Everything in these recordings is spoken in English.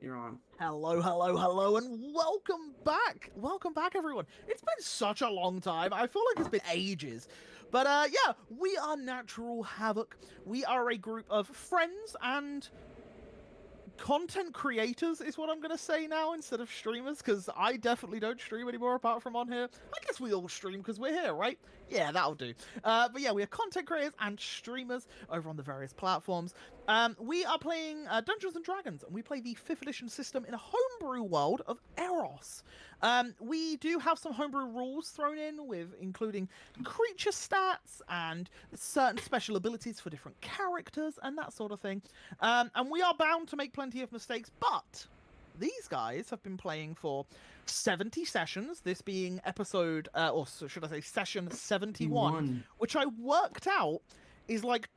You're on. Hello, hello, hello, and welcome back! Welcome back, everyone! It's been such a long time. I feel like it's been ages. But, yeah, we are Natural Havoc. We are a group of friends and content creators is what I'm going to say now instead of streamers, because I definitely don't stream anymore apart from on here. I guess we all stream because we're here, right? Yeah, that'll do. But yeah, we are content creators and streamers over on the various platforms. We are playing Dungeons & Dragons, and we play the 5th edition system in a homebrew world of Eros. We do have some homebrew rules thrown in, with including creature stats and certain special abilities for different characters and that sort of thing. And we are bound to make plenty of mistakes, but these guys have been playing for 70 sessions, this being episode, or should I say session 71, which I worked out is like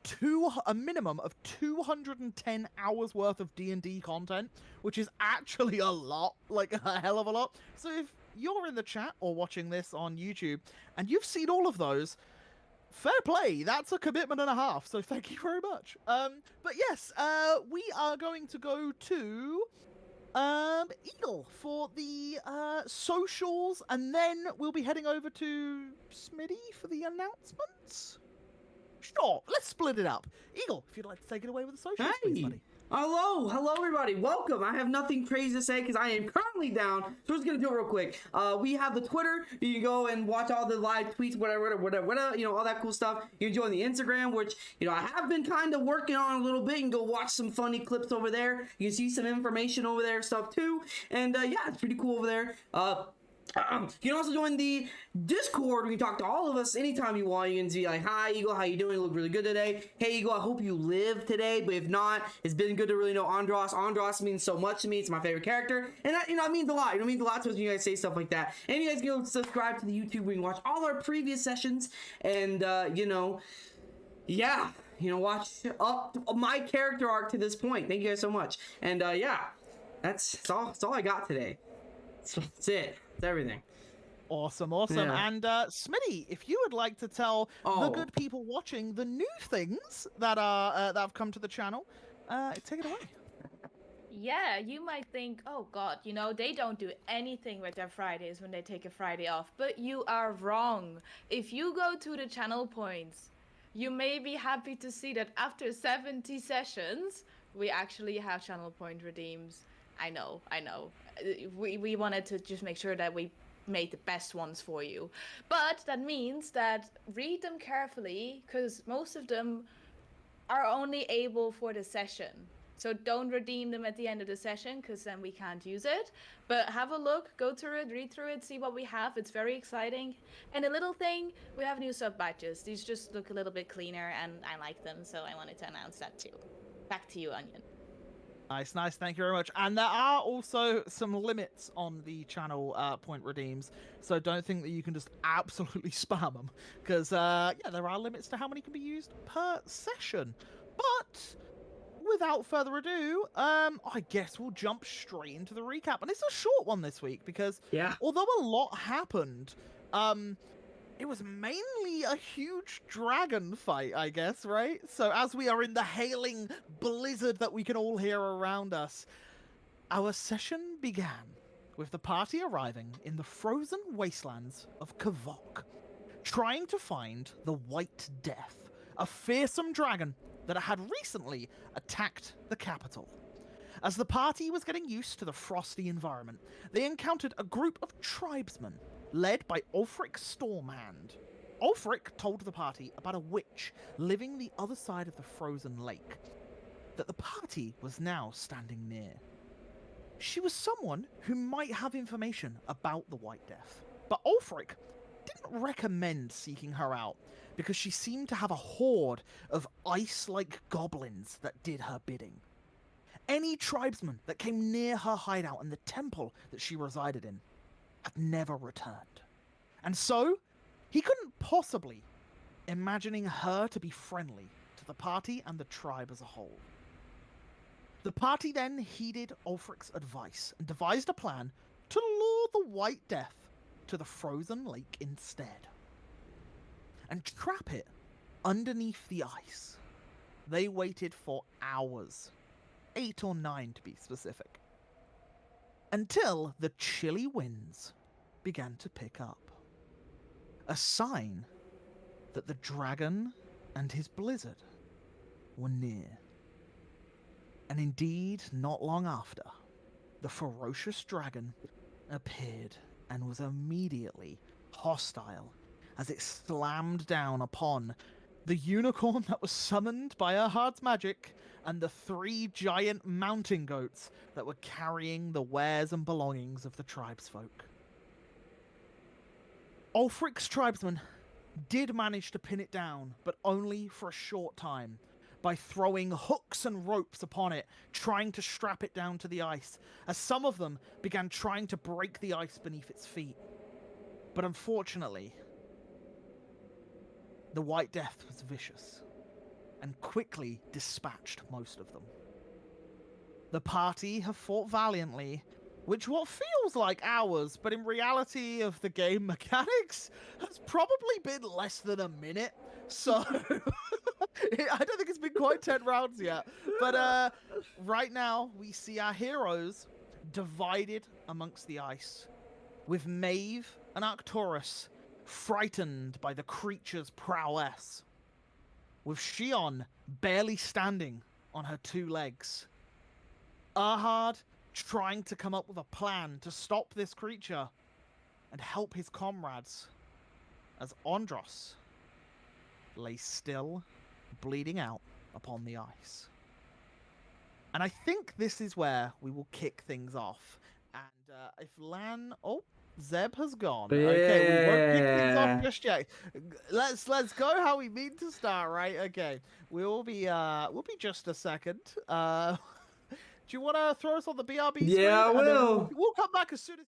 a minimum of 210 hours worth of D&D content, which is actually a lot, like a hell of a lot. So if you're in the chat or watching this on YouTube and you've seen all of those, fair play. That's a commitment and a half, so thank you very much. But yes, we are going to go to Eagle for the socials, and then we'll be heading over to Smitty for the announcements. Sure, let's split it up. Eagle, if you'd like to take it away with the socials, please, buddy. Hello everybody, welcome. I have nothing crazy to say because I am currently down, so we're just gonna do it real quick. We have the Twitter, you can go and watch all the live tweets, whatever, you know, all that cool stuff. You can join the Instagram, which, you know, I have been kind of working on a little bit. You can go watch some funny clips over there. You can see some information over there, stuff too, and yeah, it's pretty cool over there. You can also join the Discord. We can talk to all of us anytime you want. You can see like, hi Eagle, how you doing? You look really good today. Hey Eagle, I hope you live today, but if not, it's been good to really know Andros. Andros means so much to me. It's my favorite character, and that, you know, it means a lot. It means a lot to us when you guys say stuff like that. And you guys can go subscribe to the YouTube where you can watch all our previous sessions, and you know, yeah, you know, watch up my character arc to this point. Thank you guys so much, and yeah, that's all I got today. That's it. That's everything. Awesome. Yeah. And Smitty, if you would like to tell the good people watching the new things that are that have come to the channel, take it away. Yeah, you might think, oh god, you know, they don't do anything with their Fridays when they take a Friday off, but you are wrong. If you go to the channel points, you may be happy to see that after 70 sessions, we actually have channel point redeems. I know. We wanted to just make sure that we made the best ones for you. But that means that read them carefully, because most of them are only able for the session. So don't redeem them at the end of the session, because then we can't use it. But have a look, go through it, read through it, see what we have. It's very exciting. And a little thing, we have new sub badges. These just look a little bit cleaner, and I like them, so I wanted to announce that too. Back to you, Onion. Nice. Thank you very much. And there are also some limits on the channel point redeems, so don't think that you can just absolutely spam them, because yeah, there are limits to how many can be used per session. But without further ado, I guess we'll jump straight into the recap, and it's a short one this week because although a lot happened, it was mainly a huge dragon fight, I guess, right? So as we are in the hailing blizzard that we can all hear around us, our session began with the party arriving in the frozen wastelands of Kavok, trying to find the White Death, a fearsome dragon that had recently attacked the capital. As the party was getting used to the frosty environment, they encountered a group of tribesmen led by Ulfric Stormhand. Ulfric told the party about a witch living the other side of the frozen lake that the party was now standing near. She was someone who might have information about the White Death, but Ulfric didn't recommend seeking her out because she seemed to have a horde of ice-like goblins that did her bidding. Any tribesman that came near her hideout and the temple that she resided in had never returned. And so, he couldn't possibly imagining her to be friendly to the party and the tribe as a whole. The party then heeded Ulfric's advice and devised a plan to lure the White Death to the frozen lake instead, and trap it underneath the ice. They waited for hours, 8 or 9 to be specific, until the chilly winds began to pick up. A sign that the dragon and his blizzard were near. And indeed, not long after, the ferocious dragon appeared and was immediately hostile as it slammed down upon the unicorn that was summoned by Erhard's magic and the 3 giant mountain goats that were carrying the wares and belongings of the tribesfolk. Ulfric's tribesmen did manage to pin it down, but only for a short time, by throwing hooks and ropes upon it, trying to strap it down to the ice, as some of them began trying to break the ice beneath its feet. But unfortunately, the White Death was vicious, and quickly dispatched most of them. The party have fought valiantly, which what feels like hours, but in reality of the game mechanics, has probably been less than a minute. So, I don't think it's been quite 10 rounds yet. But right now, we see our heroes divided amongst the ice, with Maeve and Arcturus frightened by the creature's prowess, with Shion barely standing on her 2 legs. Erhard trying to come up with a plan to stop this creature and help his comrades, as Andros lay still, bleeding out upon the ice. And I think this is where we will kick things off. And if Lan... Oh, Zeb has gone. Yeah. Okay, we won't kick things off just yet. Let's go how we mean to start, right? Okay, we'll be just a second. Do you want to throw us on the BRB screen? Yeah, I will. We'll come back as soon as...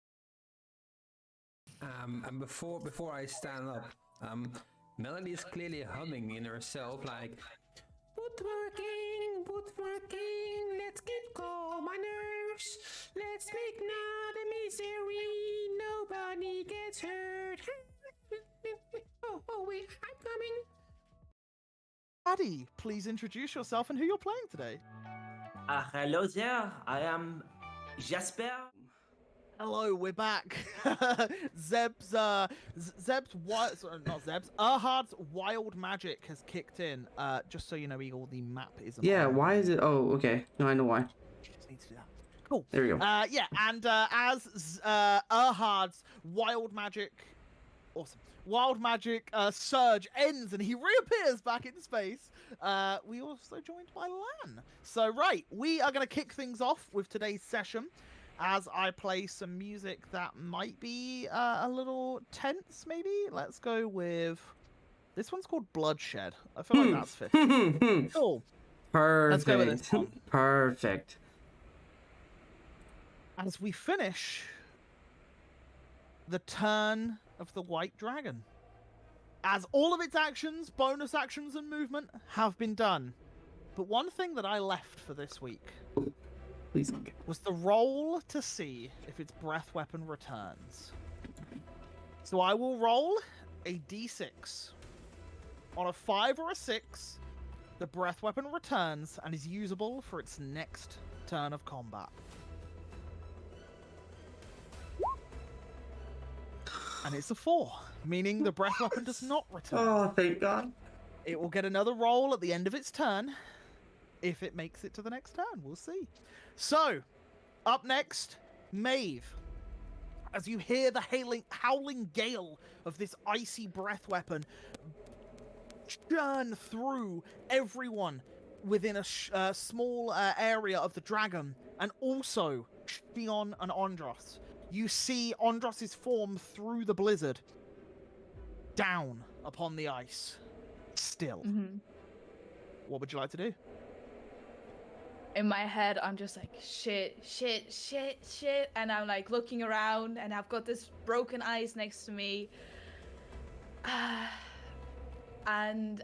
And before I stand up, Melody is clearly humming in herself, like, woodworking, let's get calm my nerves, let's make not a misery, nobody gets hurt. oh wait, I'm coming. Addy, please introduce yourself and who you're playing today. Hello there, I am Jasper. Hello, we're back. Erhard's wild magic has kicked in. Just so you know, Eagle, the map isn't. Yeah, why is it? Oh, okay. No, I know why. Just need to do that. Cool. There we go. Yeah, and as Erhard's wild magic, awesome. Wild magic surge ends and he reappears back in space. We also joined by Lan. So right, we are going to kick things off with today's session as I play some music that might be a little tense, maybe. Let's go with this one's called Bloodshed. I feel like that's fitting. Cool. Perfect. Let's go with this one. Perfect. As we finish the turn of the White Dragon, as all of its actions, bonus actions, and movement have been done. But one thing that I left for this week Please. was the roll to see if its breath weapon returns. So I will roll a d6. On a 5 or a 6, the breath weapon returns and is usable for its next turn of combat. And it's a 4, meaning the breath weapon does not return. Oh, thank God. It will get another roll at the end of its turn. If it makes it to the next turn, we'll see. So, up next, Maeve. As you hear the howling gale of this icy breath weapon churn through everyone within a small area of the dragon, and also Shion and Andros. You see Andros' form through the blizzard, down upon the ice, still. Mm-hmm. What would you like to do? In my head, I'm just like, shit. And I'm like looking around and I've got this broken ice next to me. And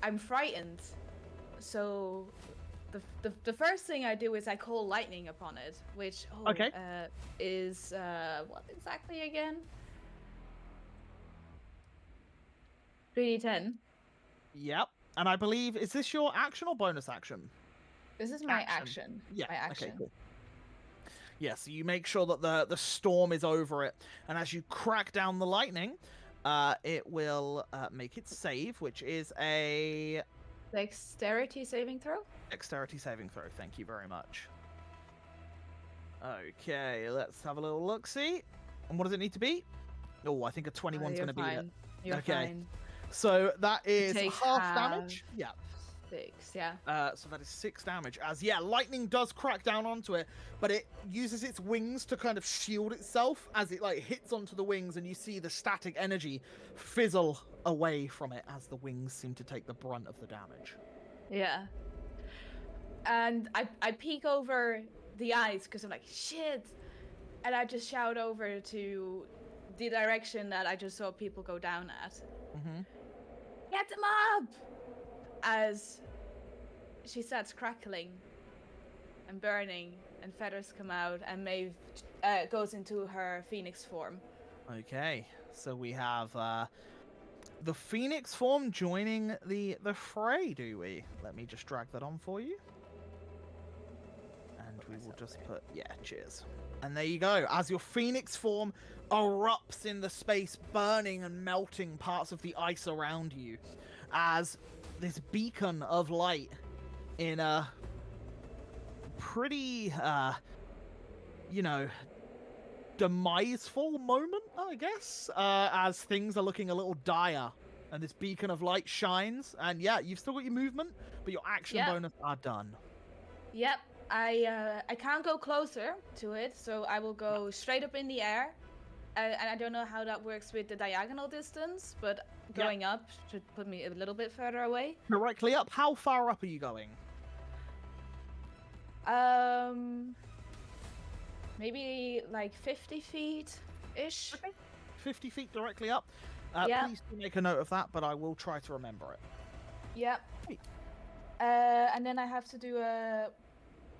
I'm frightened. So the first thing I do is I call lightning upon it, which is what exactly again? 3d10. Yep. And I believe, is this your action or bonus action? This is my action. Yeah. My action. Okay, cool. Yeah, so you make sure that the storm is over it, and as you crack down the lightning, it will make its save, which is a Dexterity saving throw? dexterity saving throw. Thank you very much. Okay, let's have a little look-see. And what does it need to be? Oh, I think a 21's going to beat it. You're Okay. fine. So that is take half damage. Yeah. 6, yeah. So that is 6 damage. As lightning does crack down onto it, but it uses its wings to kind of shield itself as it like hits onto the wings, and you see the static energy fizzle away from it as the wings seem to take the brunt of the damage. Yeah. And I peek over the eyes because I'm like, shit! And I just shout over to the direction that I just saw people go down at. Mm-hmm. Get them up! As she starts crackling and burning, and feathers come out, and Maeve goes into her phoenix form. Okay, so we have the phoenix form joining the fray, do we? Let me just drag that on for you. And we will just put, cheers. And there you go. As your phoenix form erupts in the space, burning and melting parts of the ice around you, as this beacon of light in a pretty, demiseful moment, I guess, as things are looking a little dire, and this beacon of light shines, and you've still got your movement, but your action bonus are done. Yep. I can't go closer to it, so I will go straight up in the air. And I don't know how that works with the diagonal distance, but going up should put me a little bit further away. Directly up? How far up are you going? Maybe like 50 feet-ish. Okay. 50 feet directly up? Please do make a note of that, but I will try to remember it. Yep. Hey. And then I have to do a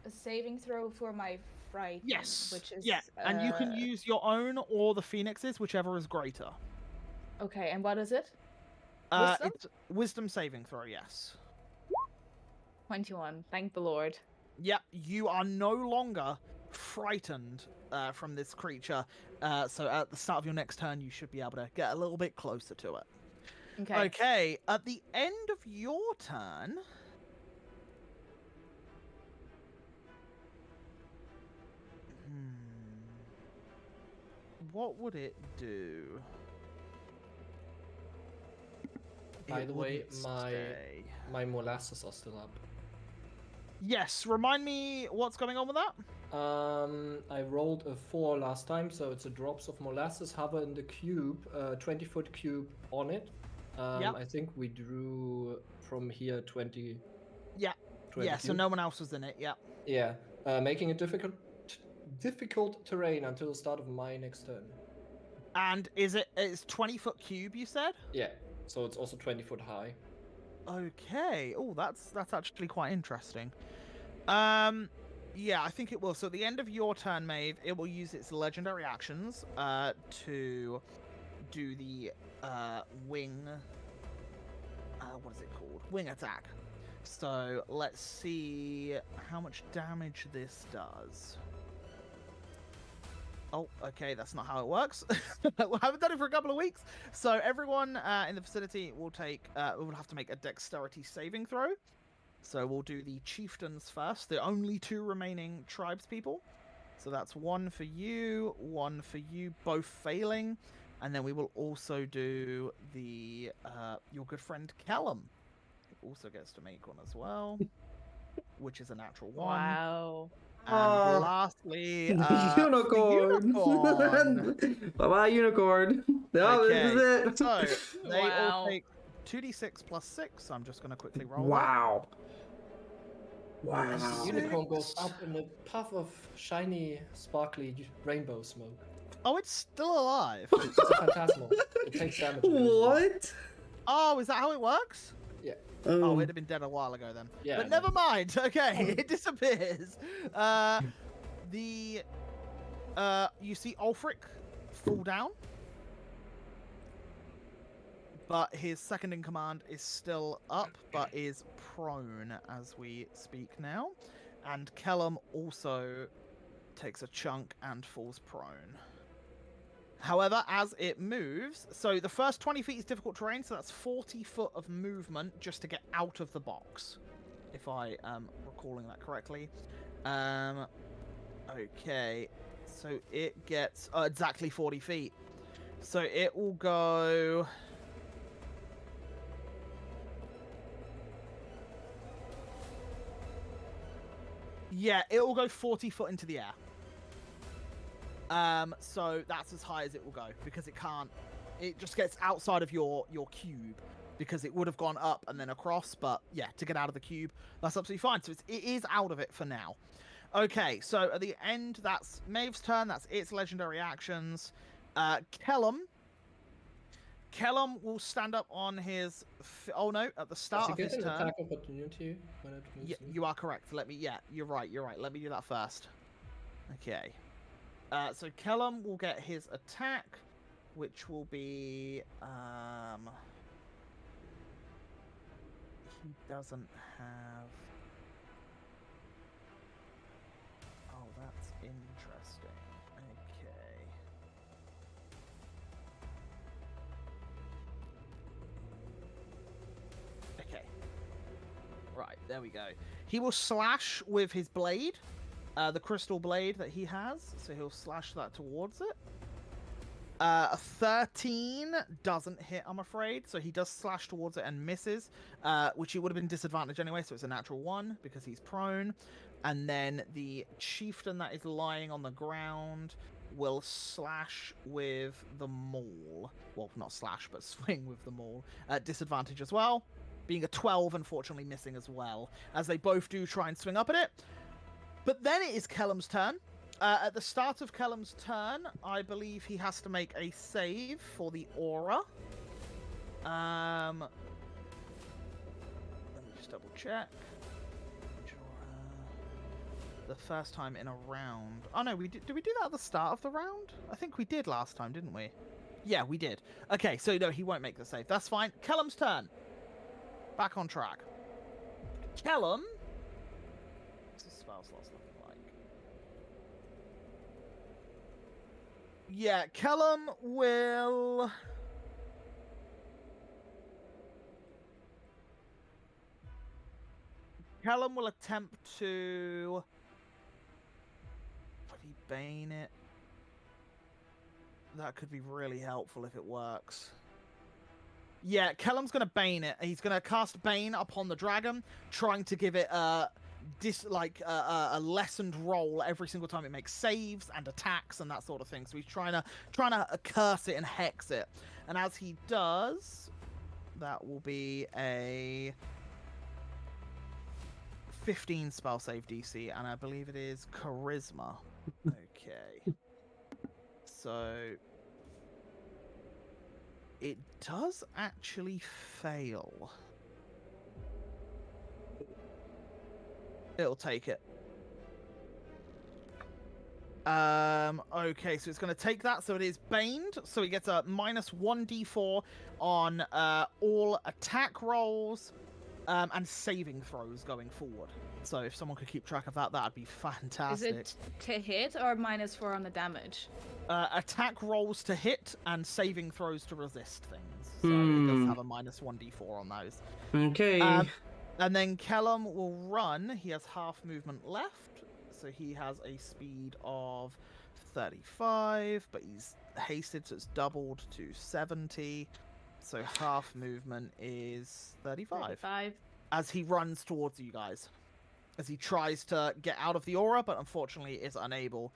saving throw for my fright. Yes. Which is and you can use your own or the Phoenix's, whichever is greater. Okay, and what is it? Wisdom? It's wisdom saving throw, yes. 21. Thank the Lord. Yep, you are no longer frightened from this creature. So at the start of your next turn, you should be able to get a little bit closer to it. Okay, at the end of your turn... What would it do? By the way, my molasses are still up. Yes, remind me what's going on with that? I rolled a 4 last time, so it's a drops of molasses hover in the cube, 20-foot cube on it. I think we drew from here 20. Yeah. Yeah, so no one else was in it. Yeah. Yeah, making it difficult terrain until the start of my next turn. And it's 20-foot cube, you said? Yeah, so it's also 20-foot high. Okay. Oh, that's actually quite interesting. Yeah, I think it will. So at the end of your turn, Maeve, it will use its legendary actions to do the wing. What is it called? Wing attack. So let's see how much damage this does. Oh, okay, that's not how it works. We haven't done it for a couple of weeks. So everyone in the vicinity will have to make a dexterity saving throw. So we'll do the chieftains first, the only 2 remaining tribes people. So that's 1 for you, both failing. And then we will also do the your good friend Callum. He also gets to make one as well, which is a natural 1. Wow. And lastly, unicorn. Bye-bye, unicorn. No, Okay, this is it. So they all take 2d6 plus 6. So I'm just going to quickly roll. Wow. As the unicorn goes up in a puff of shiny, sparkly rainbow smoke. Oh, it's still alive. It's a phantasmal. It takes damage. What? Oh, is that how it works? Yeah. Oh, it'd have been dead a while ago then. Yeah, But never mind. Okay, it disappears. You see Ulfric fall down, but his second in command is still up, but is prone as we speak now. And Kellum also takes a chunk and falls prone. However, as it moves, so the first 20 feet is difficult terrain, so that's 40 foot of movement just to get out of the box, if I am recalling that correctly. Okay, so it gets exactly 40 feet. So it will go... Yeah, it will go 40 foot into the air. So that's as high as it will go because it can't. It just gets outside of your cube because it would have gone up and then across. But yeah, to get out of the cube, that's absolutely fine. So it is out of it for now. Okay, so at the end, that's Maeve's turn. That's its legendary actions. Kellum will stand up on his. Oh no! At the start of his Does it get an turn. attack opportunity when it moves? Yeah, you are correct. Yeah, you're right. Let me do that first. Okay. So Kellum will get his attack, which will be he doesn't have. Oh, that's interesting. Okay. Okay. Right, there we go. He will slash with his blade. The crystal blade that he has, so he'll slash that towards it. A 13 doesn't hit, I'm afraid, so he does slash towards it and misses, which it would have been disadvantage anyway, so it's a natural 1 because he's prone. And then the chieftain that is lying on the ground will slash with the maul. Well, not slash, but swing with the maul. Disadvantage as well, being a 12, unfortunately missing as well, as they both do try and swing up at it. But then it is Kellum's turn. At the start of Kellum's turn, I believe he has to make a save for the aura. Let me just double check. The first time in a round. Oh no, did we do that at the start of the round? I think we did last time, didn't we? Yeah, we did. Okay, so no, he won't make the save. That's fine. Kellum's turn. Back on track. Kellum. What's his spell slots looking like? Yeah, Kellum will... Kellum will attempt to... Would he bane it? That could be really helpful if it works. Yeah, Kellum's going to bane it. He's going to cast Bane upon the dragon, trying to give it a lessened roll every single time it makes saves and attacks and that sort of thing. So he's trying to curse it and hex it. And as he does, that will be a 15 spell save DC, and I believe it is Charisma. Okay. So it does actually fail. It'll take it. Okay, so it's going to take that. So it is baned. So he gets a minus 1d4 on all attack rolls and saving throws going forward. So if someone could keep track of that, that'd be fantastic. Is it to hit or -4 on the damage? Attack rolls to hit and saving throws to resist things. So it does have a minus 1d4 on those. Okay. And then Kellum will run. He has half movement left. So he has a speed of 35, but he's hasted, so it's doubled to 70. So half movement is 35. As he runs towards you guys. As he tries to get out of the aura, but unfortunately is unable.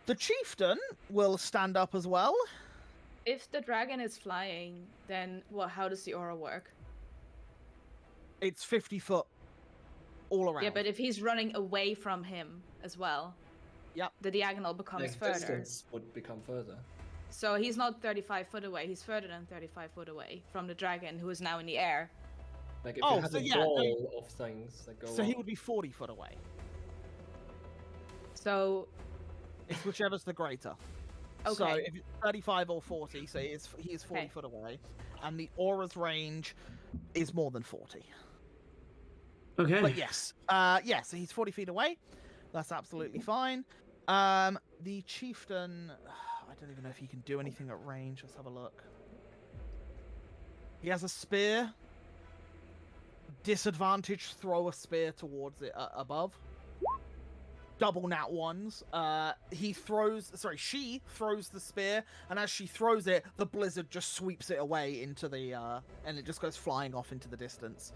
The chieftain will stand up as well. If the dragon is flying, then how does the aura work? It's 50 foot all around. Yeah, but if he's running away from him as well, yep, the diagonal becomes further. Distance would become further. So he's not 35 foot away, he's further than 35 foot away from the dragon, who is now in the air. Like if it has a wall of things that go So he up. would be 40 foot away. So... It's whichever's the greater. Okay. So if it's 35 or 40, so he is 40 foot away. And the aura's range is more than 40. Okay. But yes. So he's 40 feet away. That's absolutely fine. The chieftain, I don't even know if he can do anything at range. Let's have a look. He has a spear. Disadvantage, throw a spear towards it above. Double nat ones. She throws the spear, and as she throws it, the blizzard just sweeps it away into the, and it just goes flying off into the distance.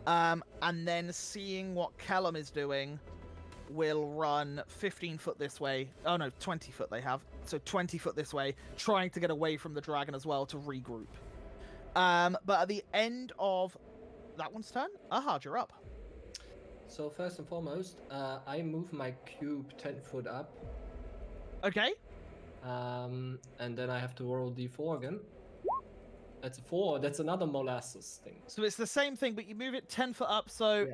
And then seeing what Kellum is doing, will run 15 foot this way. Oh no, 20 foot they have. So 20 foot this way, trying to get away from the dragon as well to regroup. But at the end of that one's turn, Ahad, you're up. So first and foremost, I move my cube 10 foot up. Okay. And then I have to roll d4 again. That's a 4. That's another molasses thing. So it's the same thing, but you move it 10 foot up, so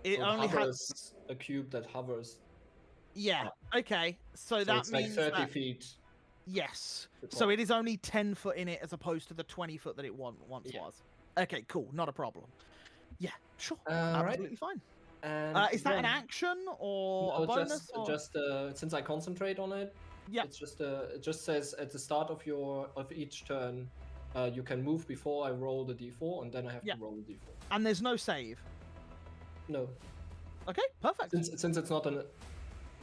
it So only hovers has a cube that hovers. Yeah. Okay. So, So that it's like means 30 that... feet. Yes. the So top. it is only 10 foot in it as opposed to the 20 foot that it once Yeah. was. Okay. Cool. Not a problem. Yeah. Sure. Alright. Absolutely fine. And Is that an then- action or No, a bonus? just since I concentrate on it, Yeah. it's just it just says at the start of each turn, you can move before I roll the d4, and then I have Yeah. to roll the d4. And there's no save. No, Okay. Perfect. since it's not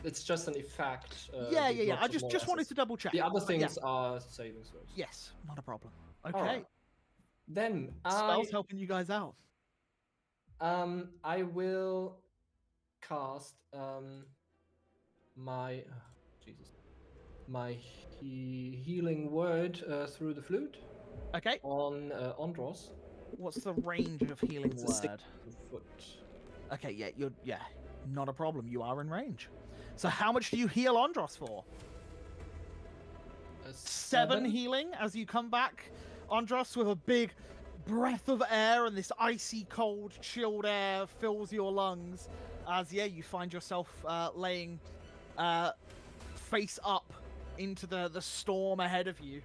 it's just an effect. Yeah. the I drops of just wanted molasses. to double check. The other But yeah. things are saving throws. Yes. Not a problem. Okay. Alright. Then Spells helping you guys out. I will cast my my healing word through the flute Okay. on Andros. What's the range of healing It's a 6 word? foot. Okay. Yeah. Not a problem. You are in range. So how much do you heal Andros for? A 7 healing as you come back, Andros, with a big breath of air, and this icy cold chilled air fills your lungs as you find yourself laying face up into the storm ahead of you,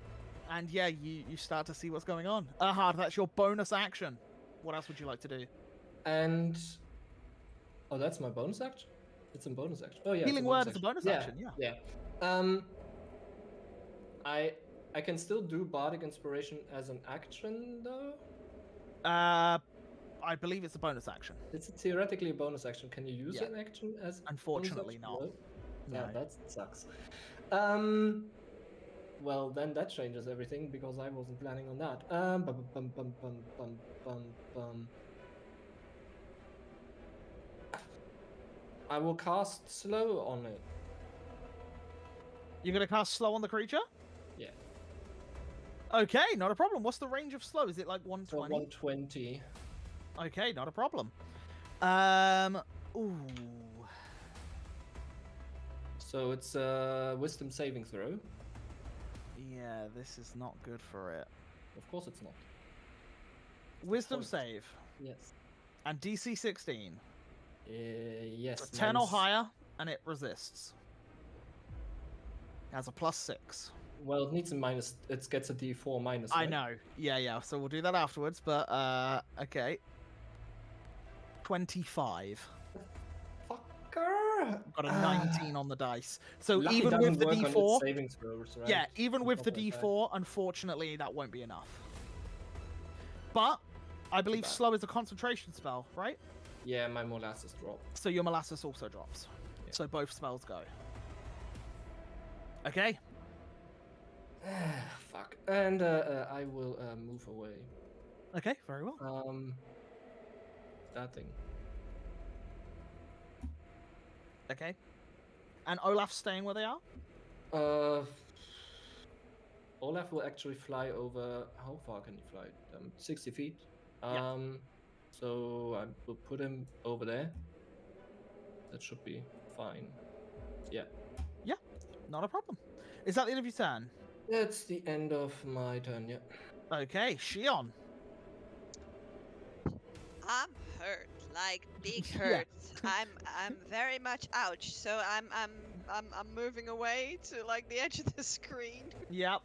and you start to see what's going on. Ahad, that's your bonus action. What else would you like to do? And oh, that's my bonus action. It's a bonus action. Oh yeah, it's Healing a word is a bonus action. Yeah. I can still do bardic inspiration as an action though. I believe it's a bonus action. It's theoretically a bonus action. Can you use Yeah. an action as? Unfortunately bonus action? not. No, No. that sucks. Well, then that changes everything because I wasn't planning on that. I will cast slow on it. You're gonna cast slow on the creature? Yeah. Okay, not a problem. What's the range of slow? Is it like So 120? 120. Okay, not a problem. Ooh. So it's a wisdom saving throw. Yeah, this is not good for it. Of course it's not. Wisdom Point. save Yes. and DC 16. Yes. So 10 or minus- higher, and it resists. It has a +6. Well, it needs a minus. It gets a D4 minus. I right? know. Yeah. So we'll do that afterwards. But okay. 25. Fucker. Got a 19 on the dice. So Lucky even doesn't with the work on its D4, saving throws, right? yeah, even with the Stuff like that. D4, unfortunately, that won't be enough. But I believe bad. slow is a concentration spell, right? Yeah, my molasses drop. So your molasses also drops. Yeah. So both spells go. Okay. Fuck. And I will move away. Okay, very well. That thing. Okay. And Olaf's staying where they are? Olaf will actually fly over. How far can he fly? 60 feet. Yeah. So I will put him over there. That should be fine. Yeah. Not a problem. Is that the end of your turn? That's the end of my turn. Yeah. Okay, Shion. I'm hurt, like big Yeah. hurt. I'm very much ouch. So I'm moving away to like the edge of the screen. Yep.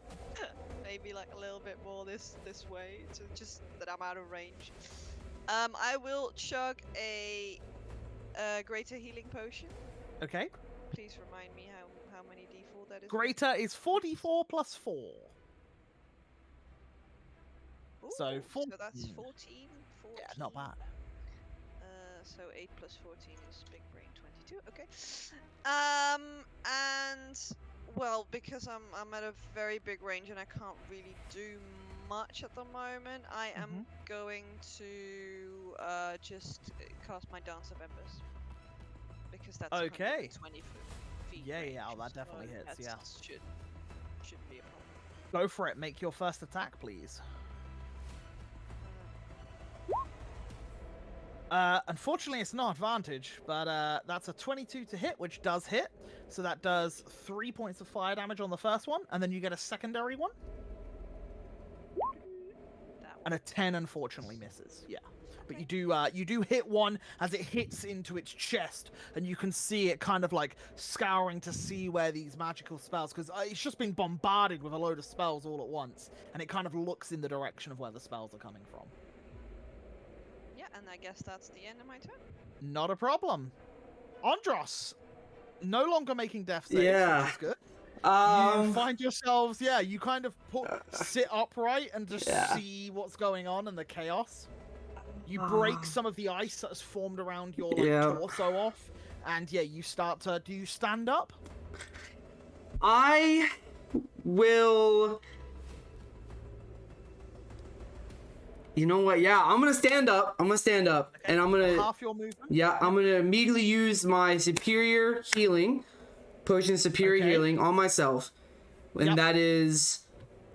Maybe like a little bit more this way to just that I'm out of range. I will chug a greater healing potion. Okay. Please remind me how many d4 that is. Greater is 44 plus 4. Ooh, So so that's 14. Yeah, not bad. So 8 plus 14 is big brain 22. Okay. And well, because I'm at a very big range and I can't really do much at the moment, I am going to just cast my Dance of Embers because that's Okay. 120 feet. Yeah, range, yeah, oh, that definitely so hits. Yeah. Shouldn't be a problem. Go for it. Make your first attack, please. Unfortunately, it's not advantage, but that's a 22 to hit, which does hit. So that does 3 points of fire damage on the first one, and then you get a secondary one. And a 10 unfortunately misses. Yeah, but you do hit one as it hits into its chest, and you can see it kind of like scouring to see where these magical spells, because it's just been bombarded with a load of spells all at once, and it kind of looks in the direction of where the spells are coming from. Yeah, and I guess that's the end of my turn. Not a problem. Andros, no longer making death saves, Yeah. which is good. Um, You find yourselves, you kind of sit upright and just see what's going on and the chaos. You break some of the ice that has formed around your torso off, and you start to. Do you stand up? I will. You know what? Yeah, I'm gonna stand up. And I'm gonna. Half your movement. Yeah, I'm gonna immediately use my superior healing, potion superior healing on myself, and that is,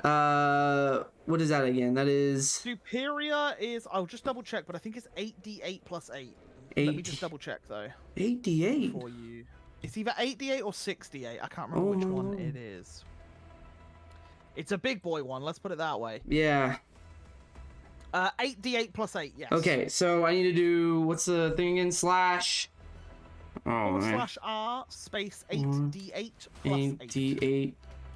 what is that again? That is superior is. I'll just double check, but I think it's 8d8 plus 8. Let me just double check though. 8d8 for you. It's either 8d8 or 6d8. I can't remember which one it is. It's a big boy one. Let's put it that way. Yeah. 8d8 plus 8, yes. Okay, so I need to do, what's the thing again? Slash. Oh, /R space 8d8 plus 8. 8d8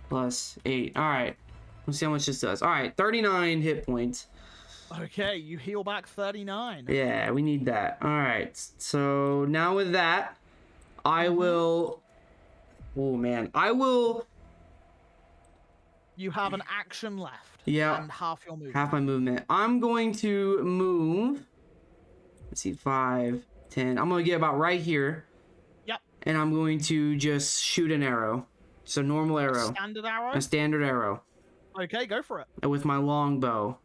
plus 8. Alright. Let's see how much this does. Alright, 39 hit points. Okay, you heal back 39. Yeah, we need that. Alright, so now with that, I will... Oh, man. I will... You have an action left. Yeah. And half your movement. Half my movement. I'm going to move... Let's see, 5, 10. I'm going to get about right here. Yep. And I'm going to just shoot an arrow. Just a normal arrow. A standard arrow? A standard arrow. Okay, go for it. With my long bow.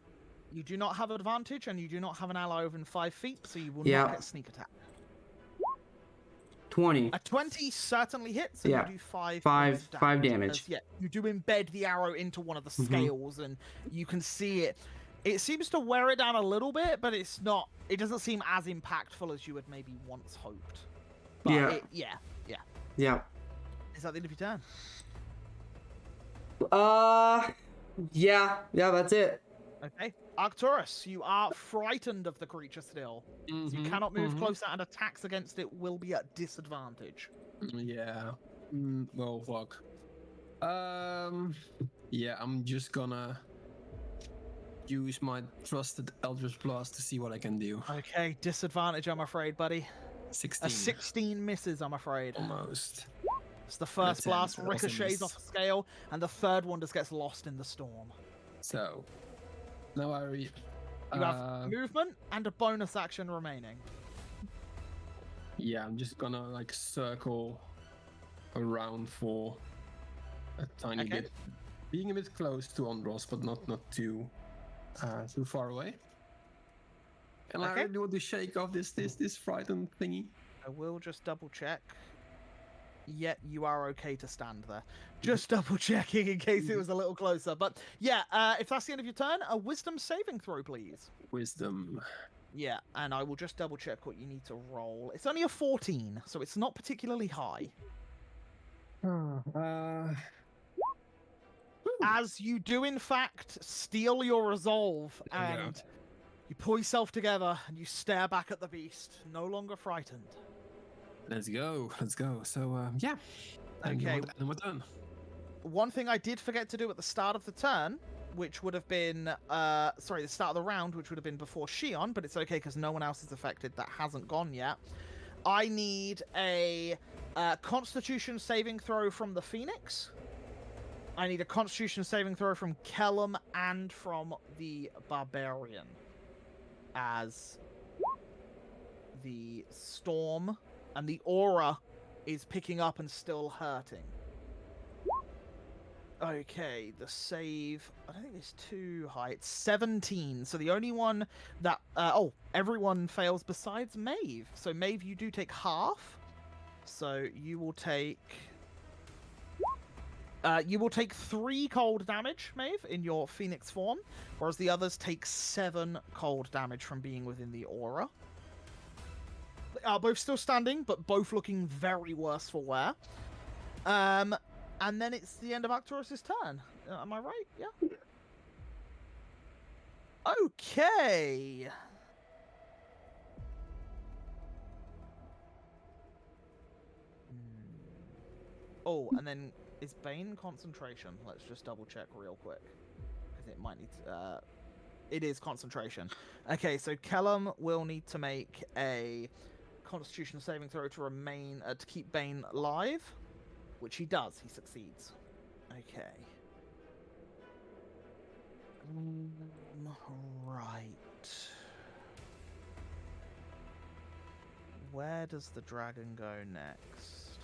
You do not have advantage, and you do not have an ally within 5 feet, so you will not get sneak attack. 20. A 20 certainly hits, so you do 5 damage. You do embed the arrow into one of the scales, and you can see it. It seems to wear it down a little bit, but it's not. It doesn't seem as impactful as you had maybe once hoped. But yeah. Is that the end of your turn? Yeah, that's it. Okay. Arcturus, you are frightened of the creature still. So you cannot move closer, and attacks against it will be at disadvantage. Yeah. Well, fuck. Yeah, I'm just gonna use my trusted Eldritch Blast to see what I can do. Okay, disadvantage, I'm afraid, buddy. 16. A 16 misses, I'm afraid. Almost. It's the first blast ricochets off the scale, and the third one just gets lost in the storm. So, now you have movement and a bonus action remaining. Yeah, I'm just gonna like circle around for a tiny bit, being a bit close to Andros, but not too far away. And I really want to shake off this frightened thingy. I will just double check. Yeah, you are okay to stand there. Just double checking in case it was a little closer. But yeah, if that's the end of your turn, a wisdom saving throw, please. Wisdom. Yeah, and I will just double check what you need to roll. It's only a 14, so it's not particularly high. As you do, in fact, steal your resolve, and you pull yourself together, and you stare back at the beast, no longer frightened. Let's go. So, yeah. Okay. And we're done. One thing I did forget to do at the start of the turn, which would have been, the start of the round, which would have been before Shion, but it's okay because no one else is affected that hasn't gone yet. I need a Constitution saving throw from the Phoenix. I need a Constitution saving throw from Kellum and from the Barbarian. As the storm and the aura is picking up and still hurting. Okay, the save, I don't think it's too high. It's 17, so the only one that... everyone fails besides Maeve. So Maeve, you do take half. So you will take... you will take 3 cold damage, Maeve, in your Phoenix form, whereas the others take 7 cold damage from being within the aura. They are both still standing, but both looking very worse for wear. And then it's the end of Arcturus' turn. Am I right? Yeah. Okay. Oh, and then is Bane concentration? Let's just double check real quick. Because it might need to... it is concentration. Okay, so Kellum will need to make a Constitution saving throw to remain... to keep Bane alive. Which he does. He succeeds. Okay. Right. Where does the dragon go next?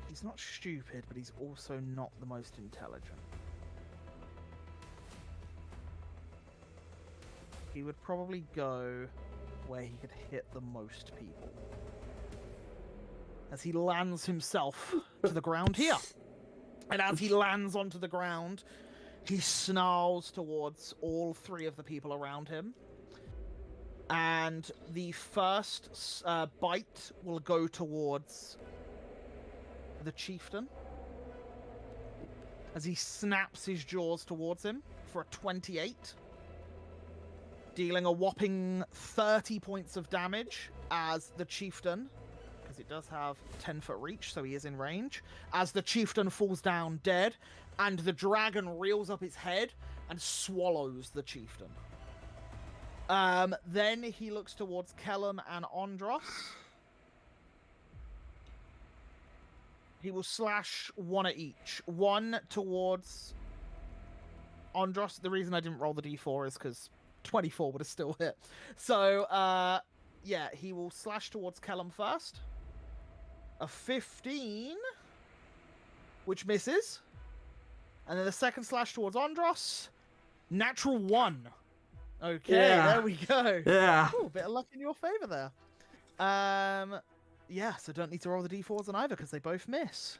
He's not stupid, but he's also not the most intelligent. He would probably go where he could hit the most people. As he lands himself to the ground here. And as he lands onto the ground, he snarls towards all 3 of the people around him. And the first bite will go towards the chieftain. As he snaps his jaws towards him for a 28. Dealing a whopping 30 points of damage as the chieftain... because it does have 10-foot reach, so he is in range. As the chieftain falls down dead, and the dragon reels up its head and swallows the chieftain. Then he looks towards Kellum and Ondros. He will slash 1 at each. 1 towards Ondros. The reason I didn't roll the d4 is because 24 would have still hit. So, yeah, he will slash towards Kellum first. A 15, which misses. And then the second slash towards Ondros. Natural 1. Okay, there we go. Yeah. Ooh, a bit of luck in your favor there. Yeah, so don't need to roll the d4s on either because they both miss.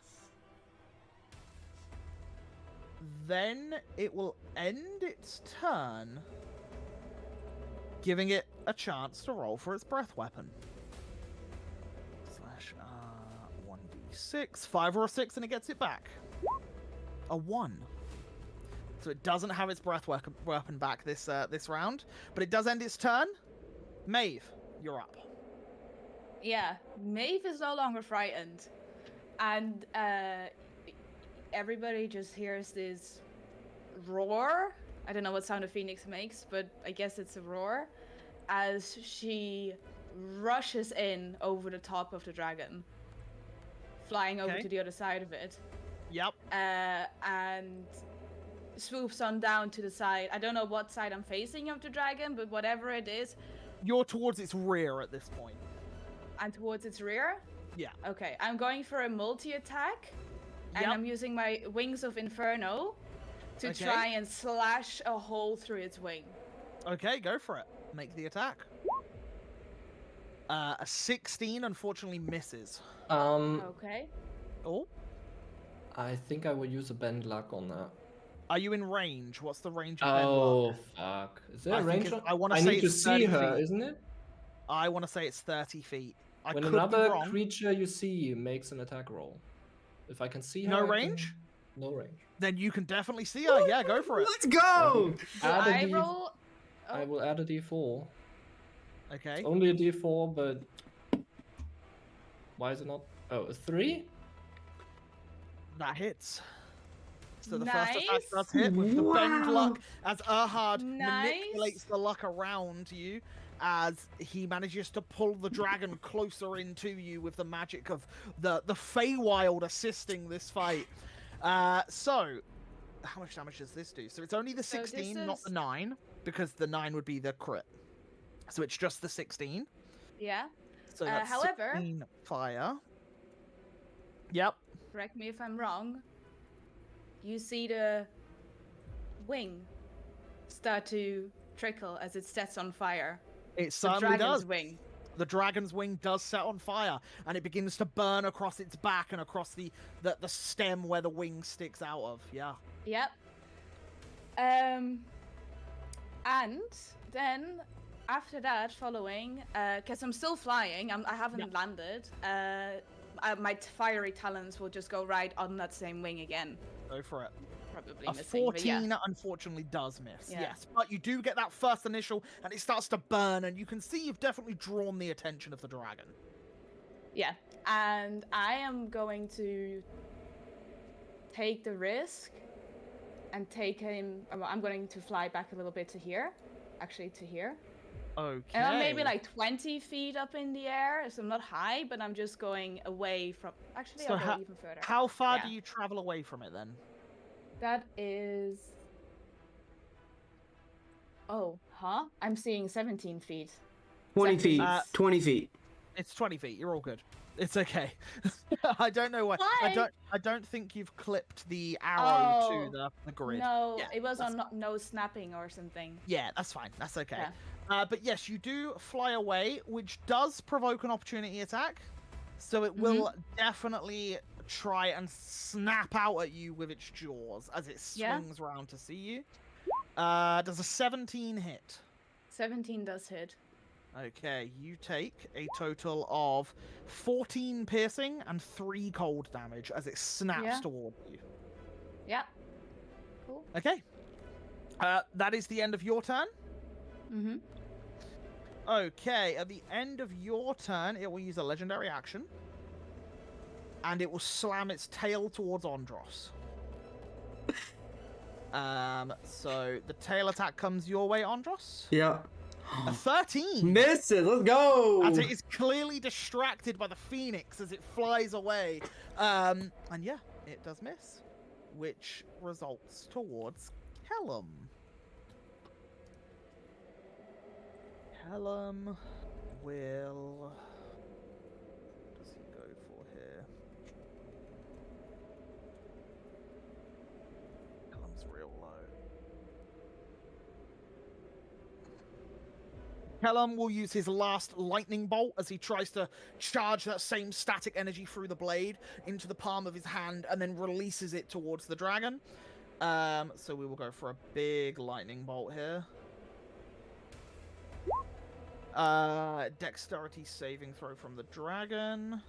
Then it will end its turn, giving it a chance to roll for its breath weapon. Slash 1d6, 5 or a 6, and it gets it back. A 1. So it doesn't have its breath weapon back this round, but it does end its turn. Maeve, you're up. Yeah, Maeve is no longer frightened, and everybody just hears this roar. I don't know what sound a phoenix makes, but I guess it's a roar, as she rushes in over the top of the dragon, flying over to the other side of it. Yep. And swoops on down to the side. I don't know what side I'm facing of the dragon, but whatever it is. You're towards its rear at this point. I'm towards its rear? Yeah. Okay, I'm going for a multi-attack, and I'm using my Wings of Inferno to try and slash a hole through its wing. Okay, go for it. Make the attack. A 16 unfortunately misses. Okay. Oh. I think I will use a bend luck on that. Are you in range? What's the range of bend luck? Fuck. Is there a range? I need to see her, isn't it? I want to say it's 30 feet. When another creature you see makes an attack roll. If I can see her. No range? No range. Then you can definitely see her. Yeah, go for it. Let's go! I roll... I will add a d4. Okay. It's only a d4, but... Why is it not... Oh, a 3? That hits. So the first attack does hit with the bend luck as Erhard manipulates the luck around you as he manages to pull the dragon closer into you with the magic of the Feywild assisting this fight. So, how much damage does this do? So it's only the So this 16, not the is- 9, because the 9 would be the crit. So it's just the 16. Yeah. So that's However- 16 fire. Yep. Correct me if I'm wrong. You see the wing start to trickle as it sets on fire. It The certainly dragon's does. wing. The dragon's wing does set on fire, and it begins to burn across its back and across the stem where the wing sticks out of. Yeah. Yep. And then after that, following, because I'm still flying, I haven't landed. My fiery talons will just go right on that same wing again. Go for it. Probably A missing, but 14 yeah. unfortunately does miss. Yeah. Yes, but you do get that first initial, and it starts to burn, and you can see you've definitely drawn the attention of the dragon. Yeah, and I am going to take the risk and take him. I'm going to fly back a little bit to here, actually to here. Okay. And I'm maybe like 20 feet up in the air, so I'm not high, but I'm just going away from. Actually, So I'll go even further. How far Yeah. do you travel away from it then? That is. Oh, huh? I'm seeing 17 feet. 20 feet. Uh, 20 feet. It's 20 feet. You're all good. It's okay. I don't know why. Why? I don't think you've clipped the arrow Oh, to the grid. No, Yeah, it was that's- on no snapping or something. Yeah, that's fine. That's okay. Yeah. But yes, you do fly away, which does provoke an opportunity attack. So it will definitely try and snap out at you with its jaws as it Yeah. swings around to see you. Does a 17 hit? 17 does hit. Okay, you take a total of 14 piercing and 3 cold damage as it snaps Yeah. toward you. Yeah. Cool. Okay. That is the end of your turn. Mm-hmm. Okay, at the end of your turn, it will use a legendary action. And it will slam its tail towards Ondros. So the tail attack comes your way, Ondros. Yeah. A 13. Misses. Let's go. As it is clearly distracted by the phoenix as it flies away. And yeah, it does miss. Which results towards Kellum. Kellum will... What does he go for here? Kellum's real low. Kellum will use his last lightning bolt as he tries to charge that same static energy through the blade into the palm of his hand and then releases it towards the dragon. So we will go for a big lightning bolt here. Dexterity saving throw from the dragon.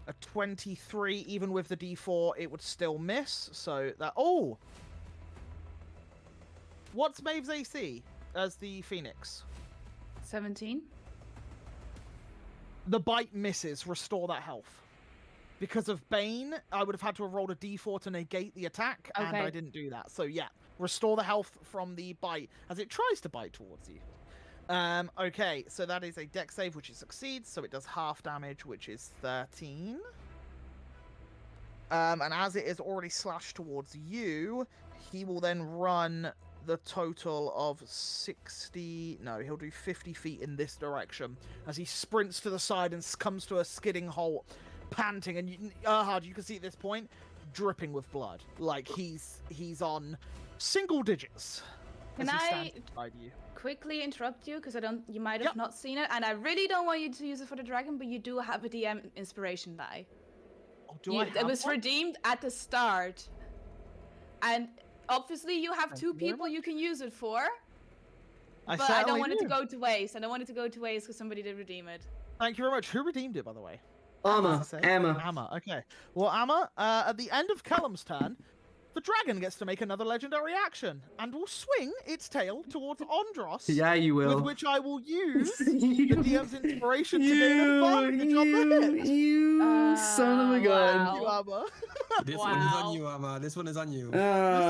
A 23, even with the D4, it would still miss. So that... Oh! What's Maeve's AC as the Phoenix? 17. The bite misses. Restore that health. Because of Bane, I would have had to have rolled a D4 to negate the attack, and Okay. I didn't do that. So yeah, restore the health from the bite as it tries to bite towards you. Okay, so that is a dex save, which it succeeds, so it does half damage, which is 13. And as it is already slashed towards you, he will then run the total of 60... No, he'll do 50 feet in this direction as he sprints to the side and comes to a skidding halt, panting, and Erhard, you can see at this point, dripping with blood. Like, he's on single digits. Can as he I stands beside you. quickly interrupt you because you might have Yep. not seen it, and I really don't want you to use it for the dragon, but you do have a DM inspiration die. Oh, do I have It was one? redeemed at the start, and obviously you have Thank two you very people you can use it for. I But I don't certainly want it to do. go to waste. I don't want it to go to waste because somebody did redeem it. Thank you very much. Who redeemed it, by the way? Amma. Does it say? Amma. Amma. Okay. Well, Amma, at the end of Callum's turn, the dragon gets to make another legendary action and will swing its tail towards Andros. Yeah, you will. With which I will use the You- DM's inspiration to gain advantage on the hit. You son of a gun. Thank you, Amma. This one is on you, Amma. This one is on you. This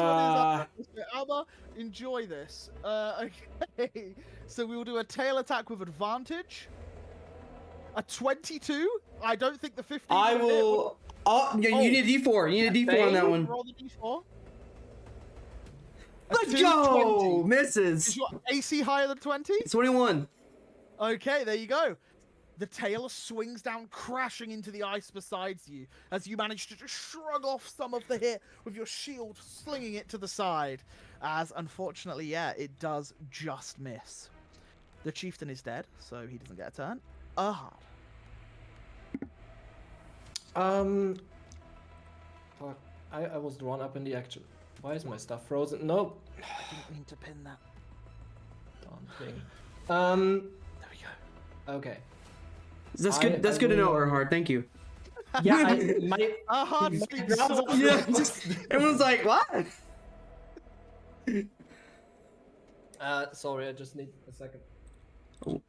one is Amma, enjoy this. Okay, so we will do a tail attack with advantage. A 22. I don't think the 15. I will. Oh, you need a D4. You need a D4 on that one. Roll the D4. Let's go. 20. Misses. Is your AC higher than 20? 21. Okay, there you go. The tail swings down, crashing into the ice beside you, as you manage to just shrug off some of the hit with your shield, slinging it to the side. As, unfortunately, yeah, it does just miss. The chieftain is dead, so he doesn't get a turn. Ahad. Fuck. I was drawn up in the action. Why is my stuff frozen? No. I didn't mean to pin that. Darn thing. There we go. Okay. That's good. That's good to know, Erhard. Thank you. Yeah, Ahad speaks so Yeah, just, everyone's like, what? Sorry, I just need a second. Oh.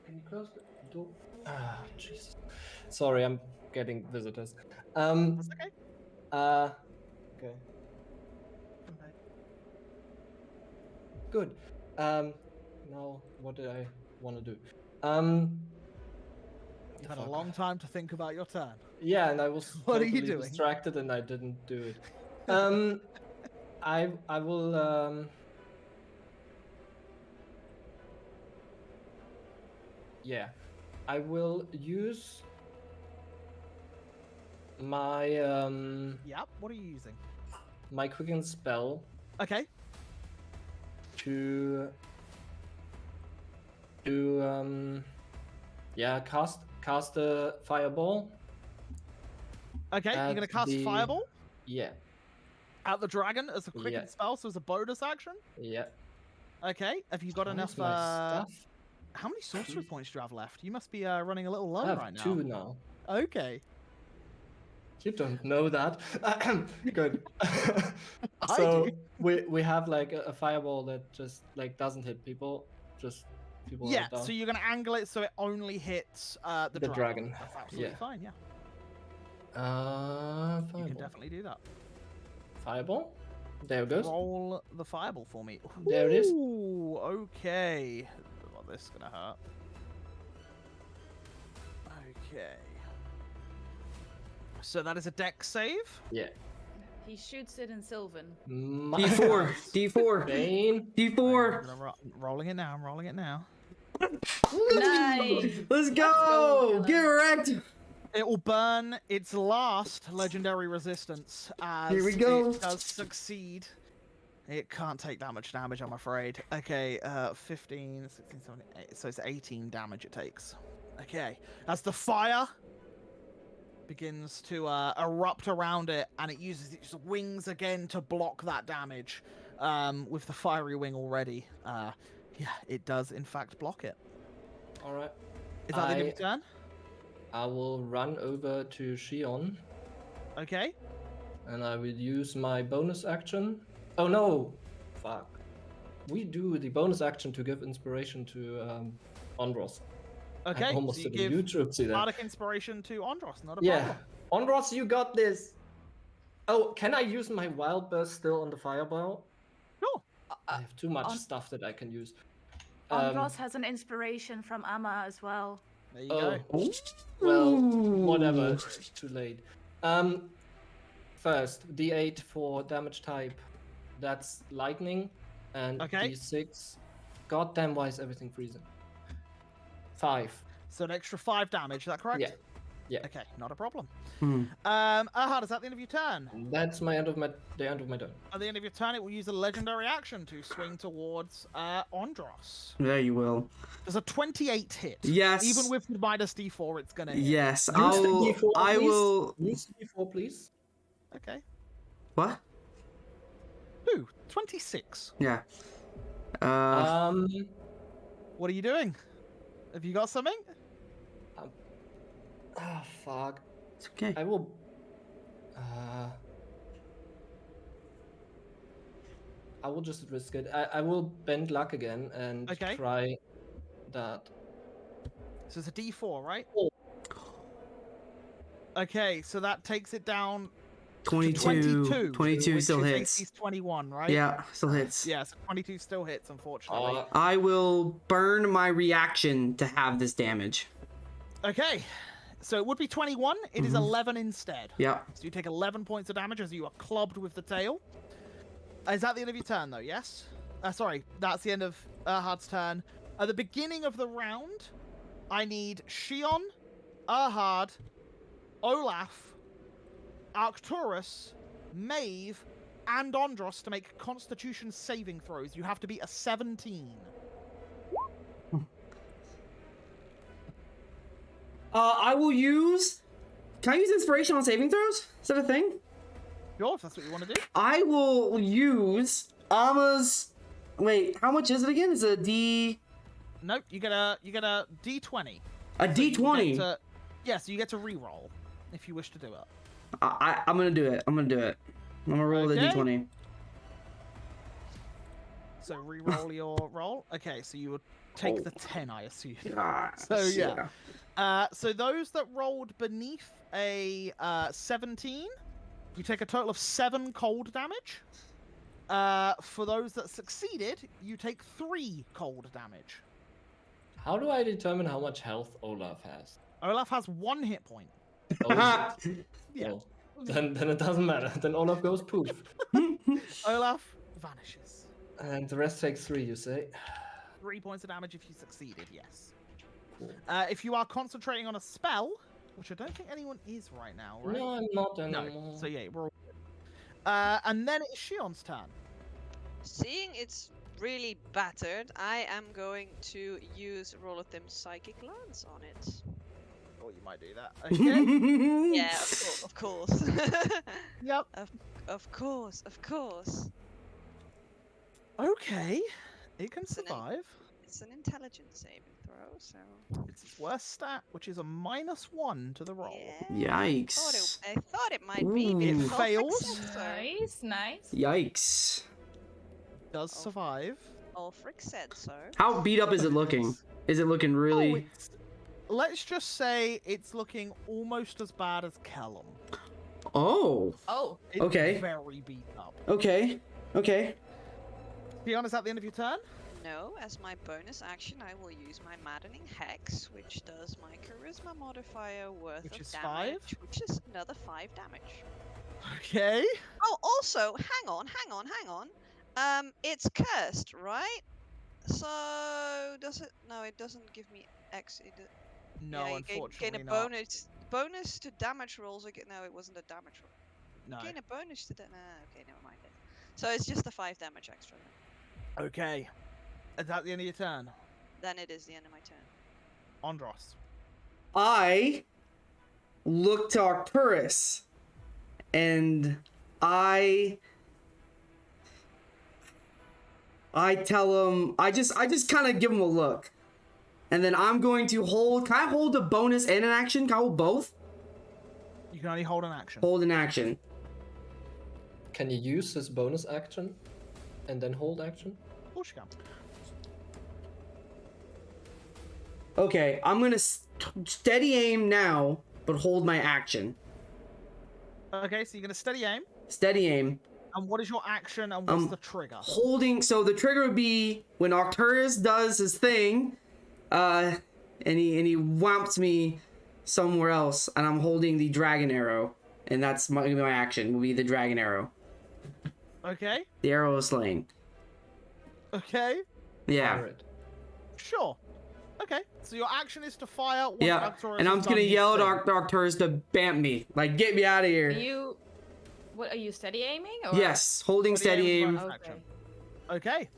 Can you close the door? Ah, Jesus. Sorry, I'm getting visitors. That's okay. Okay. Good. Now, what did I want to do? You've had a long time to think about your turn. Yeah, and I was What are you totally doing? distracted and I didn't do it. I will yeah. I will use my Yep. What are you using? my quicken spell Okay. to yeah, cast a fireball. Okay. You're At gonna cast the- Fireball Yeah. at the dragon as a quicken Yeah. spell, so as a bonus action. Yeah. Okay. Have you got Where's enough? my stuff? How many sorcery points do you have left? You must be running a little low I have right now. 2 now. Okay. You don't know that. Good. I So do. we have like a fireball that just like doesn't hit people, just people are Yeah. down. So you're gonna angle it so it only hits the The dragon. dragon, That's absolutely yeah. fine. Yeah. You Fireball. can definitely do that. Fireball. There it goes. Roll the fireball for me. There it is. Ooh, okay. Well, this is gonna hurt. Okay. So that is a dex save. Yeah. He shoots it in Sylvan. D4. D4. Bane. D4. Rolling it now. I'm rolling it now. Nice. Let's go, go. Dylan. Get wrecked. It will burn its last legendary resistance as Here we go. it does succeed. It can't take that much damage, I'm afraid. Okay, 15, 16, 17, 8, so it's 18 damage it takes. Okay, as the fire begins to erupt around it, and it uses its wings again to block that damage. With the fiery wing already, yeah, it does in fact block it. All right. Is that the end of your turn? I will run over to Shion Okay. and I will use my bonus action. Oh no! Fuck. We do the bonus action to give inspiration to Andros. Okay. I almost so you did a give huge oopsie there. bardic inspiration to Andros, not a Yeah. problem. Andros, you got this! Oh, can I use my wild burst still on the fireball? Sure. I have too much On- stuff that I can use. Andros has an inspiration from Amma as well. There you Oh, go. well, whatever. It's too late. First, D8 for damage type. That's lightning, and Okay. D6. Goddamn, why is everything freezing? 5. So an extra 5 damage, is that correct? Yeah. Yeah. Okay, not a problem. Hmm. Ahad, is that the end of your turn? That's my end of my turn. At the end of your turn, it will use a legendary action to swing towards Andros. There you will. There's a 28 hit. Yes. Even with the minus D4, it's gonna hit. Yes. Use the D4, I please. will. Use the D4, please. Okay. What? Ooh, 26. Yeah. What are you doing? Have you got something? Ah, fuck. It's okay. I will. I will just risk it. I will bend luck again and try that. So it's a D4, right? Oh. Okay, so that takes it down 22. 22 still hits. He's 21, right? Yeah, still hits. Yes, 22 still hits, unfortunately. I will burn my reaction to have this damage. Okay, so it would be 21. It is 11 instead. Yeah. So you take 11 points of damage as you are clubbed with the tail. Is that the end of your turn, though? Yes? Sorry, that's the end of Erhard's turn. At the beginning of the round, I need Shion, Erhard, Olaf, Arcturus, Maeve, and Ondros to make Constitution saving throws. You have to be a 17. I will use... Can I use inspiration on saving throws? Is that a thing? Sure, if that's what you want to do. I will use Ama's... Wait, how much is it again? Is it a D... Nope, you get a D20. A D20? Yes, you get to re-roll if you wish to do it. I'm gonna do it. I'm gonna roll the D20. So re-roll your roll. Okay, so you would take the 10, I assume. So yeah. So those that rolled beneath a 17, you take a total of 7 cold damage. For those that succeeded, you take 3 cold damage. How do I determine how much health Olaf has? Olaf has 1 hit point. Oh, Yeah. well, then it doesn't matter. Then Olaf goes poof. Olaf vanishes. And the rest takes 3, you say? 3 points of damage if you succeeded, yes. Cool. If you are concentrating on a spell, which I don't think anyone is right now, right? No, I'm not anymore. No. So yeah, we're all good. And then it's Shion's turn. Seeing it's really battered, I am going to use Rolathim's Psychic Lance on it. Oh, you might do that. Okay. Yeah, of course. Yep. Of course. Okay. It can survive. It's an intelligence saving throw, so... It's its worst stat, which is a -1 to the roll. Yeah. Yikes. I thought it might be, but Ooh. it Fails. Nice. Yikes. Does survive. Ulfric said so. How beat up is it looking? Is it looking really... Let's just say it's looking almost as bad as Callum. Oh. Oh. It's Okay. very beat up. Okay. Be honest, at the end of your turn? No, as my bonus action, I will use my Maddening Hex, which does my Charisma modifier worth Which of is damage, 5? which is another 5 damage. Okay. Oh, also, hang on. It's cursed, right? So, does it? No, it doesn't give me X. No, you unfortunately gain a not. bonus to damage rolls. No, it wasn't a damage roll. No. Gain a bonus to that. Nah, okay, never mind it. So it's just the 5 damage extra then. Okay. Is that the end of your turn? Then it is the end of my turn. Ondros. I look to Arcturus and I tell him, I just kind of give him a look. And then I'm going to hold, can I hold a bonus and an action? Can I hold both? You can only hold an action. Hold an action. Can you use his bonus action and then hold action? Of course you can. Okay, I'm gonna steady aim now, but hold my action. Okay, so you're gonna steady aim. Steady aim. And what is your action and what's the trigger? Holding, so the trigger would be when Arcturus does his thing, and he whamps me somewhere else, and I'm holding the dragon arrow, and that's my action, will be the dragon arrow. Okay. The arrow is slain. Okay. Yeah. Fire it. Sure. Okay. So your action is to fire. Once Yeah, Arcturus and I'm has just gonna done his yell at thing. Arcturus to bamp me, like get me out of here. What are you steady aiming? Or? Yes, holding steady aim. bonus action. Okay.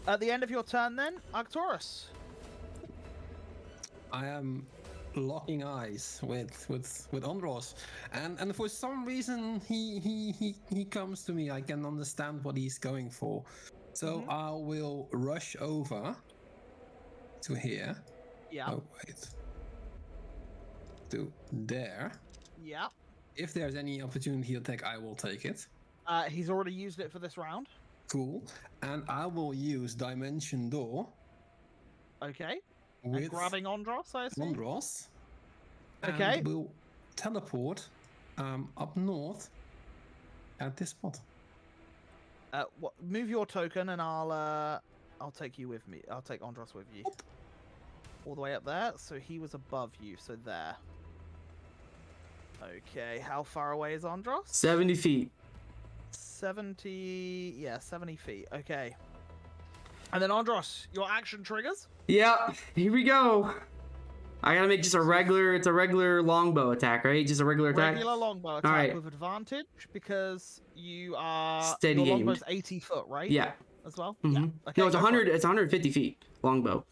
At the end of your turn, then, Arcturus. I am locking eyes with Ondros, and for some reason he comes to me. I can understand what he's going for, so I will rush over to here. Yeah. Oh wait. To there. Yeah. If there's any opportunity attack, I will take it. He's already used it for this round. Cool. And I will use Dimension Door Okay. And with grabbing Ondros, I assume? Ondros. Okay. And will teleport up north at this spot. Move your token, and I'll take you with me. I'll take Ondros with you. All the way up there. So he was above you. So there. Okay. How far away is Ondros? 70 feet. 70. Yeah, 70 feet. Okay. And then Ondros, your action triggers. Yep. Here we go. I gotta make just a regular. It's a regular longbow attack, right? Just a regular attack. Regular longbow attack Alright. with advantage because you are. Steady your aimed. longbow's 80 foot, right? Yeah. As well. Mhm. Yeah. Okay, No, it's go for 100. it. It's 150 feet longbow.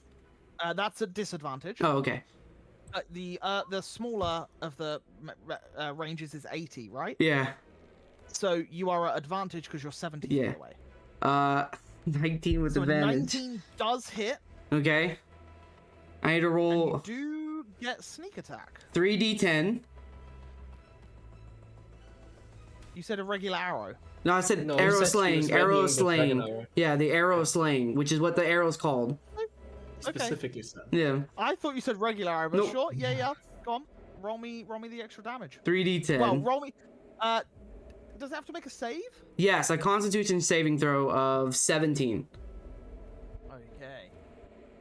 That's a disadvantage. Oh, okay. The smaller of the ranges is 80, right? Yeah. So you are at advantage because you're 70 Yeah. feet away. 19 with So a advantage. 19 does hit. Okay. I need to And roll you do get sneak attack. 3d10. You said a regular arrow. No, I said No, he arrow said he slaying. was Arrow readying the slaying. dragon arrow. Yeah, the arrow slaying, which is what the arrow's called. Specifically said. Yeah. I thought you said regular arrow, but Nope. sure. Yeah. Go on. Roll me the extra damage. 3d10. Well, roll me. Does it have to make a save? Yes, a Constitution saving throw of 17. Okay.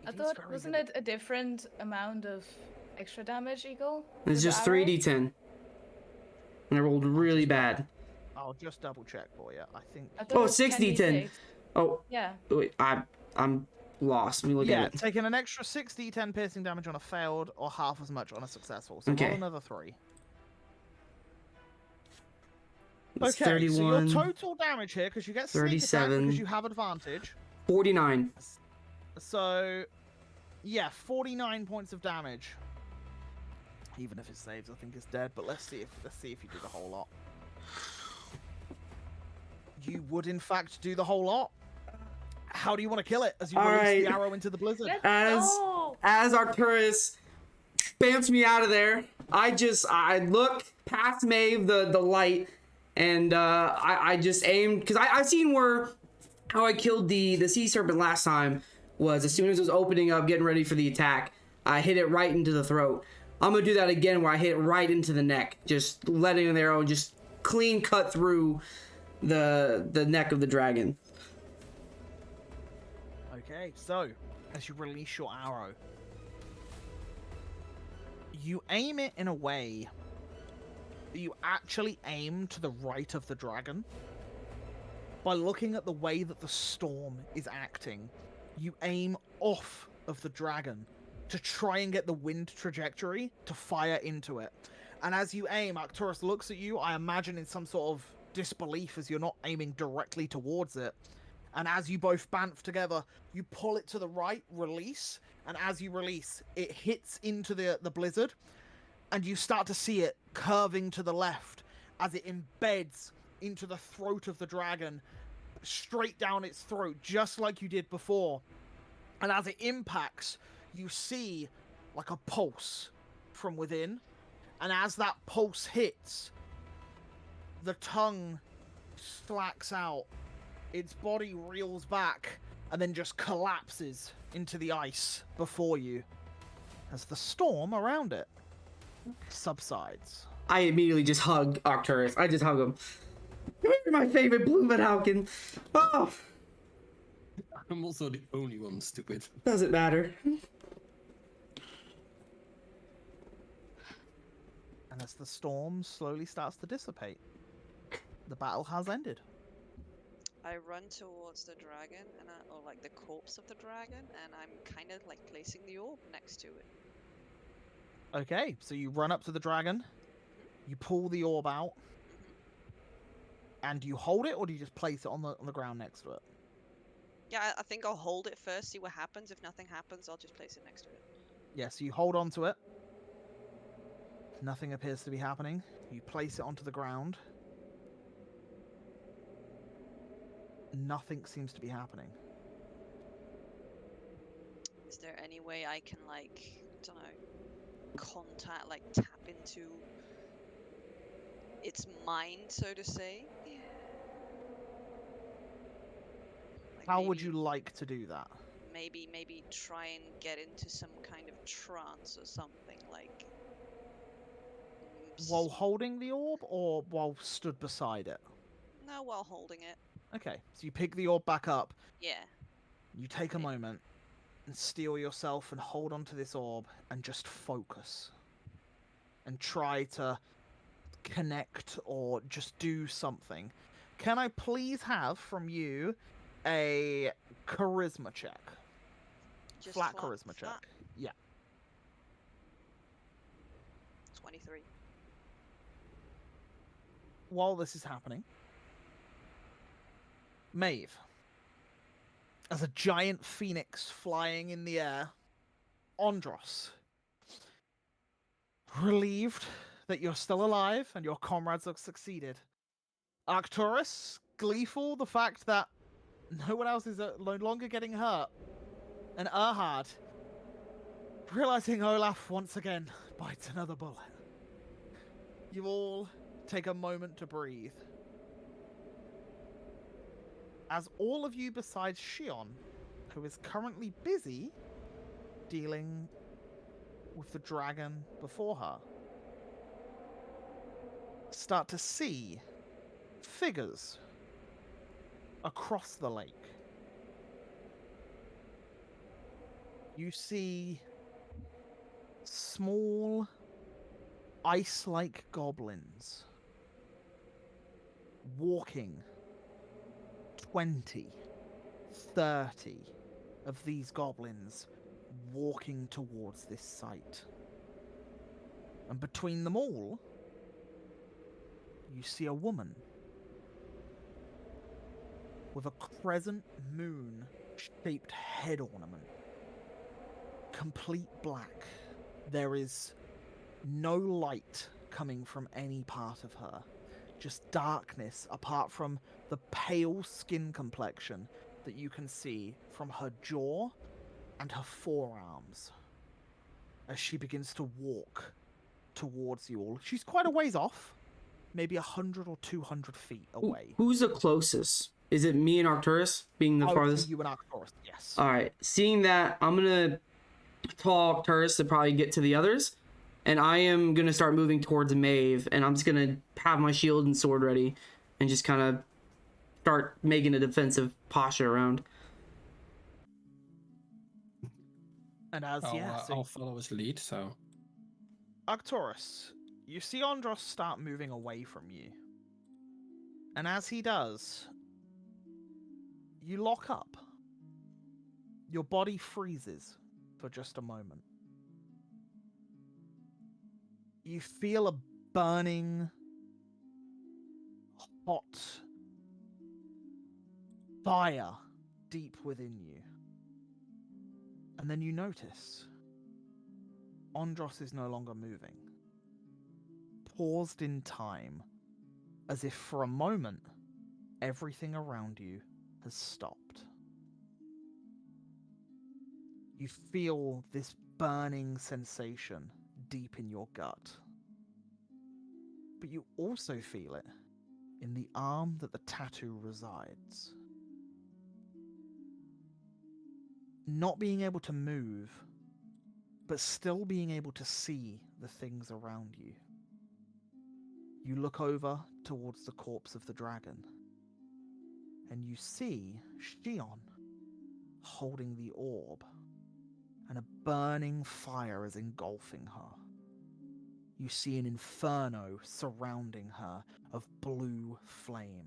I thought, wasn't it a different amount of extra damage, Eagle? It's with the just arrow? 3d10. And I rolled really bad. I'll just double check for you. I think. I thought Oh, it was 6d10. 10d6. Oh, Yeah. wait, I'm lost. Let me look Yeah, at it. taking an extra 6d10 piercing damage on a failed, or half as much on a successful. So Okay. roll another 3. It's Okay, 31, so your total damage here, because you get sneak attack 37. because you have advantage. 49. So, yeah, 49 points of damage. Even if it saves, I think it's dead. But let's see if you do the whole lot. You would, in fact, do the whole lot. How do you want to kill it as you release Alright. the arrow into the blizzard? Let's As go! as Arcturus bamps me out of there, I look past Maeve, the light, and I just aimed, because I've seen how I killed the sea serpent last time was as soon as it was opening up, getting ready for the attack, I hit it right into the throat. I'm gonna do that again where I hit it right into the neck, just letting the arrow just clean cut through the neck of the dragon. Okay, so as you release your arrow, you aim it in a way that you actually aim to the right of the dragon. By looking at the way that the storm is acting, you aim off of the dragon to try and get the wind trajectory to fire into it. And as you aim, Arcturus looks at you, I imagine in some sort of disbelief as you're not aiming directly towards it. And as you both bamf together, you pull it to the right, release, and as you release, it hits into the blizzard, and you start to see it curving to the left as it embeds into the throat of the dragon, straight down its throat, just like you did before. And as it impacts, you see like a pulse from within, and as that pulse hits, the tongue slacks out, its body reels back, and then just collapses into the ice before you as the storm around it subsides. I immediately just hug Arcturus. I just hug him. You're my favorite Blue Falcon. Oh, I'm also the only one stupid. doesn't matter. And as the storm slowly starts to dissipate, the battle has ended. I run towards the dragon, or like the corpse of the dragon, and I'm kind of like placing the orb next to it. Okay, so you run up to the dragon, you pull the orb out, and you hold it, or do you just place it on the ground next to it? Yeah, I think I'll hold it first, see what happens. If nothing happens, I'll just place it next to it. Yeah, so you hold on to it. Nothing appears to be happening. You place it onto the ground. Nothing seems to be happening. Is there any way I can, like, I don't know, contact, like, tap into its mind, so to say? How would you like to do that? Maybe try and get into some kind of trance or something like. While holding the orb, or while stood beside it? No, while holding it. Okay, so you pick the orb back up. Yeah. You take a moment and steel yourself and hold onto this orb and just focus. And try to connect or just do something. Can I please have from you a charisma check? Just Flat charisma check. Yeah. 23. While this is happening, Maeve, as a giant phoenix flying in the air, Andros, relieved that you're still alive and your comrades have succeeded. Arcturus, gleeful the fact that no one else is no longer getting hurt. And Erhard, realizing Olaf once again bites another bullet. You all take a moment to breathe. As all of you besides Shion, who is currently busy dealing with the dragon before her, start to see figures across the lake. You see small ice-like goblins walking 20, 30 of these goblins walking towards this site. And between them all, you see a woman with a crescent moon-shaped head ornament. Complete black. There is no light coming from any part of her. Just darkness, apart from the pale skin complexion that you can see from her jaw and her forearms as she begins to walk towards you all. She's quite a ways off, maybe 100 or 200 feet away. Who's the closest? Is it me and Arcturus being the farthest? You and Arcturus, yes. All right. Seeing that, I'm gonna tell Arcturus to probably get to the others, and I am gonna start moving towards Maeve, and I'm just gonna have my shield and sword ready, and just kind of start making a defensive posture around. And as I'll follow his lead. So Arcturus, you see Andros start moving away from you. And as he does, you lock up. Your body freezes for just a moment. You feel a burning, hot fire deep within you. And then you notice Andros is no longer moving. Paused in time, as if for a moment, everything around you has stopped. You feel this burning sensation deep in your gut. But you also feel it in the arm that the tattoo resides. Not being able to move, but still being able to see the things around you. You look over towards the corpse of the dragon, and you see Shion holding the orb, and a burning fire is engulfing her. You see an inferno surrounding her of blue flame.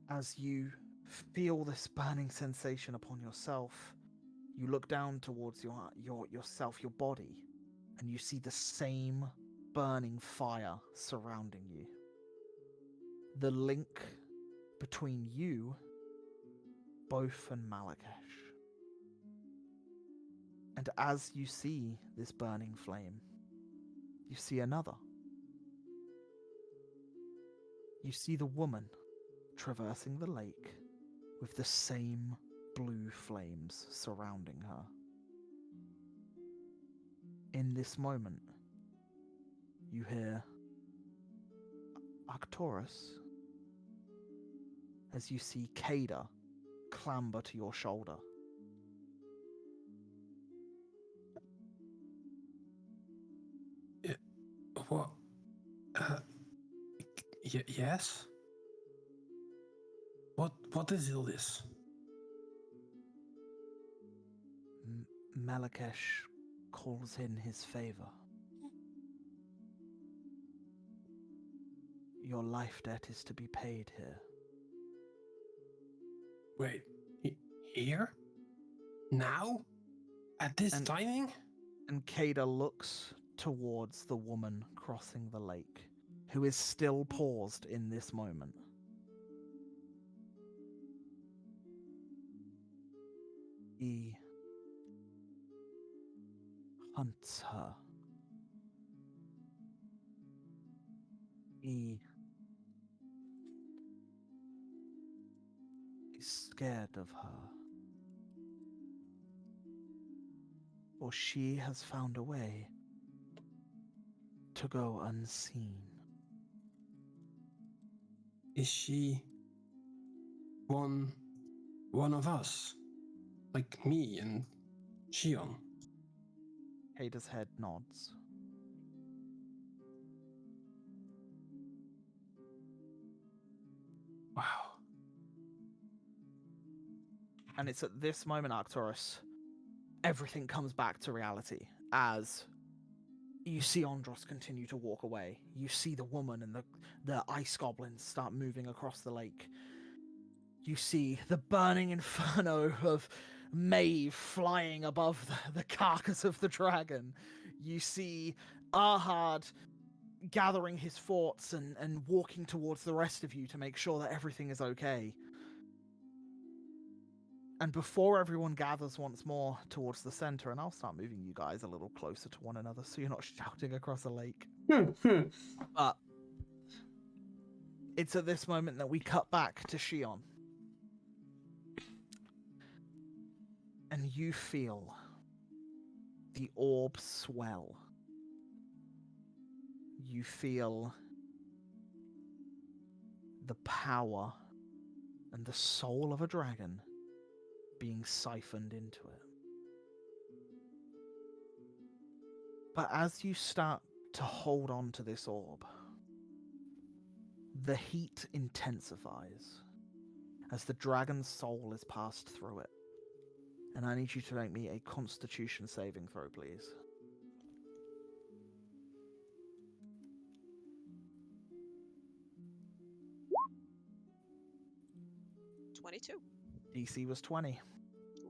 As you feel this burning sensation upon yourself, you look down towards yourself, your body, and you see the same burning fire surrounding you. The link between you, both, and Malakesh. And as you see this burning flame, you see another. You see the woman traversing the lake with the same blue flames surrounding her. In this moment, you hear, Arcturus, as you see Kada clamber to your shoulder. What? Yes? What is all this? Malakesh calls in his favor. Your life debt is to be paid here. Wait, here? Now? At this timing? And Kada looks towards the woman crossing the lake, who is still paused in this moment. He hunts her. He is scared of her. For she has found a way to go unseen. Is she one of us? Like me and Shion? Kada's head nods. Wow. And it's at this moment, Arcturus, everything comes back to reality as you see Andros continue to walk away. You see the woman and the ice goblins start moving across the lake. You see the burning inferno of Maeve flying above the carcass of the dragon. You see Ahad gathering his thoughts and walking towards the rest of you to make sure that everything is okay. And before everyone gathers once more towards the center, and I'll start moving you guys a little closer to one another so you're not shouting across the lake. But it's at this moment that we cut back to Shion. And you feel the orb swell. You feel the power and the soul of a dragon being siphoned into it. But as you start to hold on to this orb, the heat intensifies as the dragon's soul is passed through it. And I need you to make me a Constitution saving throw, please. DC was 20.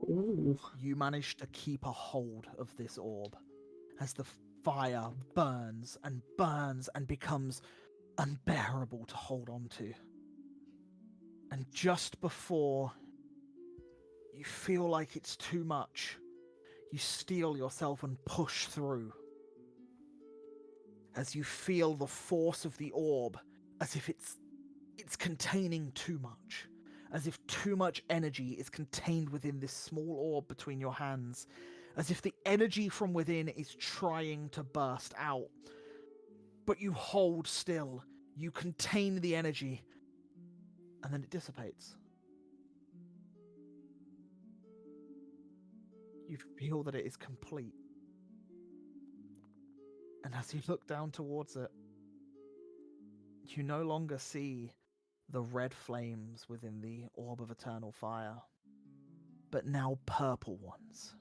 Ooh. You managed to keep a hold of this orb as the fire burns and becomes unbearable to hold on to. And just before you feel like it's too much, you steel yourself and push through. As you feel the force of the orb, as if it's containing too much. As if too much energy is contained within this small orb between your hands. As if the energy from within is trying to burst out. But you hold still. You contain the energy. And then it dissipates. You feel that it is complete. And as you look down towards it, you no longer see the red flames within the orb of eternal fire, but now purple ones.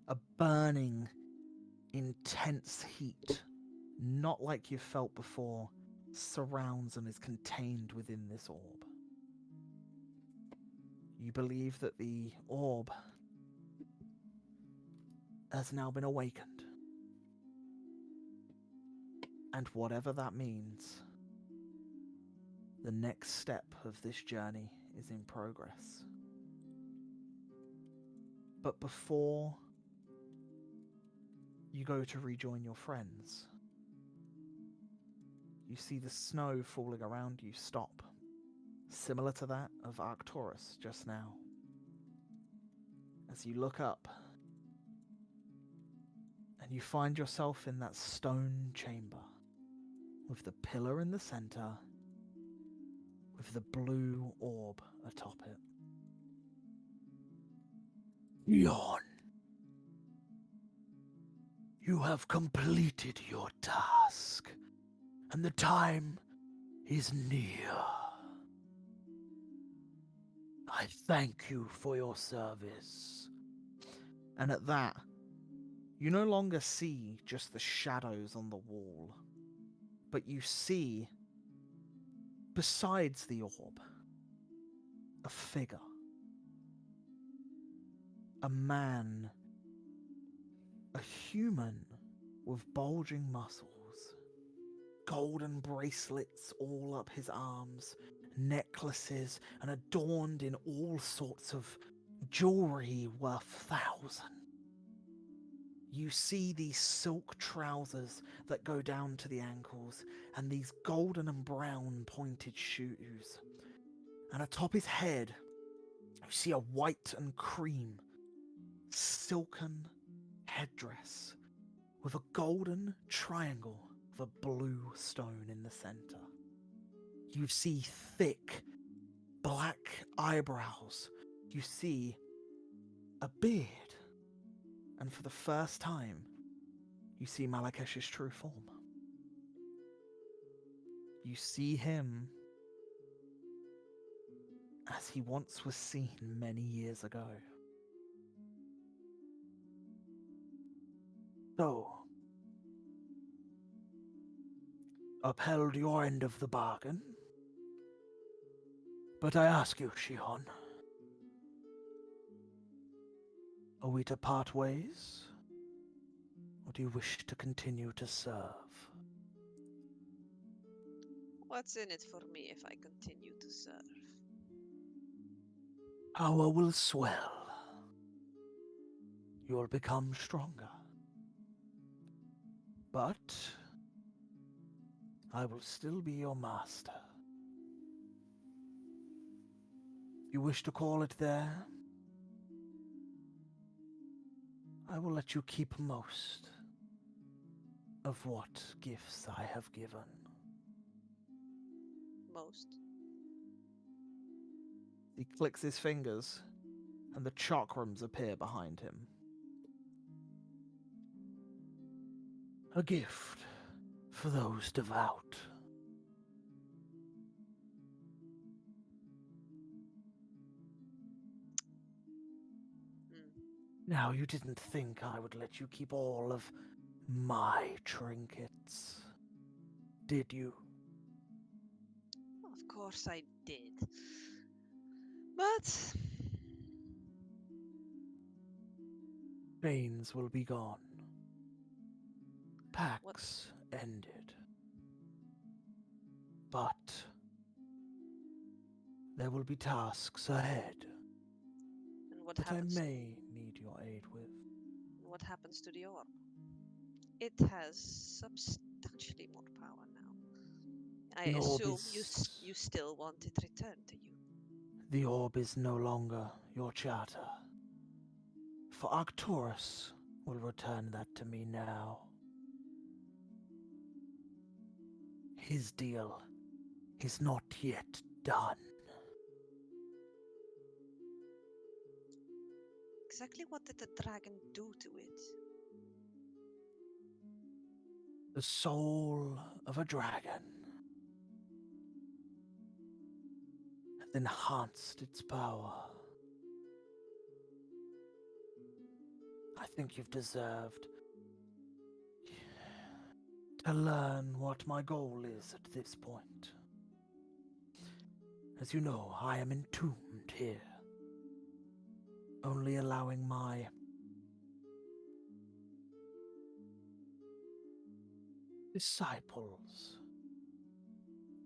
A burning, intense heat, not like you've felt before, surrounds and is contained within this orb. You believe that the orb has now been awakened. And whatever that means, the next step of this journey is in progress. But before you go to rejoin your friends, you see the snow falling around you stop, similar to that of Arcturus just now. As you look up, and you find yourself in that stone chamber, with the pillar in the center, with the blue orb atop it. Yawn. You have completed your task, and the time is near. I thank you for your service. And at that, you no longer see just the shadows on the wall, but you see, besides the orb, a figure. A man. A human with bulging muscles. Golden bracelets all up his arms, necklaces, and adorned in all sorts of jewelry worth thousands. You see these silk trousers that go down to the ankles, and these golden and brown pointed shoes. And atop his head, you see a white and cream, silken headdress with a golden triangle with a blue stone in the center. You see thick, black eyebrows. You see a beard. And for the first time, you see Malakesh's true form. You see him as he once was seen many years ago. So, upheld your end of the bargain. But I ask you, Shion, are we to part ways? Or do you wish to continue to serve? What's in it for me if I continue to serve? Power will swell. You'll become stronger. But I will still be your master. You wish to call it there? I will let you keep most of what gifts I have given. Most. He clicks his fingers, and the chakrams appear behind him. A gift for those devout. Now, you didn't think I would let you keep all of my trinkets, did you? Of course I did. But Chains will be gone. Pacts ended. But there will be tasks ahead and what that I happens? may need your aid with. What happens to the orb? It has substantially more power now. I The orb assume is- you still want it returned to you. The orb is no longer your charter. For Arcturus will return that to me now. His deal is not yet done. Exactly what did the dragon do to it? The soul of a dragon has enhanced its power. I think you've deserved to learn what my goal is at this point. As you know, I am entombed here, only allowing my disciples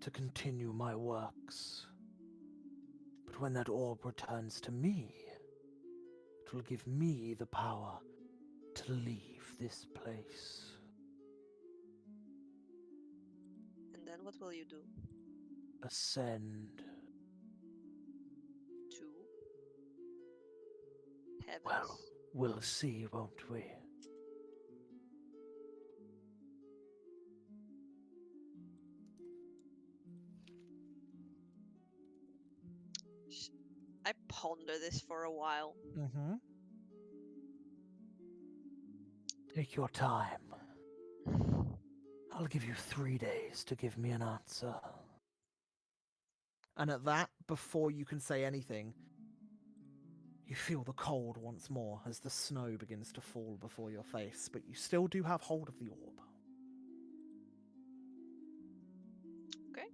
to continue my works. But when that orb returns to me, it will give me the power to leave this place. And then what will you do? Ascend. To heavens? Well, we'll see, won't we? ponder this for a while. Mm-hmm. Take your time. I'll give you 3 days to give me an answer. And at that, before you can say anything, you feel the cold once more as the snow begins to fall before your face, but you still do have hold of the orb. Okay.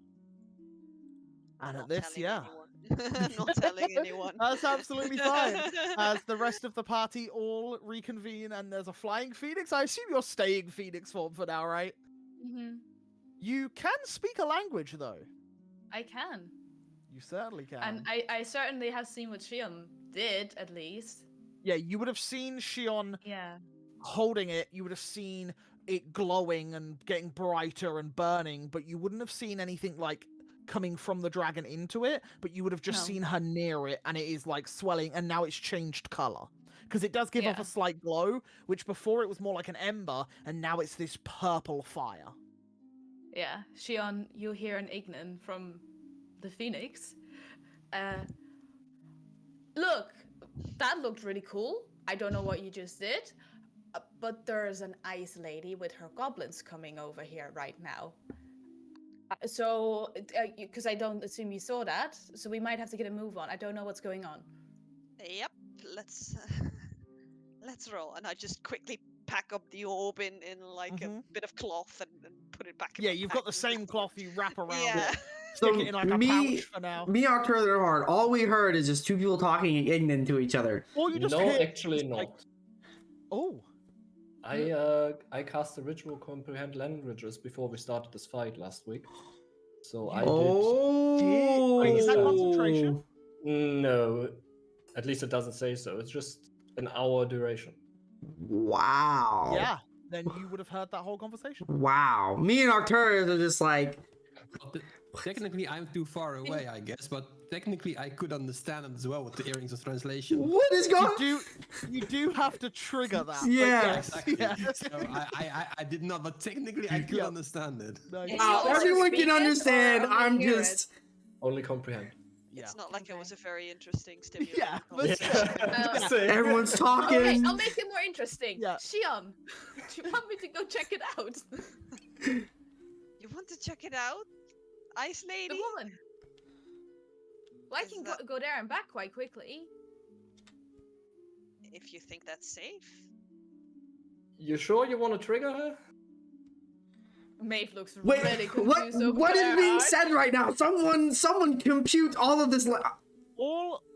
And Not at this, telling yeah. anyone. Not telling anyone. That's absolutely fine. As the rest of the party all reconvene and there's a flying phoenix, I assume you're staying phoenix form for now, right? Mm-hmm. You can speak a language, though. I can. You certainly can. And I certainly have seen what Shion did, at least. Yeah, you would have seen Shion Yeah. holding it. You would have seen it glowing and getting brighter and burning, but you wouldn't have seen anything like coming from the dragon into it, but you would have just No. seen her near it, and it is like swelling, and now it's changed color. Because it does give off Yeah. a slight glow, which before it was more like an ember, and now it's this purple fire. Yeah. Shion, you hear an Ignan from the Phoenix. Look, that looked really cool. I don't know what you just did, but there's an ice lady with her goblins coming over here right now. So, because I don't assume you saw that, so we might have to get a move on. I don't know what's going on. Yep. Let's roll. And I just quickly pack up the orb in like a bit of cloth and put it back in Yeah, my you've pack got the and same just- cloth you wrap around Yeah. it. Stick it in like a pouch for now. Me, October Hard. All we heard is just two people talking ignorant to each other. Or you just No, hear, actually just like, not. oh, I cast the ritual comprehend languages before we started this fight last week. So I did. Oh, Wait, is that concentration? No, at least it doesn't say so. It's just an hour duration. Wow. Yeah, then you would have heard that whole conversation. Wow. Me and Arcturus are just like, Technically, I'm too far away, I guess, but technically, I could understand it as well with the earrings of translation. what is going on? You do have to trigger that. Yeah. Exactly. Yeah. So I did not, but technically, I could Yeah. understand it. No, Did Wow, you also everyone speak can it or understand. only I'm hear just. Only comprehend. yeah. It's not like it Okay. was a very interesting stimulating Yeah, but- conversation. Same. Everyone's Okay, talking. I'll make it more interesting. Yeah. Shion, do you want me to go check it out? You want to check it out? Ice The lady? woman. Well, I Is can that- go there and back quite quickly. If you think that's safe. You sure you want to trigger her? Maeve looks Wait, really what? confused over What is there. being said right now? Someone compute all of this.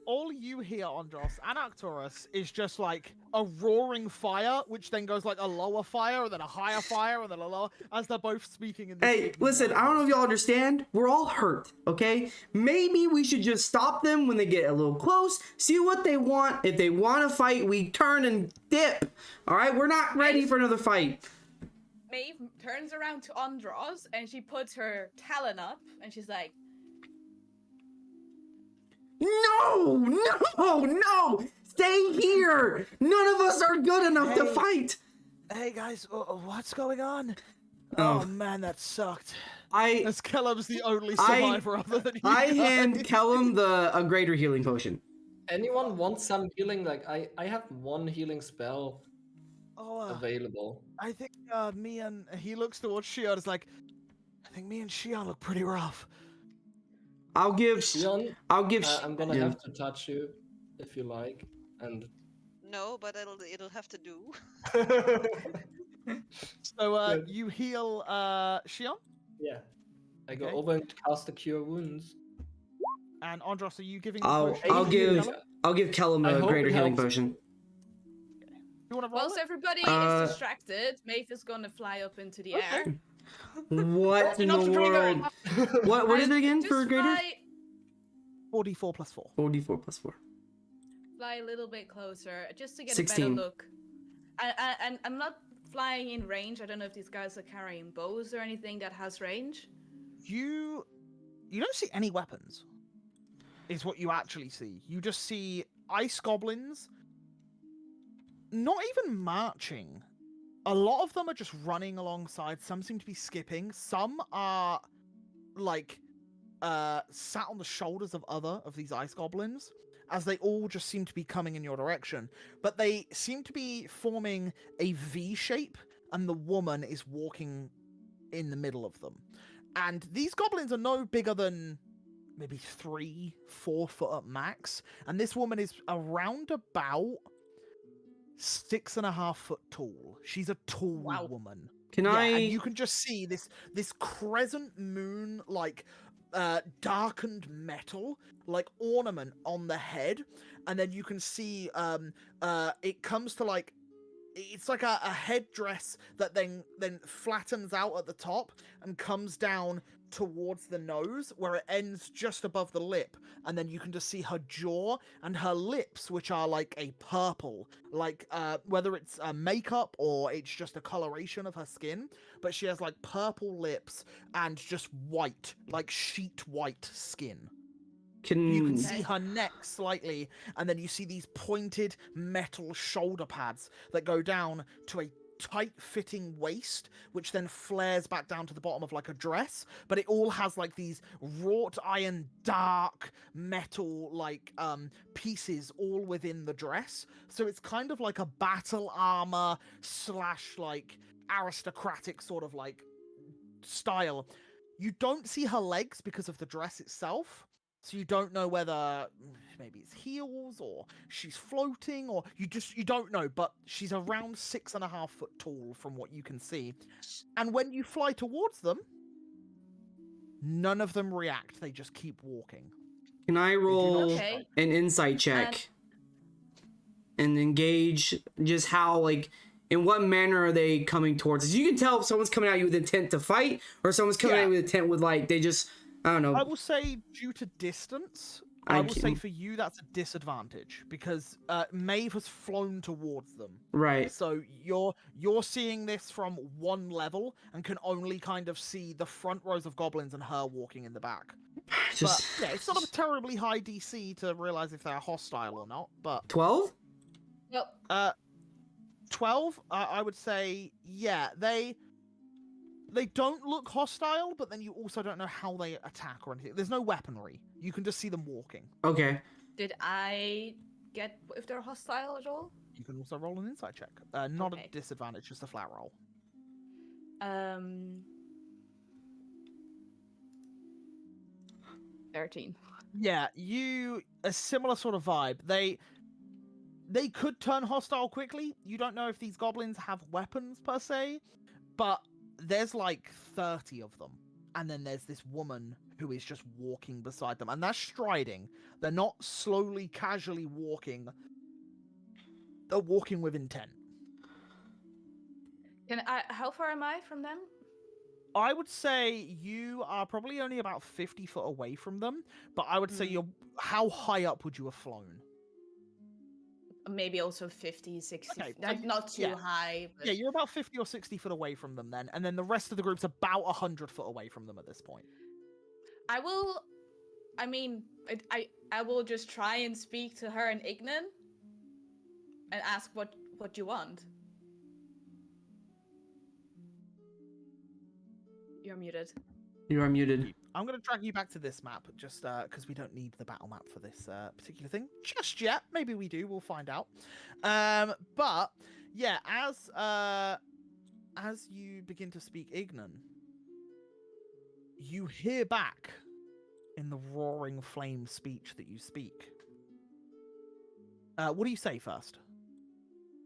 All you hear, Andros and Arcturus, is just like a roaring fire, which then goes like a lower fire, and then a higher fire, and then a lower, as they're both speaking in this Hey, ignorant listen, I don't know if language. y'all understand. We're all hurt, okay? Maybe we should just stop them when they get a little close, see what they want. If they want to fight, we turn and dip. All right? We're not ready for another fight. Maeve turns around to Andros and she puts her talon up and she's like, No! No! Stay here! None of us are good enough to Hey. fight. Hey guys, what's going on? Oh. Oh man, that sucked. I As Kellum's the only I- survivor other than you I guys. hand Kellum a greater healing potion. Anyone want some healing? Like I have one healing spell Oh, available. I think me and he looks towards Shion. Is like, I think me and Shion look pretty rough. I'll give. Shion, I'll give. I'm gonna yeah. have to touch you if you like, and No, but it'll have to do. So Good. you heal Shion yeah, I go Okay. over and cast the cure wounds. and Andros. Are you giving? the I'll potion I'll to give Kellum? I'll give Kellum I a hope greater it healing helps. potion. You want to roll whilst it? everybody Uh, is distracted, Maeve is gonna fly up into the air. What in the Enough to trigger world? What is it again Just for greater? fly, 44 plus 4. 44 plus 4. fly a little bit closer just to get a 16. better look. And I'm not flying in range. I don't know if these guys are carrying bows or anything that has range. You don't see any weapons. Is what you actually see. You just see ice goblins. Not even marching. A lot of them are just running alongside. Some seem to be skipping. Some are like sat on the shoulders of other of these ice goblins. as they all just seem to be coming in your direction. But they seem to be forming a V shape, and the woman is walking in the middle of them. And these goblins are no bigger than maybe 3-4 foot at max. And this woman is around about 6.5 foot tall. She's a tall woman. Can I? And you can just see this crescent moon, like darkened metal, like ornament on the head, and then you can see it comes to like it's like a headdress that then flattens out at the top and comes down towards the nose, where it ends just above the lip, and then you can just see her jaw and her lips, which are like a purple, like whether it's makeup or it's just a coloration of her skin, but she has like purple lips and just white, like sheet white skin. You can see her neck slightly, and then you see these pointed metal shoulder pads that go down to a tight-fitting waist, which then flares back down to the bottom of like a dress, but it all has like these wrought iron dark metal like pieces all within the dress, so it's kind of like a battle armor / like aristocratic sort of like style. You don't see her legs because of the dress itself, so you don't know whether maybe it's heels or she's floating, or you don't know, but she's around 6.5 foot tall from what you can see. And when you fly towards them, none of them react. They just keep walking. Can I roll Okay. an insight check and engage just how, like, in what manner are they coming towards us? You can tell if someone's coming at you with intent to fight or someone's coming at you with intent with, like, they just, I don't know. I will say due to distance, I will say for you that's a disadvantage because Maeve has flown towards them. Right. So you're seeing this from one level and can only kind of see the front rows of goblins and her walking in the back. But yeah, it's not a terribly high DC to realize if they're hostile or not. But 12? Yep. 12, I would say, yeah, they don't look hostile, but then you also don't know how they attack or anything. There's no weaponry. You can just see them walking. Okay. Did I get if they're hostile at all? You can also roll an insight check. Not a disadvantage, just a flat roll. 13. Yeah, a similar sort of vibe. They could turn hostile quickly. You don't know if these goblins have weapons per se, but there's like 30 of them. And then there's this woman who is just walking beside them. And they're striding. They're not slowly, casually walking. They're walking with intent. How far am I from them? I would say you are probably only about 50 foot away from them. But I would say how high up would you have flown? Maybe also 50, 60. Okay, Not too high. But... Yeah, you're about 50 or 60 foot away from them then. And then the rest of the group's about 100 foot away from them at this point. I will just try and speak to her in Ignan and ask what you want. You're muted. You are muted. I'm going to drag you back to this map, just because we don't need the battle map for this particular thing just yet. Maybe we do. We'll find out. But yeah, as you begin to speak Ignan, you hear back in the roaring flame speech that you speak. What do you say first?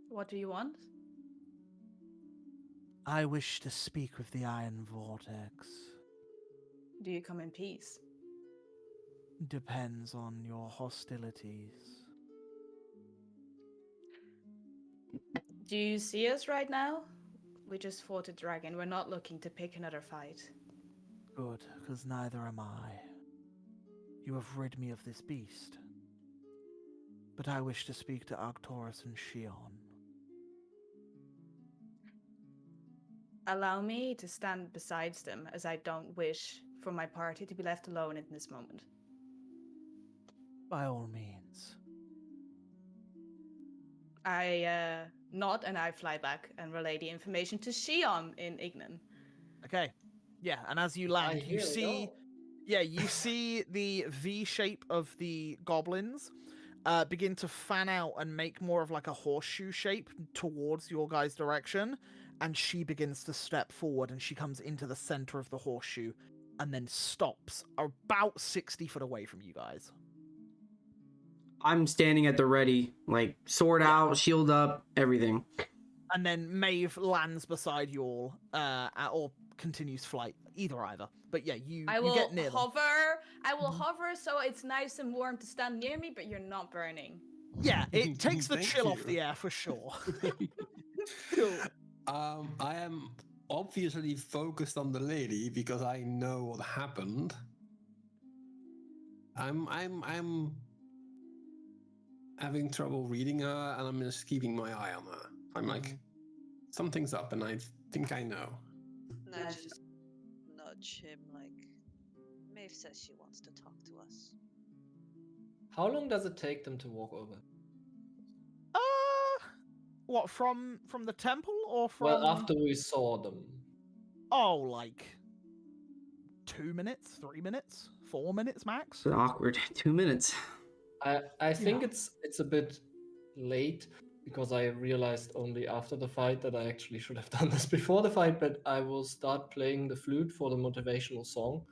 What do you want? I wish to speak with the Iron Vortex. Do you come in peace? Depends on your hostilities. Do you see us right now? We just fought a dragon. We're not looking to pick another fight. Good, because neither am I. You have rid me of this beast. But I wish to speak to Arcturus and Shion. Allow me to stand beside them, as I don't wish for my party to be left alone in this moment. By all means. I nod and I fly back and relay the information to Shion in Ignan. Okay. Yeah, and as you land, you see... Yeah, you see the V shape of the goblins, begin to fan out and make more of like a horseshoe shape towards your guys' direction. And she begins to step forward and she comes into the center of the horseshoe and then stops about 60 foot away from you guys. I'm standing at the ready, like sword out, shield up, everything. And then Maeve lands beside you all, or continues flight, either. But yeah, you get near them. I will hover so it's nice and warm to stand near me, but you're not burning. Yeah, it takes the Thank chill you. off the air for sure. Cool. I am obviously focused on the lady because I know what happened. I'm having trouble reading her, and I'm just keeping my eye on her. I'm like, something's up, and I think I know. No, just nudge him like, Maeve says she wants to talk to us. How long does it take them to walk over? What, from the temple or from? Well, after we saw them. Oh, like 2 minutes, 3 minutes, 4 minutes max. It's awkward. 2 minutes. I think it's a bit late because I realized only after the fight that I actually should have done this before the fight, but I will start playing the flute for the motivational song.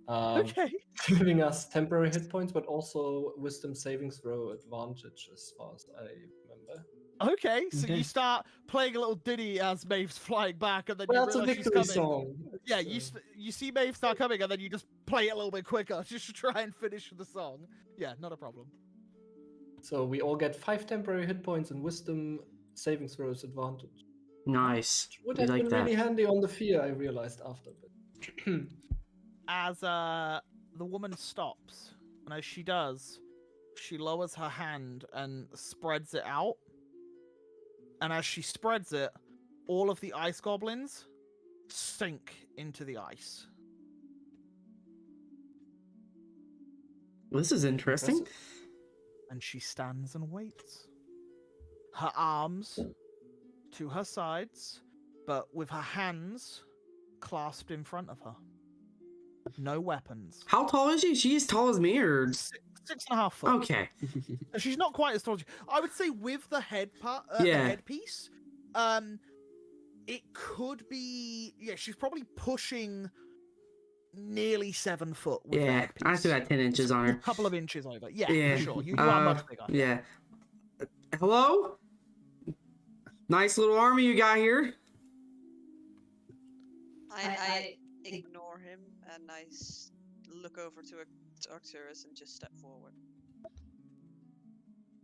Okay. Giving us temporary hit points, but also wisdom saving throw advantage as far as I remember. Okay, so you start playing a little ditty as Maeve's flying back, and then Well, you it's a realize she's victory coming. song. Yeah, you see Maeve start coming, and then you just play it a little bit quicker just to try and finish the song. Yeah, not a problem. So we all get 5 temporary hit points and wisdom saving throws advantage. Nice. Would We have like been that. really handy on the fear, I realized after. But As the woman stops, and as she does, she lowers her hand and spreads it out. And as she spreads it, all of the ice goblins sink into the ice. This is interesting. And she stands and waits. Her arms to her sides, but with her hands clasped in front of her. No weapons. How tall is she? She as tall as me, or 6.5 foot. okay? She's not quite as tall as you. I would say with the head part, Yeah. the headpiece, it could be. Yeah, she's probably pushing nearly 7 foot. With the Yeah, headpiece. I still got 10 inches on her. A couple of inches over. Yeah, Yeah, for sure. You are much bigger. Yeah. Hello? Nice little army you got here. I ignore him and I look over to Arcturus and just step forward.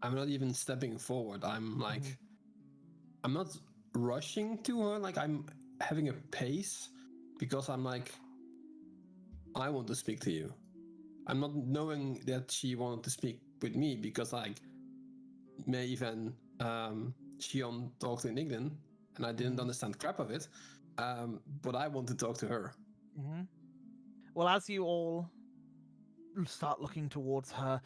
I'm not even stepping forward. I'm like, I'm not rushing to her. Like I'm having a pace because I'm like, I want to speak to you. I'm not knowing that she wanted to speak with me because like Maeve and Shion talked in Ignan and I didn't understand crap of it. But I want to talk to her. Mm-hmm. Well, as you all start looking towards her,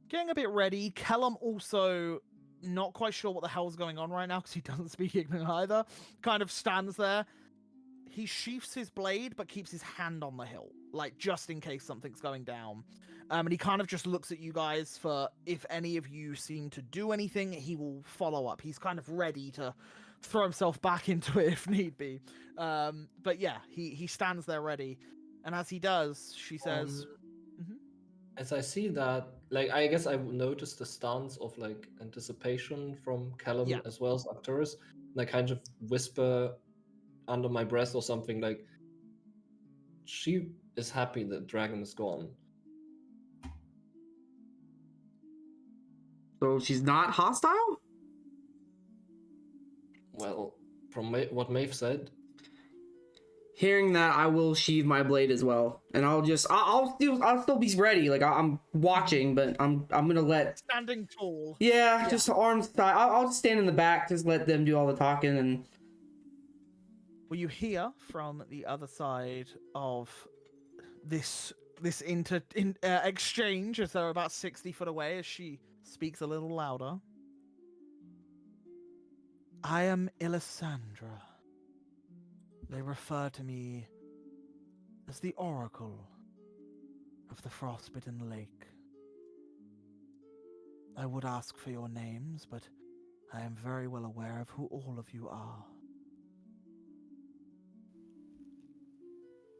getting a bit ready, Kellum also not quite sure what the hell's going on right now because he doesn't speak Ignan either, kind of stands there. He sheaths his blade but keeps his hand on the hilt, like just in case something's going down. And he kind of just looks at you guys for if any of you seem to do anything, he will follow up. He's kind of ready to throw himself back into it if need be. But yeah, he stands there ready. And as he does, she says... As I see that, like, I guess I noticed the stance of, like, anticipation from Callum as well as Arcturus. And I kind of whisper under my breath or something, like, she is happy that Dragon is gone. So she's not hostile? Well, from what Maeve said. Hearing that, I will sheathe my blade as well, and I'll still be ready. Like I'm watching, but I'm gonna let standing tall. Yeah, just arms. I'll just stand in the back, just let them do all the talking. And well, you hear from the other side of this exchange as they're about 60 foot away, as she speaks a little louder. I am Elisandra. They refer to me as the Oracle of the Frostbitten Lake. I would ask for your names, but I am very well aware of who all of you are.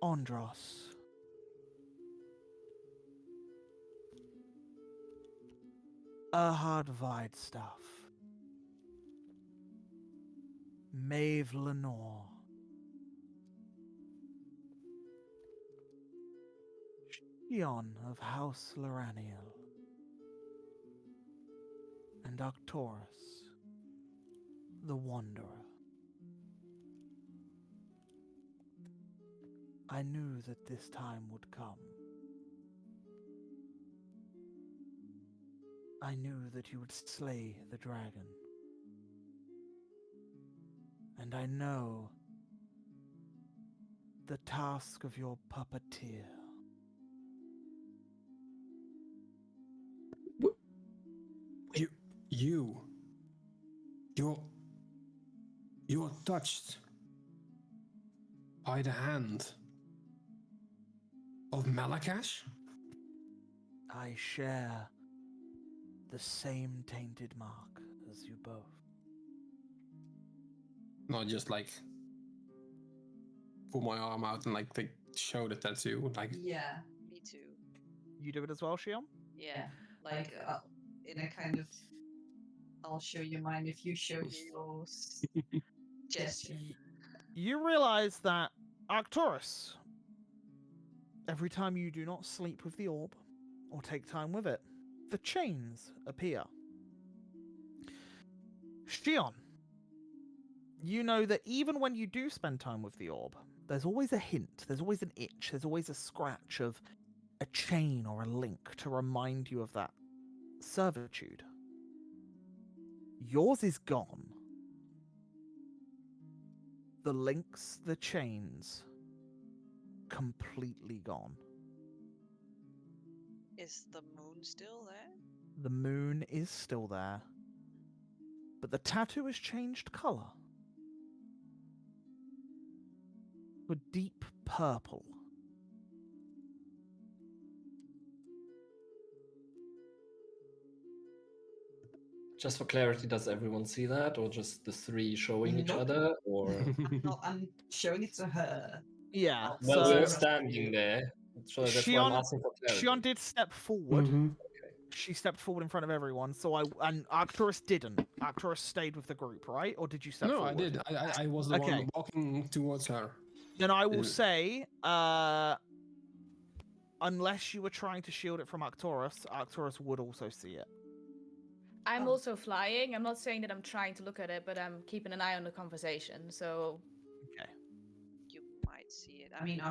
Andros. Erhard Weidstaff. Maeve Lenore. Shion of House Loraniel. And Arcturus, the Wanderer. I knew that this time would come. I knew that you would slay the dragon. And I know the task of your puppeteer. You're touched by the hand of Malakash? I share the same tainted mark as you both. Not just like pull my arm out and like they show the tattoo. Like Yeah, Me too. You do it as well, Shion? Yeah. like in a kind of, I'll show you mine if you show yours gesture. You realize that Arcturus, every time you do not sleep with the orb or take time with it, the chains appear. Shion, you know that even when you do spend time with the orb, there's always a hint, there's always an itch, there's always a scratch of a chain or a link to remind you of that servitude. Yours is gone. The links, the chains, completely gone. Is the moon still there? The moon is still there, but the tattoo has changed colour. To deep purple. Just for clarity, does everyone see that, or just the three showing each Nope. other, or? I'm showing it to her. Yeah, Well, so we're standing there, so that's why I'm asking for clarity. Shion did step forward. Mhm. She stepped forward in front of everyone, and Arcturus didn't. Arcturus stayed with the group, right? Or did you step No, forward? I did. I was the Okay. one walking towards her. Then I will say, unless you were trying to shield it from Arcturus, Arcturus would also see it. I'm Oh. also flying. I'm not saying that I'm trying to look at it, but I'm keeping an eye on the conversation. So Okay. You might see it. I mean,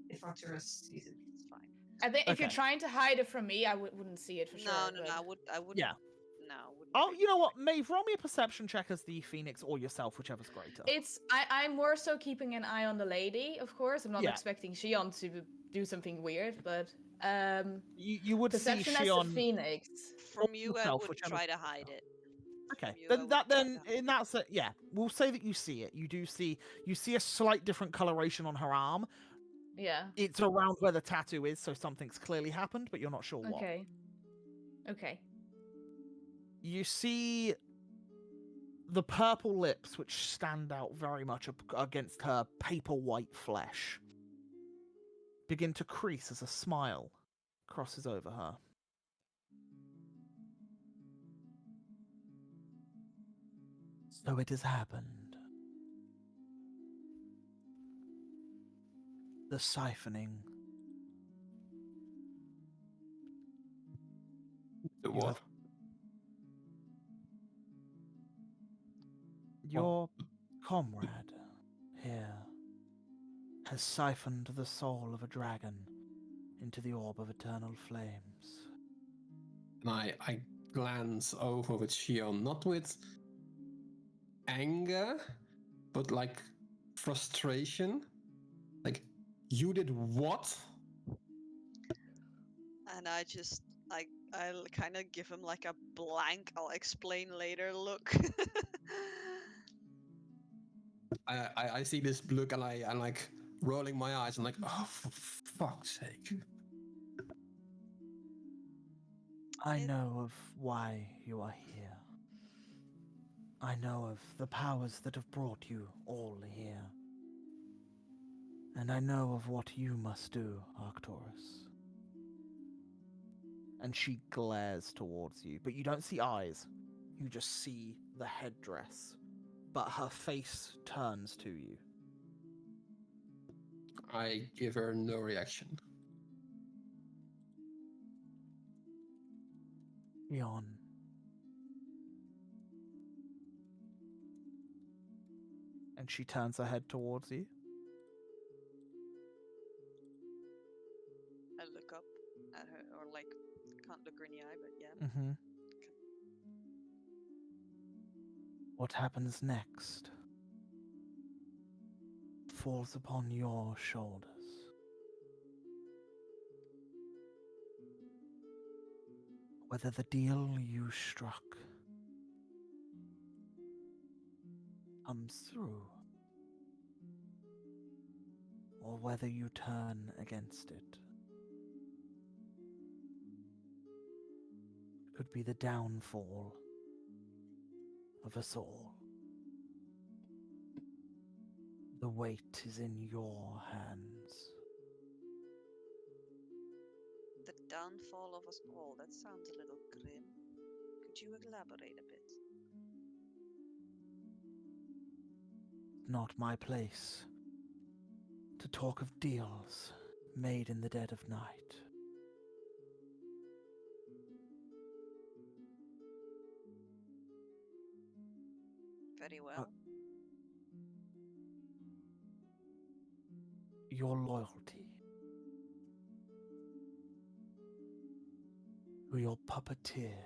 if Arcturus sees it, it's fine. I think if you're Okay. trying to hide it from me, I wouldn't see it for sure. No, but- I wouldn't. Yeah. No, I wouldn't. Oh, you know what? Maeve, roll me a perception check as the Phoenix or yourself, whichever's greater. I'm more so keeping an eye on the lady, of course. I'm not Yeah. expecting Shion to do something weird, but You would see perception as the Shion. Phoenix. From you, I yourself, wouldn't whichever- try to hide it. Okay, From you, I then wouldn't that try then to hide in that set, yeah, we'll say that you see it. You see a slight different coloration on her arm. Yeah. It's around where the tattoo is, so something's clearly happened, but you're not sure what. Okay. Okay. You see the purple lips, which stand out very much against her paper white flesh, begin to crease as a smile crosses over her. So it has happened. The siphoning. The You what? have- Your comrade here has siphoned the soul of a dragon into the orb of eternal flames. And I glance over with Shion, not with anger, but like frustration. Like, you did what? And I'll kind of give him like a blank, I'll explain later look. I see this look and I'm like rolling my eyes and like, oh, for fuck's sake. I know of why you are here. I know of the powers that have brought you all here. And I know of what you must do, Arcturus. And she glares towards you, but you don't see eyes. You just see the headdress. But her face turns to you. I give her no reaction. Yon. And she turns her head towards you. I look up at her, or like, can't look her in the eye, but yeah. Mm-hmm. What happens next falls upon your shoulders. Whether the deal you struck comes through, or whether you turn against it, could be the downfall of us all. The weight is in your hands. The downfall of us all. That sounds a little grim. Could you elaborate a bit? Not my place to talk of deals made in the dead of night. Very well. Your loyalty to your puppeteer,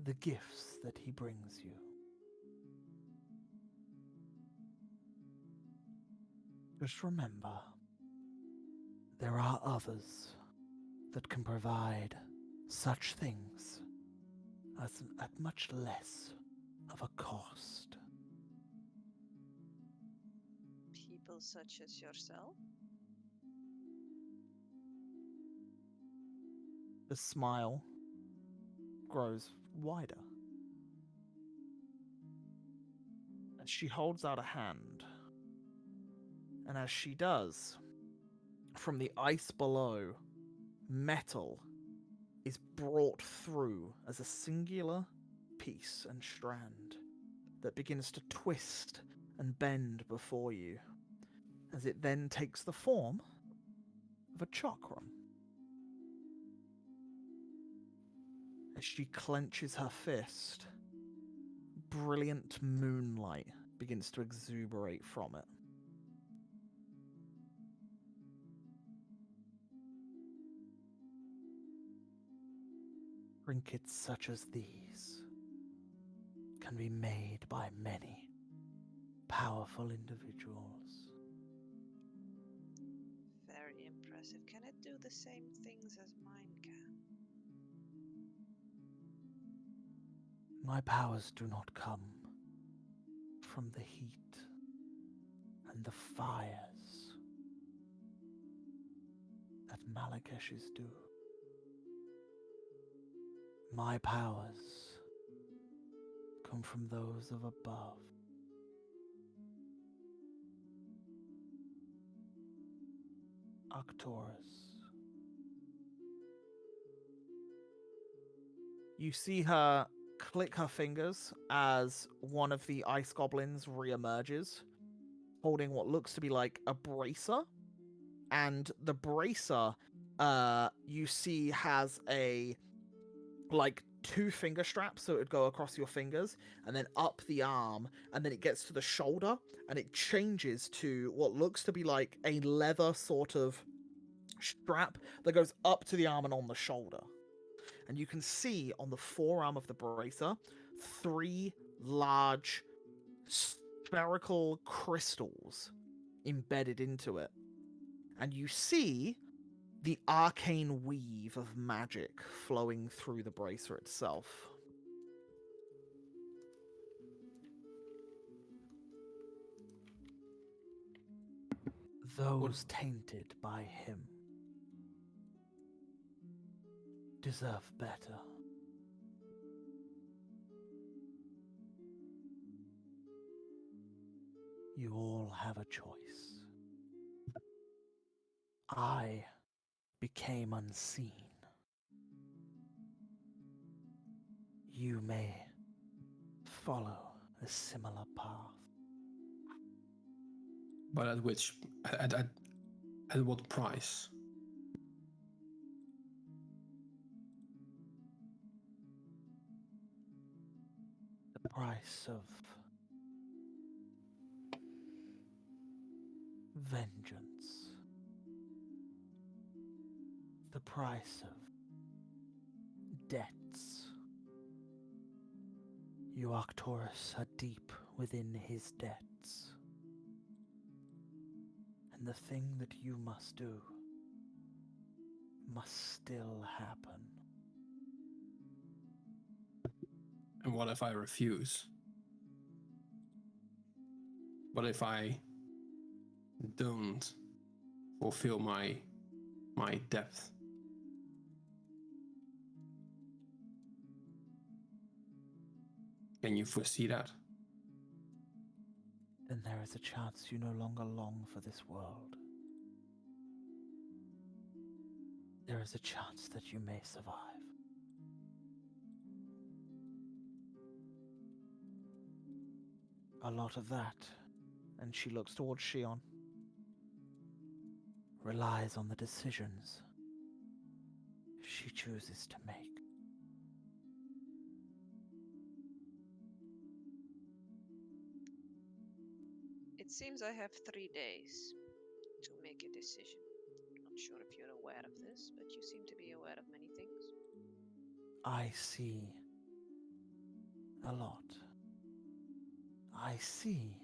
the gifts that he brings you. Just remember, there are others that can provide such things at much less of a cost. People such as yourself? The smile grows wider as she holds out a hand. And as she does, from the ice below, metal is brought through as a singular piece and strand that begins to twist and bend before you, as it then takes the form of a chakram. As she clenches her fist, brilliant moonlight begins to exuberate from it. Trinkets such as these can be made by many powerful individuals. Very impressive. Can it do the same things as mine can? My powers do not come from the heat and the fires that Malakesh's do. My powers come from those of above. Arcturus. You see her click her fingers as one of the ice goblins reemerges, holding what looks to be like a bracer. And the bracer, you see, has a like 2 finger straps, so it would go across your fingers and then up the arm, and then it gets to the shoulder and it changes to what looks to be like a leather sort of strap that goes up to the arm and on the shoulder. And you can see on the forearm of the bracer 3 large spherical crystals embedded into it. And you see the arcane weave of magic flowing through the bracer itself. Those tainted by him deserve better. You all have a choice. I became unseen. You may follow a similar path. But at which, at what price? The price of vengeance. The price of debts. You Arcturus are deep within his debts. And the thing that you must do must still happen. And what if I refuse? What if I don't fulfill my depth? Can you foresee that? Then there is a chance you no longer long for this world. There is a chance that you may survive. A lot of that, and she looks towards Shion, relies on the decisions she chooses to make. It seems I have 3 days to make a decision. Not sure if you're aware of this, but you seem to be aware of many things. I see a lot. I see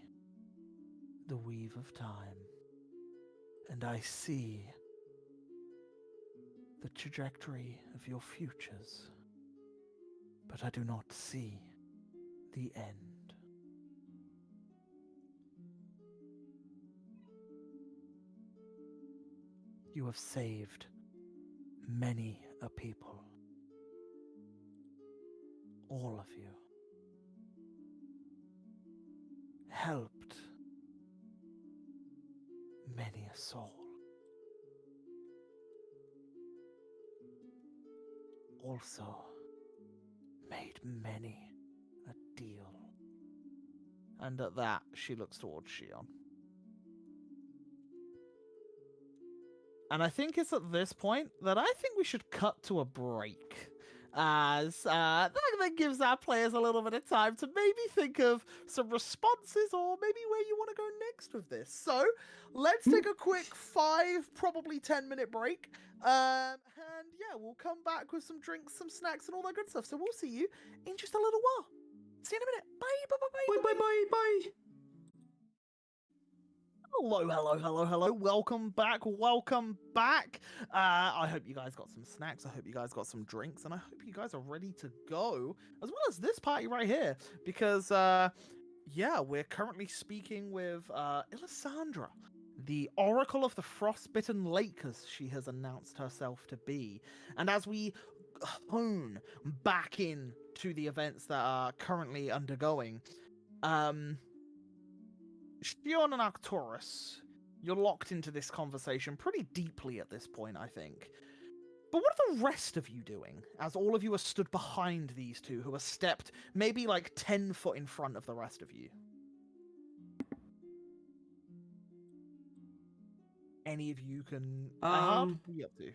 the weave of time, and I see the trajectory of your futures, but I do not see the end. You have saved many a people. All of you. Helped many a soul. Also made many a deal. And at that, she looks towards Shion. And I think it's at this point that I think we should cut to a break. As that gives our players a little bit of time to maybe think of some responses or maybe where you want to go next with this. So let's take a quick 5, probably 10-minute break. And yeah, we'll come back with some drinks, some snacks, and all that good stuff. So we'll see you in just a little while. See you in a minute. Bye, bye, bye, bye, Bye, bye, bye, bye. Hello. Welcome back. I hope you guys got some snacks. I hope you guys got some drinks. And I hope you guys are ready to go, as well as this party right here. Because, yeah, we're currently speaking with Elisandra, the Oracle of the Frostbitten Lake, as she has announced herself to be. And as we hone back in to the events that are currently undergoing, Shion and Arcturus, you're locked into this conversation pretty deeply at this point, I think. But what are the rest of you doing, as all of you are stood behind these two, who are stepped maybe like 10 foot in front of the rest of you? Any of you can... what are you up to?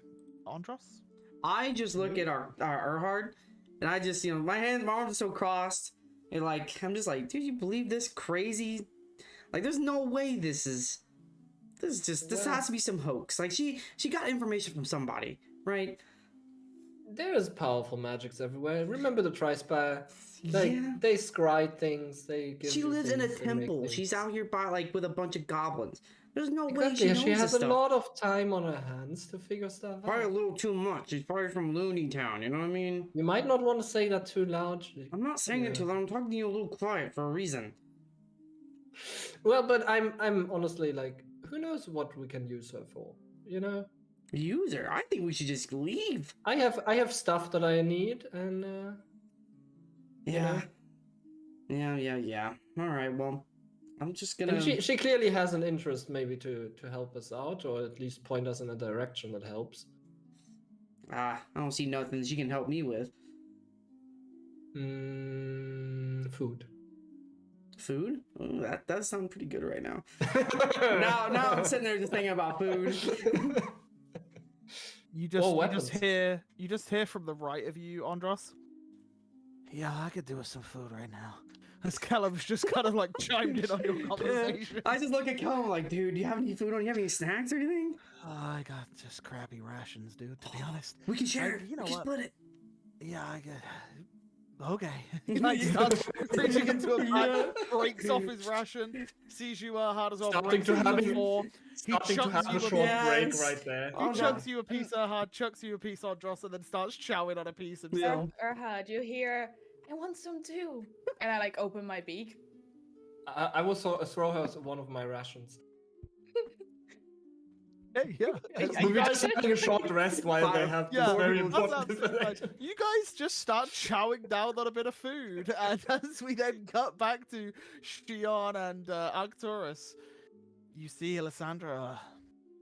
Andros? I just look at our Erhard, and I just, my arms are so crossed, and like, I'm just like, dude, you believe this crazy? Like, there's no way this has to be some hoax. Like, she got information from somebody, right? There is powerful magics everywhere. Remember the Tri-Spire? They scry things. She lives in a temple. She's out here with a bunch of goblins. There's no way she knows She has this a stuff. lot of time on her hands to figure stuff Probably out. a little too much. She's probably from Looney Town. You know what I mean? You might not want to say that too loudly. I'm not saying it too loud. I'm talking to you a little quiet for a reason. Well, but I'm honestly like, who knows what we can use her for? User, I think we should just leave. I have stuff that I need, and Yeah. Yeah. All right. Well, I'm just gonna. and she clearly has an interest, maybe to help us out, or at least point us in a direction that helps. I don't see nothing she can help me with. Food. Food? Ooh, that does sound pretty good right now. now I'm sitting there just thinking about food. You just hear from the right of you, Andros. Yeah, I could do with some food right now. As Callum's just kind of like chimed in on your conversation. I just look at Callum like, dude, do you have any food on? You have any snacks or anything? I got just crappy rations, dude. To be honest, We can share. You know we can what? split it. Yeah, I get. Okay. He like starts reaching into a bag, breaks off his ration, sees you hard as well. Starting to have He a short break right there. He chucks you a piece of hard, chucks you a piece on Dross, and then starts chowing on a piece himself. Erhard, you hear, I want some too. And I like open my beak. I will throw her one of my rations. Hey, yeah. We guys having a short rest while they have this very important information. You guys just start chowing down on a bit of food, and as we then cut back to Shion and Arcturus, you see Alessandra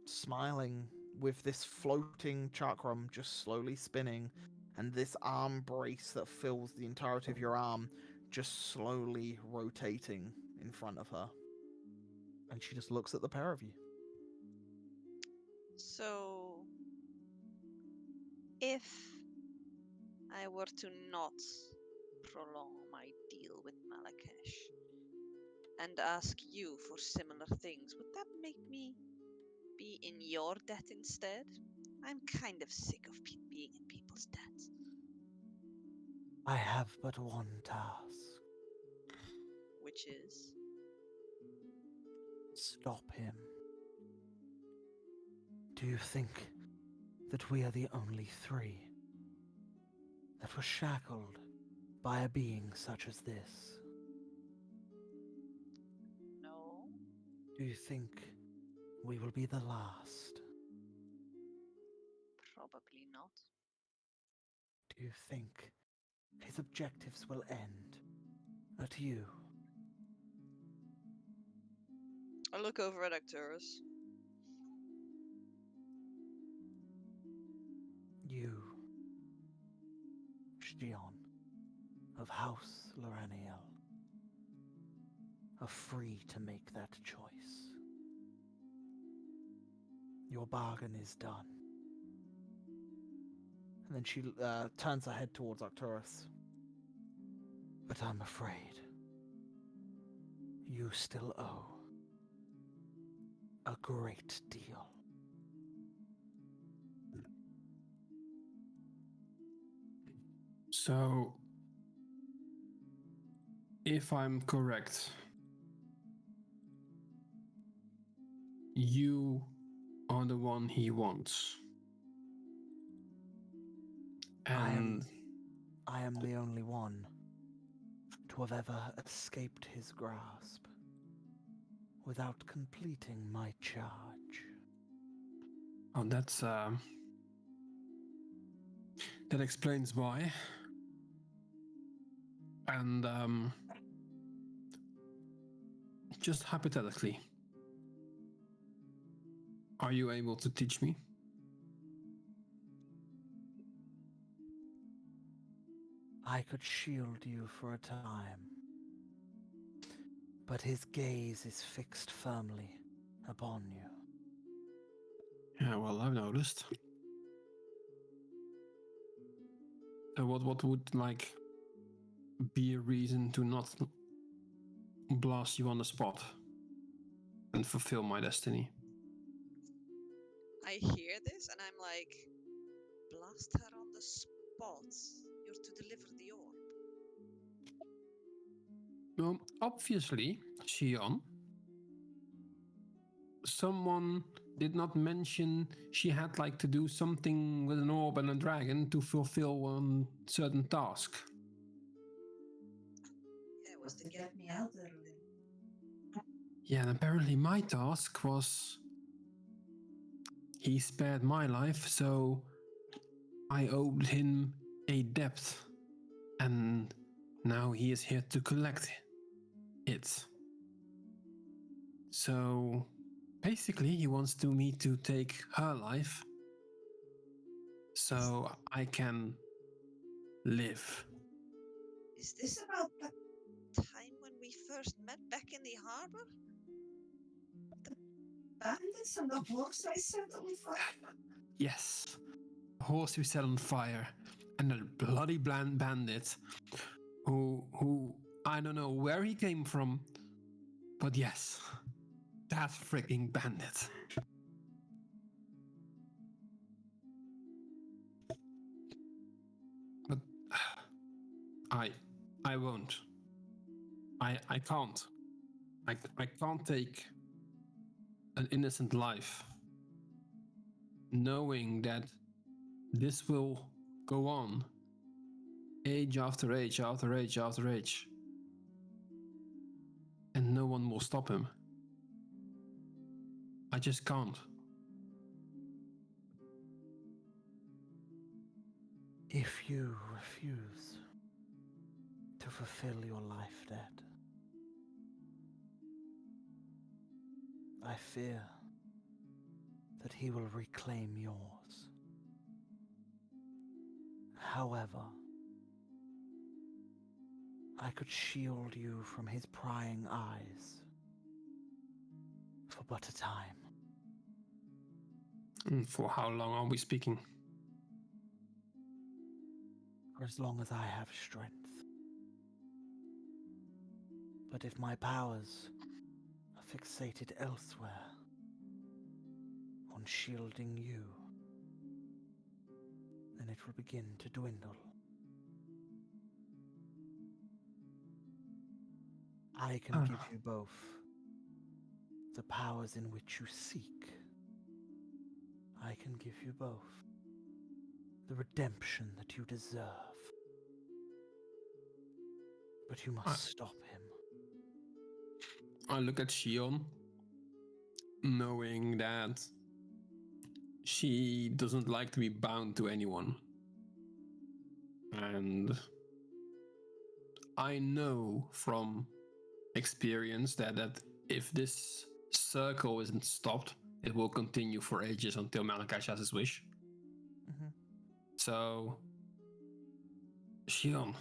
smiling with this floating chakram just slowly spinning, and this arm brace that fills the entirety of your arm just slowly rotating in front of her. And she just looks at the pair of you. So, if I were to not prolong my deal with Malakesh and ask you for similar things, would that make me be in your debt instead? I'm kind of sick of being in people's debt. I have but one task. Which is? Stop him. Do you think that we are the only three that were shackled by a being such as this? No. Do you think we will be the last? Probably not. Do you think his objectives will end at you? I look over at Arcturus. You, Shion, of House Loraniel, are free to make that choice. Your bargain is done. And then she turns her head towards Arcturus. But I'm afraid you still owe a great deal. So, if I'm correct, you are the one he wants. And I am the only one to have ever escaped his grasp without completing my charge. oh, that explains why. And just hypothetically, are you able to teach me? I could shield you for a time, but his gaze is fixed firmly upon you. Yeah, well, I've noticed. So what would be a reason to not blast you on the spot and fulfill my destiny? I hear this and I'm like, blast her on the spot. You're to deliver the orb. Well, obviously, Shion, someone did not mention she had to do something with an orb and a dragon to fulfill one certain task. It was to get me out early. Yeah, and apparently my task was he spared my life, so I owed him a debt, and now he is here to collect it. So basically, he wants me to take her life so I can live. Is this about the time when we first met back in the harbor? Bandits and the horse I set on fire. Yes, the horse we set on fire, and a bloody bandit who I don't know where he came from, but yes, that freaking bandit. But I won't. I can't. I can't take an innocent life knowing that this will go on age after age after age after age, and no one will stop him. I just can't. If you refuse to fulfill your life debt, I fear that he will reclaim yours. However, I could shield you from his prying eyes for but a time. And for how long are we speaking? For as long as I have strength. But if my powers are fixated elsewhere, on shielding you, then it will begin to dwindle. I can give you both the powers in which you seek. I can give you both the redemption that you deserve. But you must stop him. I look at Shion, knowing that she doesn't like to be bound to anyone. And I know from experience that if this circle isn't stopped, it will continue for ages until Malakesh has his wish. Mm-hmm. So, Shion,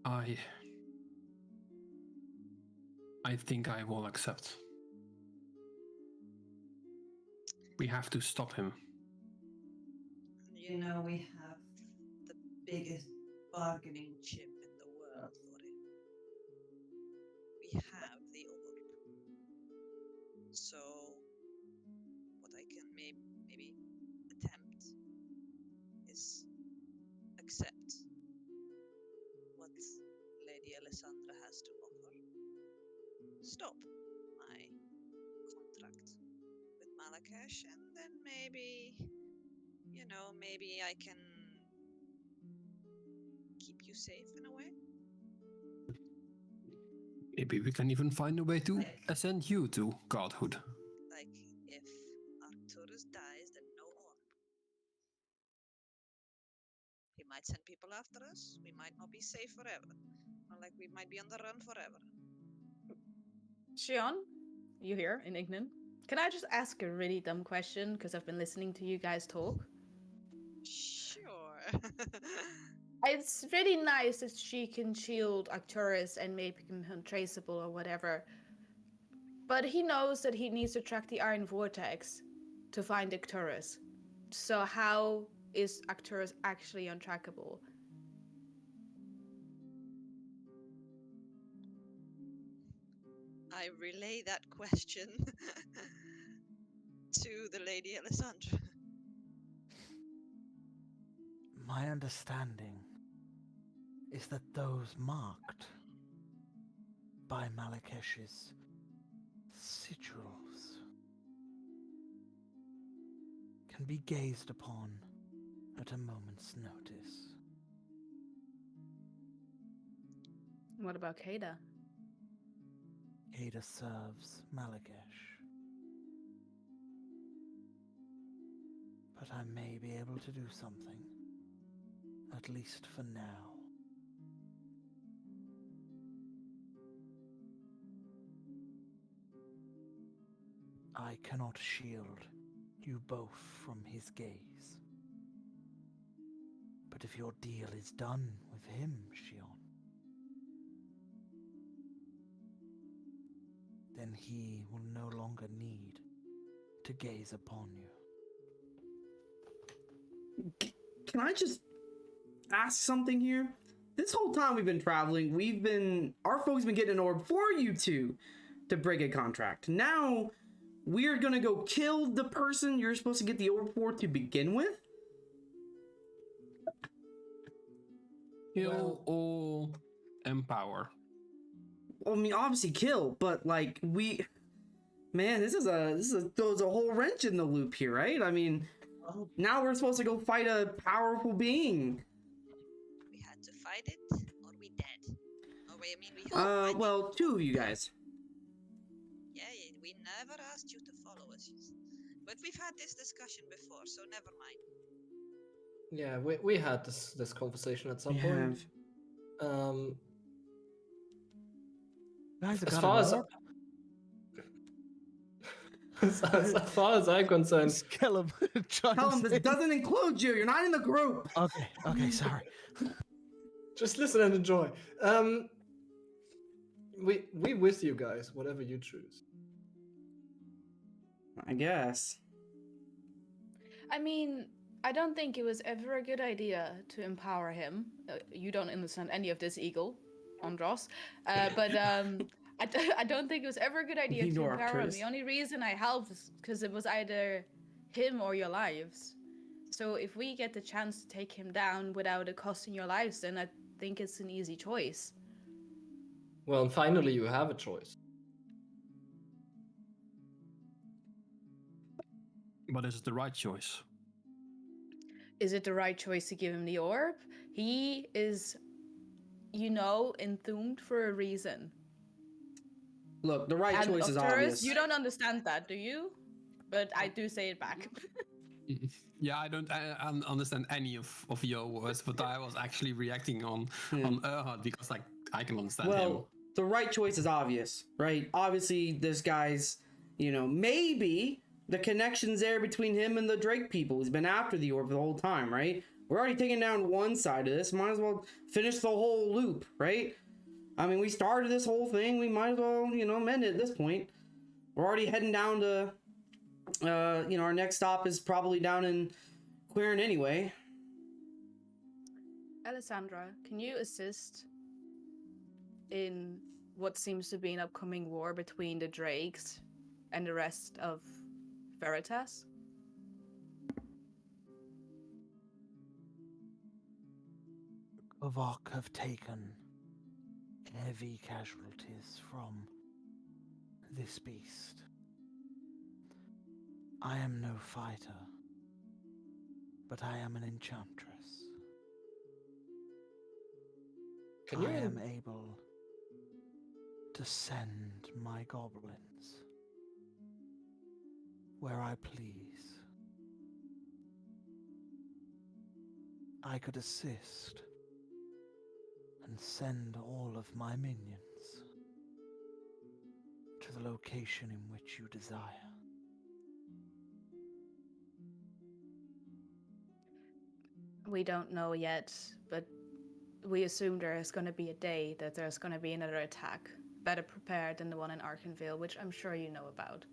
I think I will accept. We have to stop him. You know, we have the biggest bargaining chip in the world for him. We have the orb. So, what I can maybe attempt is accept what Lady Alessandra has to offer. Stop my contract with Malakesh, and then maybe I can keep you safe in a way. Maybe we can even find a way to ascend you to godhood. Like, if Arcturus dies, then no orb. He might send people after us. We might not be safe forever. Or like we might be on the run forever. Shion, you here in Ignan? Can I just ask a really dumb question? Because I've been listening to you guys talk. Sure. It's really nice that she can shield Arcturus and make him untraceable or whatever. But he knows that he needs to track the Iron Vortex to find Arcturus. So how is Arcturus actually untrackable? I relay that question to the Lady Alessandra. My understanding is that those marked by Malakesh's sigils can be gazed upon at a moment's notice. What about Kada? Kada serves Malakesh. but I may be able to do something. At least for now. I cannot shield you both from his gaze. But if your deal is done with him, Shion, then he will no longer need to gaze upon you. Can I just ask something here? This whole time we've been traveling, our folks been getting an orb for you two to break a contract. Now we're gonna go kill the person you're supposed to get the orb for to begin with? Kill or empower? Well, I mean, obviously kill, but like man, this throws a whole wrench in the loop here, right? I mean, now we're supposed to go fight a powerful being. We had to fight it, or we dead. Or we hope. Well, two of you guys. Yeah, we never asked you to follow us. But we've had this discussion before, so never mind. Yeah, we had this conversation at some point. Guys, as far as I'm concerned, just kill him. Tell him this doesn't include you. You're not in the group. Okay, sorry. Just listen and enjoy. We with you guys, whatever you choose. I guess. I mean, I don't think it was ever a good idea to empower him. You don't understand any of this, Eagle, Andros. But I don't think it was ever a good idea to empower him. The only reason I helped is because it was either him or your lives. So if we get the chance to take him down without it costing your lives, then I think it's an easy choice. Well, and finally you have a choice. But is it the right choice? Is it the right choice to give him the orb? He is, entombed for a reason. Look, the right choice is obvious. You don't understand that, do you? But I do say it back. Yeah, I don't understand any of your words, but I was actually reacting on Erhard because I can understand him. Well, the right choice is obvious, right? Obviously, this guy's, maybe the connection's there between him and the Drake people. He's been after the orb the whole time, right? We're already taking down one side of this. Might as well finish the whole loop, right? I mean, we started this whole thing. We might as well, mend it at this point. We're already heading down to, our next stop is probably down in Quirin anyway. Alessandra, can you assist in what seems to be an upcoming war between the Drakes and the rest of Veritas? Kovok have taken heavy casualties from this beast. I am no fighter, but I am an enchantress. I am able to send my goblins where I please. I could assist and send all of my minions to the location in which you desire. We don't know yet, but we assume there is going to be a day that there's going to be another attack, better prepared than the one in Arkenville, which I'm sure you know about.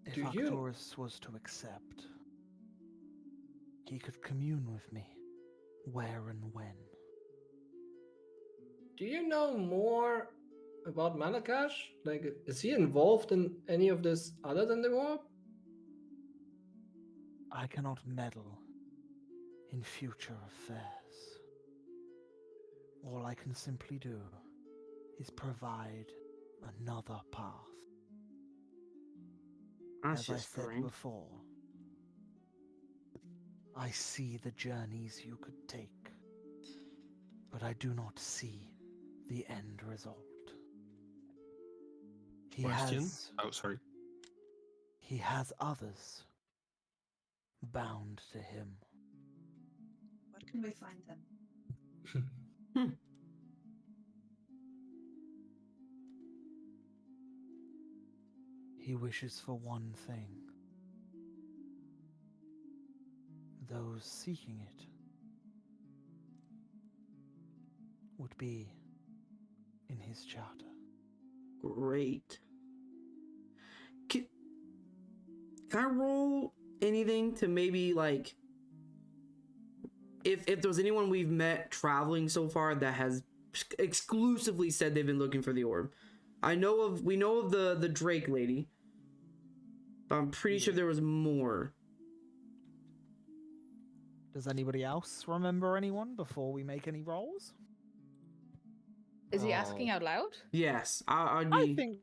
If Arcturus was to accept, he could commune with me, where and when. Do you know more about Malakash? Is he involved in any of this other than the war? I cannot meddle in future affairs. All I can simply do is provide another path. As I said before, I see the journeys you could take, but I do not see the end result. Question? He has others bound to him. Where can we find them? He wishes for one thing. Those seeking it would be in his charter. Great. Can I roll anything to maybe like if there was anyone we've met traveling so far that has exclusively said they've been looking for the orb? We know of the Drake lady, but I'm pretty sure there was more. Does anybody else remember anyone before we make any rolls? Is he asking out loud? Yes, I'd I be. think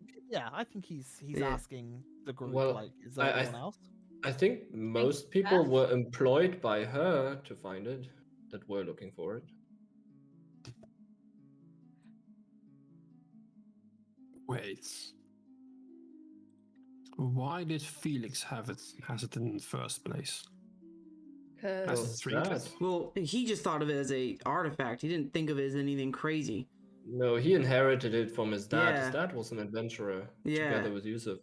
he's Yeah. asking the group. Well, like, is there anyone else? I think most people were employed by her to find it, that were looking for it. Wait. Why did Felix has it in the first place? As a Because trinket? Well, he just thought of it as a artifact. He didn't think of it as anything crazy. No, he inherited it from his dad. Yeah. His dad was an adventurer Yeah. together with Yusuf.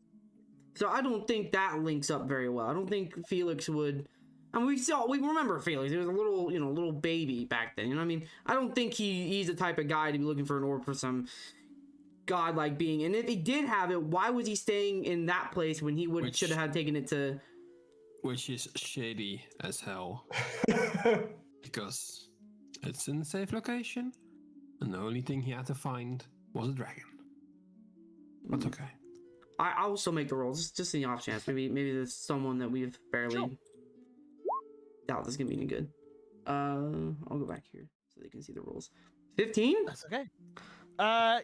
So I don't think that links up very well. I don't think Felix would. I mean, we remember Felix. He was a little baby back then. You know what I mean? I don't think he's the type of guy to be looking for an orb for some godlike being. And if he did have it, why was he staying in that place when he should have had taken it to? Which is shady as hell. Because it's in a safe location, and the only thing he had to find was a dragon. But okay. I'll still make the rolls, just in the off chance. Maybe there's someone that we've barely doubt this is gonna be any good. I'll go back here so they can see the rolls. 15? That's okay.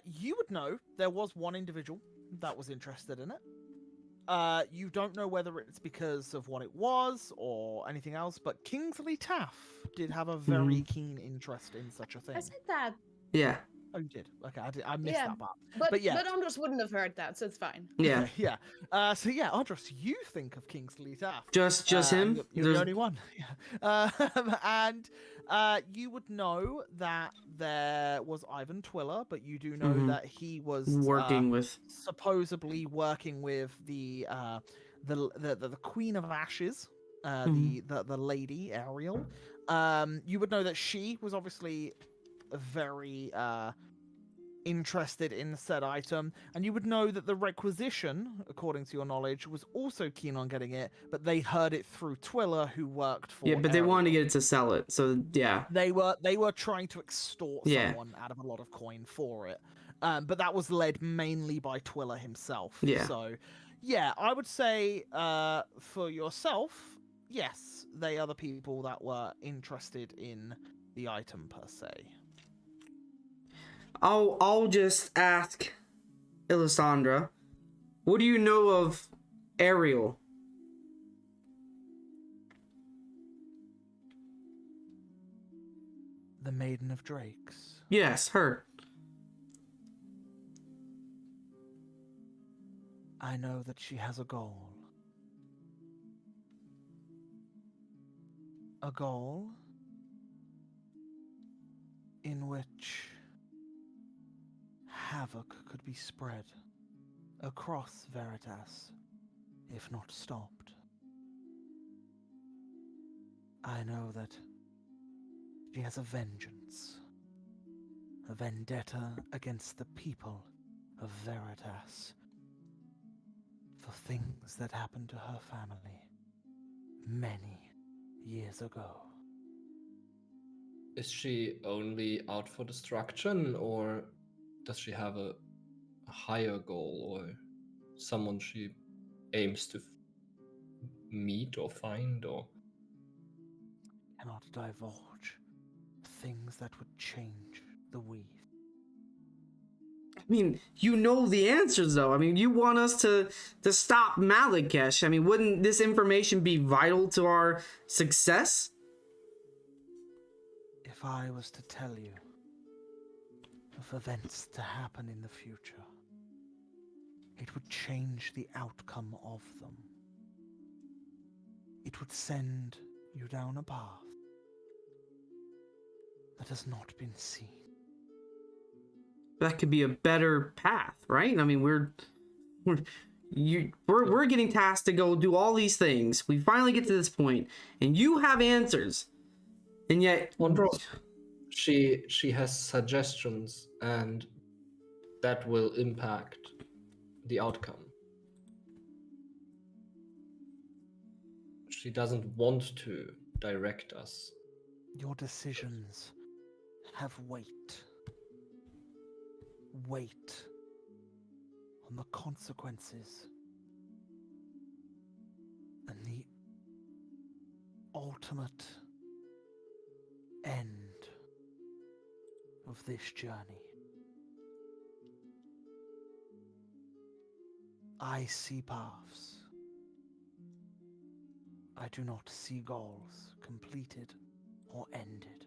You would know there was one individual that was interested in it. You don't know whether it's because of what it was or anything else, but Kingsley Taff did have a very keen interest in such a thing. I said that. Yeah. Oh, you did? Okay, I missed that part. But yeah. But Andros wouldn't have heard that, so it's fine. Yeah. Okay, yeah. So yeah, Andros, you think of Kingsley Taff. Just him? You're the only one. Yeah. And you would know that there was Ivan Twiller, but you do know that he was supposedly working with the Queen of Ashes, the lady Ariel. You would know that she was obviously very interested in said item, and you would know that the Requisition, according to your knowledge, was also keen on getting it, but they heard it through Twiller, who worked for but they wanted to get it to sell it, so yeah. They were trying to extort someone out of a lot of coin for it, but that was led mainly by Twiller himself. Yeah. So yeah, I would say for yourself, yes, they are the people that were interested in the item per se. I'll just ask Elisandra, what do you know of Ariel? The Maiden of Drakes. Yes, her. I know that she has a goal. A goal in which havoc could be spread across Veritas, if not stopped. I know that she has a vengeance, a vendetta against the people of Veritas for things that happened to her family many years ago. Is she only out for destruction, or does she have a higher goal, or someone she aims to meet or find, or? Cannot divulge things that would change the weave. I mean, you know the answers, though. I mean, you want us to stop Malakesh. I mean, wouldn't this information be vital to our success? If I was to tell you of events to happen in the future, it would change the outcome of them. it would send you down a path that has not been seen. That could be a better path, right? I mean, we're getting tasked to go do all these things. We finally get to this point, and you have answers, and yet Andros, she has suggestions, and that will impact the outcome. She doesn't want to direct us. Your decisions have weight. Weight on the consequences and the ultimate end of this journey. I see paths. I do not see goals completed or ended.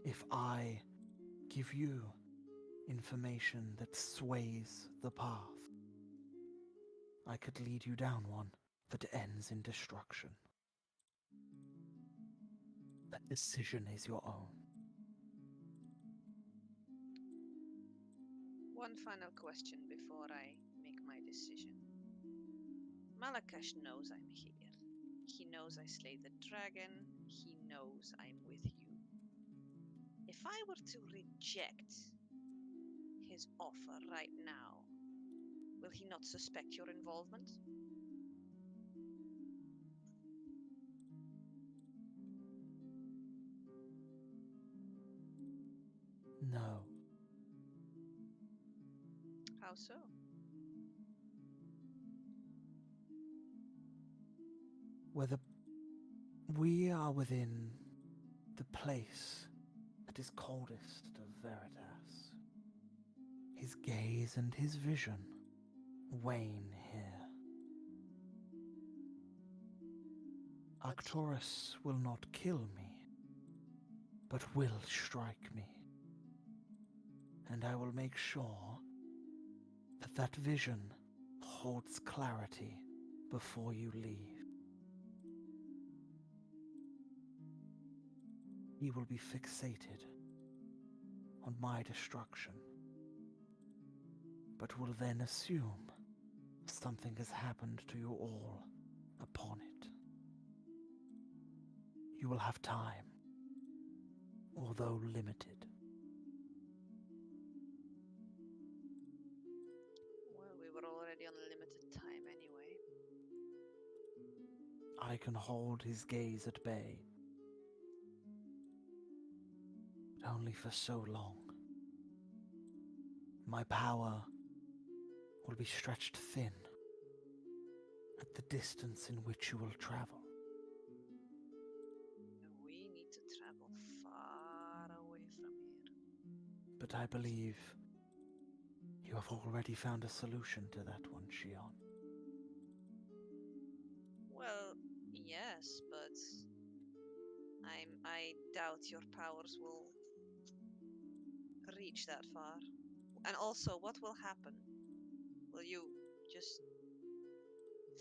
If I give you information that sways the path, I could lead you down one that ends in destruction. That decision is your own. One final question before I make my decision. Malakash knows I'm here. He knows I slayed the dragon. He knows I'm with you. If I were to reject his offer right now, will he not suspect your involvement? No. How so? Whether we are within the place that is coldest of Veritas, his gaze and his vision wane here. Arcturus will not kill me, but will strike me. And I will make sure that that vision holds clarity before you leave. He will be fixated on my destruction, but will then assume something has happened to you all upon it. You will have time, although limited. Well, we were already on limited time anyway. I can hold his gaze at bay, but only for so long. My power will be stretched thin at the distance in which you will travel. We need to travel far away from here. But I believe you have already found a solution to that one, Shion. Well, yes, but I doubt your powers will reach that far. And also, what will happen? Will you just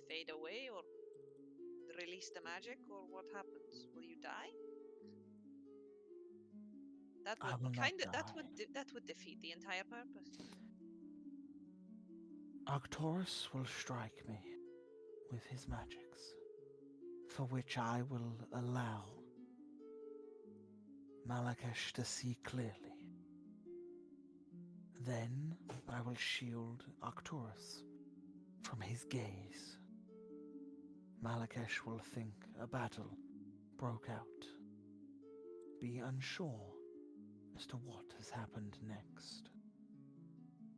fade away or release the magic, or what happens? Will you die? That I would will not die. that would defeat the entire purpose. Arcturus will strike me with his magics, for which I will allow Malakesh to see clearly. Then I will shield Arcturus from his gaze. Malakesh will think a battle broke out, be unsure as to what has happened next.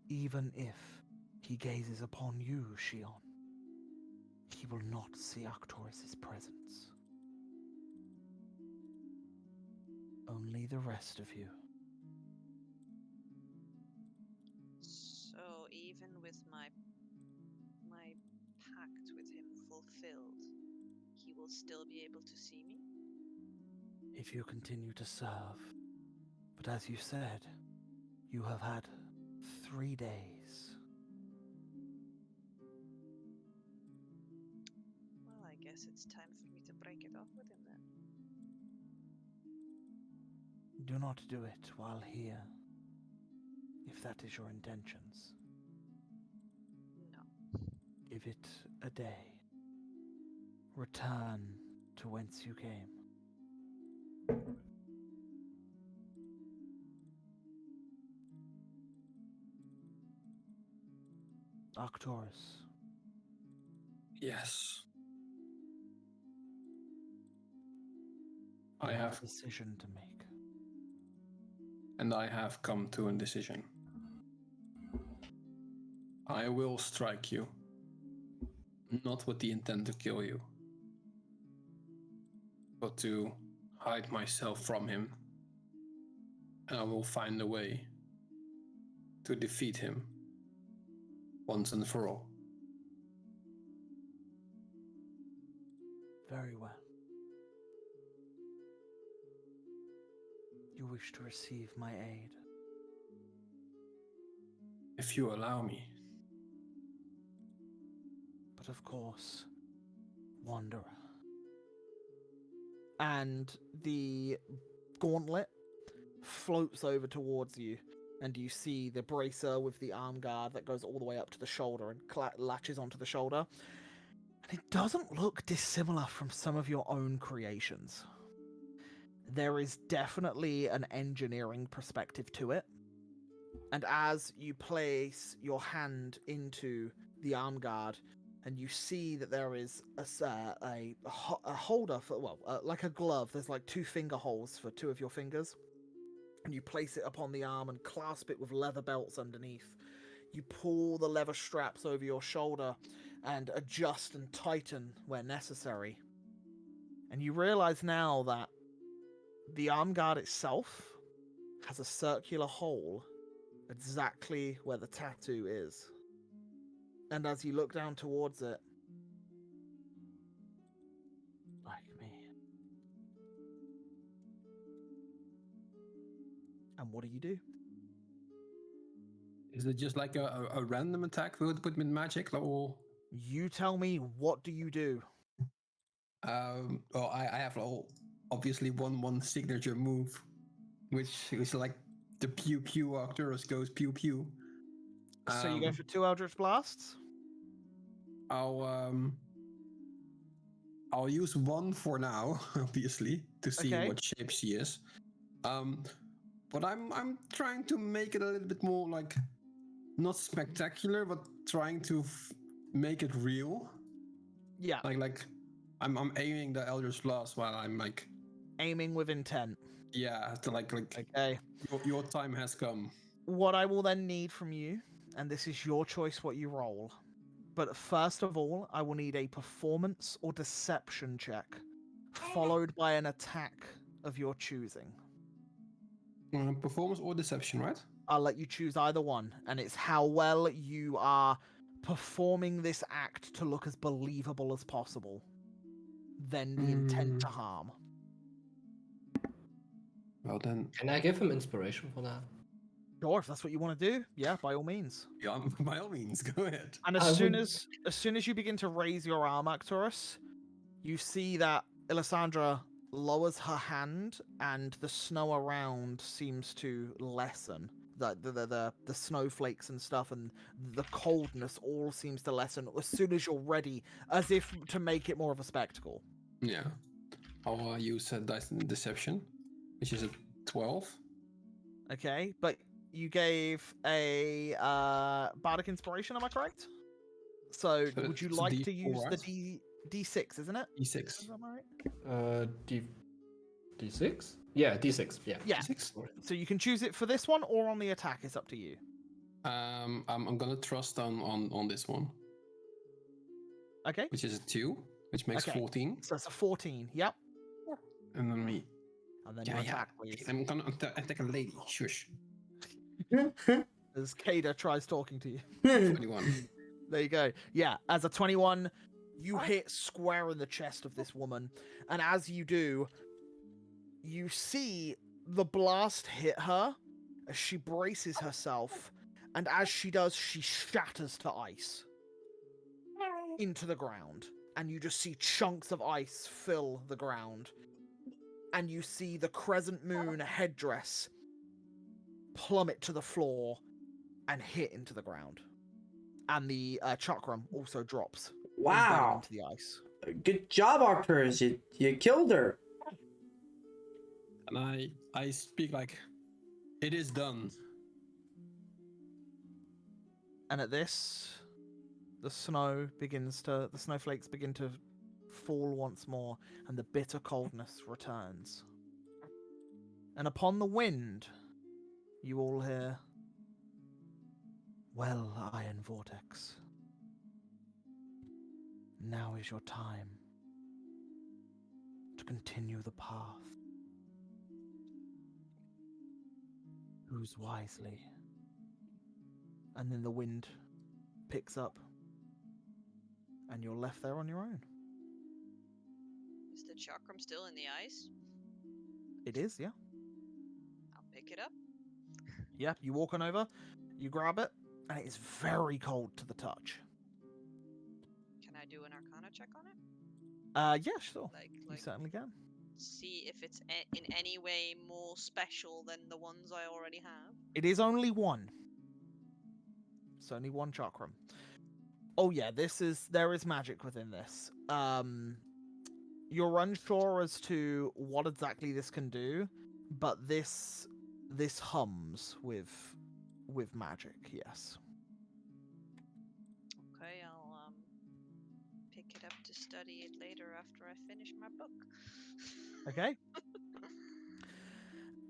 Even if he gazes upon you, Shion, he will not see Arcturus' presence. Only the rest of you. So even with my pact with him fulfilled, he will still be able to see me? If you continue to serve. But as you said, you have had 3 days. Well, I guess guess it's time for me to break it off with him then. Do not do it while here, if that is your intentions. No. Give it a day. Return to whence you came. Arcturus, Yes. you I have have, a decision to make. and I have come to a decision. I will strike you, not with the intent to kill you, but to hide myself from him. And I will find a way to defeat him once and for all. Very well. You wish to receive my aid? If you allow me. But of course, Wanderer. And the gauntlet floats over towards you, and you see the bracer with the arm guard that goes all the way up to the shoulder and latches onto the shoulder. And it doesn't look dissimilar from some of your own creations. There is definitely an engineering perspective to it. And as you place your hand into the arm guard, and you see that there is a holder for, like a glove. There's like 2 finger holes for 2 of your fingers. And you place it upon the arm and clasp it with leather belts underneath. You pull the leather straps over your shoulder and adjust and tighten where necessary. And you realize now that the arm guard itself has a circular hole exactly where the tattoo is. And as you look down towards it, like me. And what do you do? Is it just like a random attack with magic, or? You tell me, what do you do? Well, I have obviously one signature move, which is like the pew pew. Arcturus goes pew pew. So you go for 2 Eldritch Blasts? I'll use one for now, obviously, to see Okay. what shape she is. But I'm trying to make it a little bit more like not spectacular, but trying to make it real. Yeah. Like I'm aiming the Eldritch Blast while I'm like aiming with intent. Yeah, to like okay. Your time has come. What I will then need from you, and this is your choice what you roll, but first of all, I will need a performance or deception check, followed by an attack of your choosing. Performance or deception, right? I'll let you choose either one, and it's how well you are performing this act to look as believable as possible. Then the intent to harm. Well then, can I give him inspiration for that? Sure, if that's what you want to do, yeah, by all means. Yeah, by all means, go ahead. And as soon as you begin to raise your arm, Arcturus, you see that Elisandra lowers her hand, and the snow around seems to lessen. The snowflakes and stuff, and the coldness all seems to lessen as soon as you're ready, as if to make it more of a spectacle. Yeah, I'll use deception, which is a 12. Okay, but you gave a bardic inspiration, am I correct? So would you like to use the D6, isn't it? D6. Is that right? D6? Yeah, D6. Yeah. Yeah. D6. So you can choose it for this one or on the attack. It's up to you. I'm gonna trust on this one. Okay. Which is a 2, which makes 14. So it's a 14. Yep. And then me. And then your attack, please. I'm gonna attack a lady. Shush. As Kada tries talking to you. 21. There you go. Yeah, as a 21, you hit square in the chest of this woman. And as you do, you see the blast hit her as she braces herself. And as she does, she shatters to ice into the ground. and you just see chunks of ice fill the ground. And you see the crescent moon headdress plummet to the floor and hit into the ground. And the chakram also drops embedded Wow. into the ice. Good job, Arcturus. You killed her. And I speak like, it is done. And at this, the snowflakes begin to fall once more, and the bitter coldness returns. And upon the wind, you all hear, "Well, Iron Vortex, now is your time to continue the path. Choose wisely." And then the wind picks up, and you're left there on your own. Is the chakram still in the ice? It is, yeah. I'll pick it up. Yeah, you walk on over, you grab it, and it is very cold to the touch. Can I do an Arcana check on it? Yeah, sure. You Like certainly can. see if it's in any way more special than the ones I already have. It is only one. It's only one chakram. Oh yeah, there is magic within this. You're unsure as to what exactly this can do, but this hums with magic, yes. Okay, I'll pick it up to study it later after I finish my book. Okay.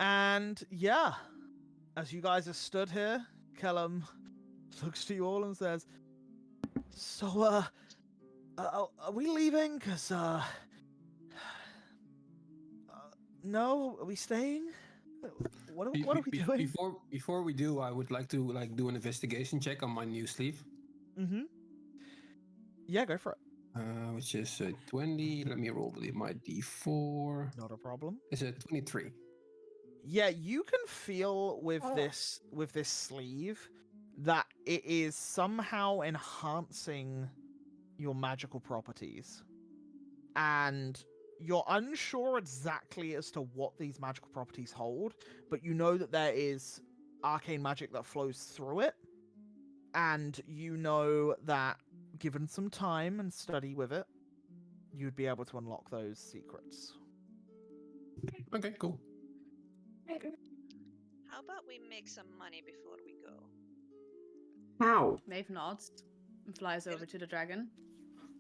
And yeah, as you guys are stood here, Kellum looks to you all and says, "So, are we leaving? 'Cause, no, are we staying? What are we doing?" Before we do, I would like to do an investigation check on my new sleeve. Mm-hmm. Yeah, go for it. Which is 20. Let me roll my d4. Not a problem. It's a 23. Yeah, you can feel with this sleeve that it is somehow enhancing your magical properties. And you're unsure exactly as to what these magical properties hold, but you know that there is arcane magic that flows through it. And you know that given some time and study with it, you'd be able to unlock those secrets. Okay, cool. How about we make some money before we go? How? Maeve nods and flies over to the dragon.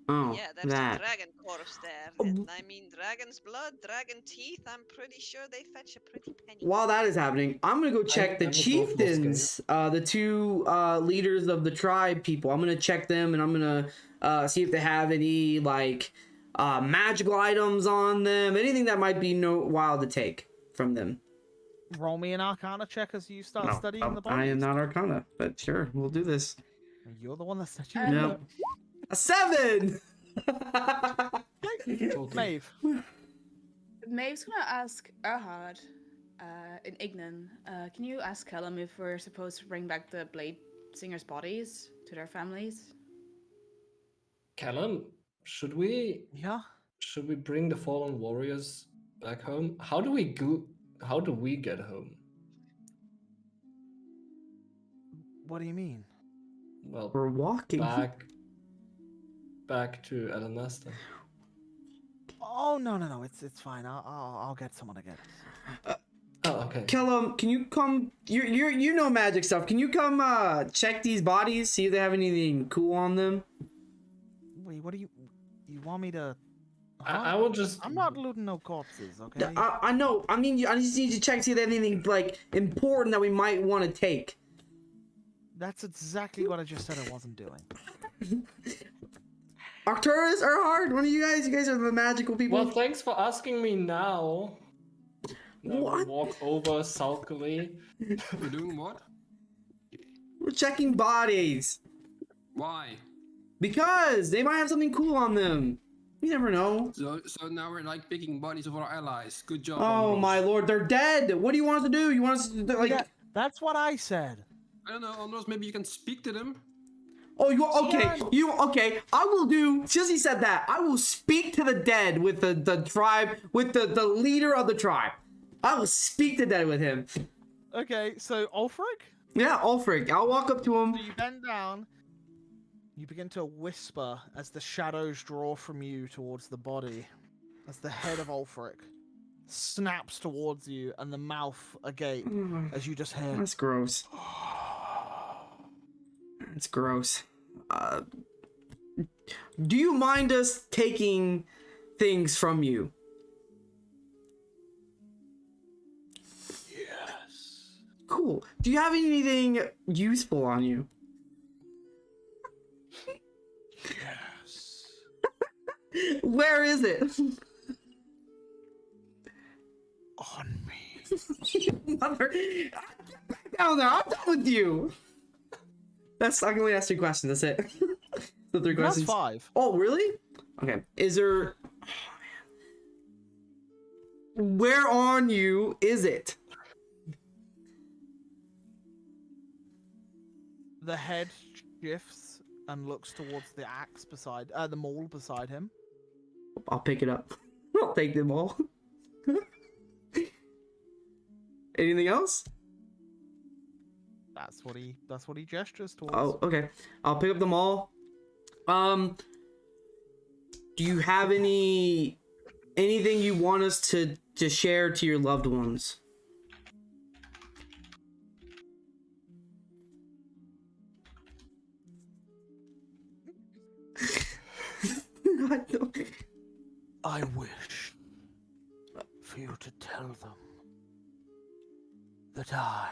Oh, Yeah, there's that. a dragon corpse there. Oh. And I mean, dragon's blood, dragon teeth, I'm pretty sure they fetch a pretty penny. While that is happening, I'm gonna go check the I will go for chieftains, the two leaders of the tribe people. I'm gonna check them, and I'm gonna see if they have any like magical items on them, anything that might be wild to take from them. Roll me an Arcana check as you start studying the bodies. I am not Arcana, but sure, we'll do this. You're the one that said you No. would. A 7. Maeve. Maeve's gonna ask Erhard in Ignan, can you ask Kellum if we're supposed to bring back the Blade Singers' bodies to their families? Callum, should we Yeah. bring the fallen warriors back home? How do we get home? What do you mean? Well, We're walking. back to Elenasta. Oh no! It's fine. I'll get someone to get us. Oh, okay. Kellum, can you come? You know magic stuff. Can you come check these bodies, see if they have anything cool on them? Wait, what do you want me to? I will just. I'm not looting no corpses, okay? I know. I mean, I just need to check see if they have anything like important that we might want to take. That's exactly what I just said I wasn't doing. Arcturus, Erhard, one of you guys are the magical people. Well, thanks for asking me now. Now What? we walk over sulkily. We're doing what? We're checking bodies. Why? Because they might have something cool on them. You never know. So now we're like picking bodies of our allies. Good job. Oh Ambrose. my lord, they're dead. What do you want us to do? You want us to like? Yeah, that's what I said. I don't know, Andros. Maybe you can speak to them. Oh, you okay? Gian. You okay? I will do. Since he said that, I will speak to the dead with the tribe, with the leader of the tribe. I will speak to dead with him. Okay, so Ulfric? Yeah, Ulfric. I'll walk up to him. So you bend down. You begin to whisper as the shadows draw from you towards the body, as the head of Ulfric snaps towards you and the mouth agape as you just hear. That's gross. It's gross. Do you mind us taking things from you? Yes. Cool. Do you have anything useful on you? Yes. Where is it? On me. Mother, get back down there. I'm done with you. That's. I can only ask 3 questions. That's it. The 3 That's questions. 5. Oh, really? Okay. Is there? Oh, man. Where on you is it? The head shifts and looks towards the axe beside, the maul beside him. I'll pick it up. I'll take them all. Anything else? That's what he gestures towards. Oh, okay. I'll pick up them all. Do you have anything you want us to share to your loved ones? I don't. I wish for you to tell them that I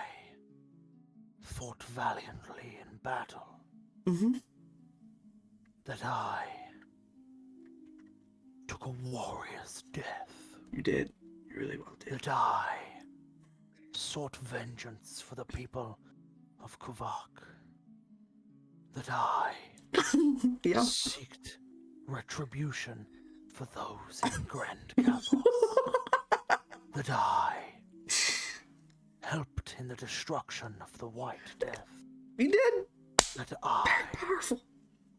fought valiantly in battle. Mm-hmm. That I took a warrior's death. You did. You really well did. That I sought vengeance for the people of Kuvak. That I Yeah. seeked retribution for those in Grand Campos. That I helped in the destruction of the White Death. You did. That I, Powerful.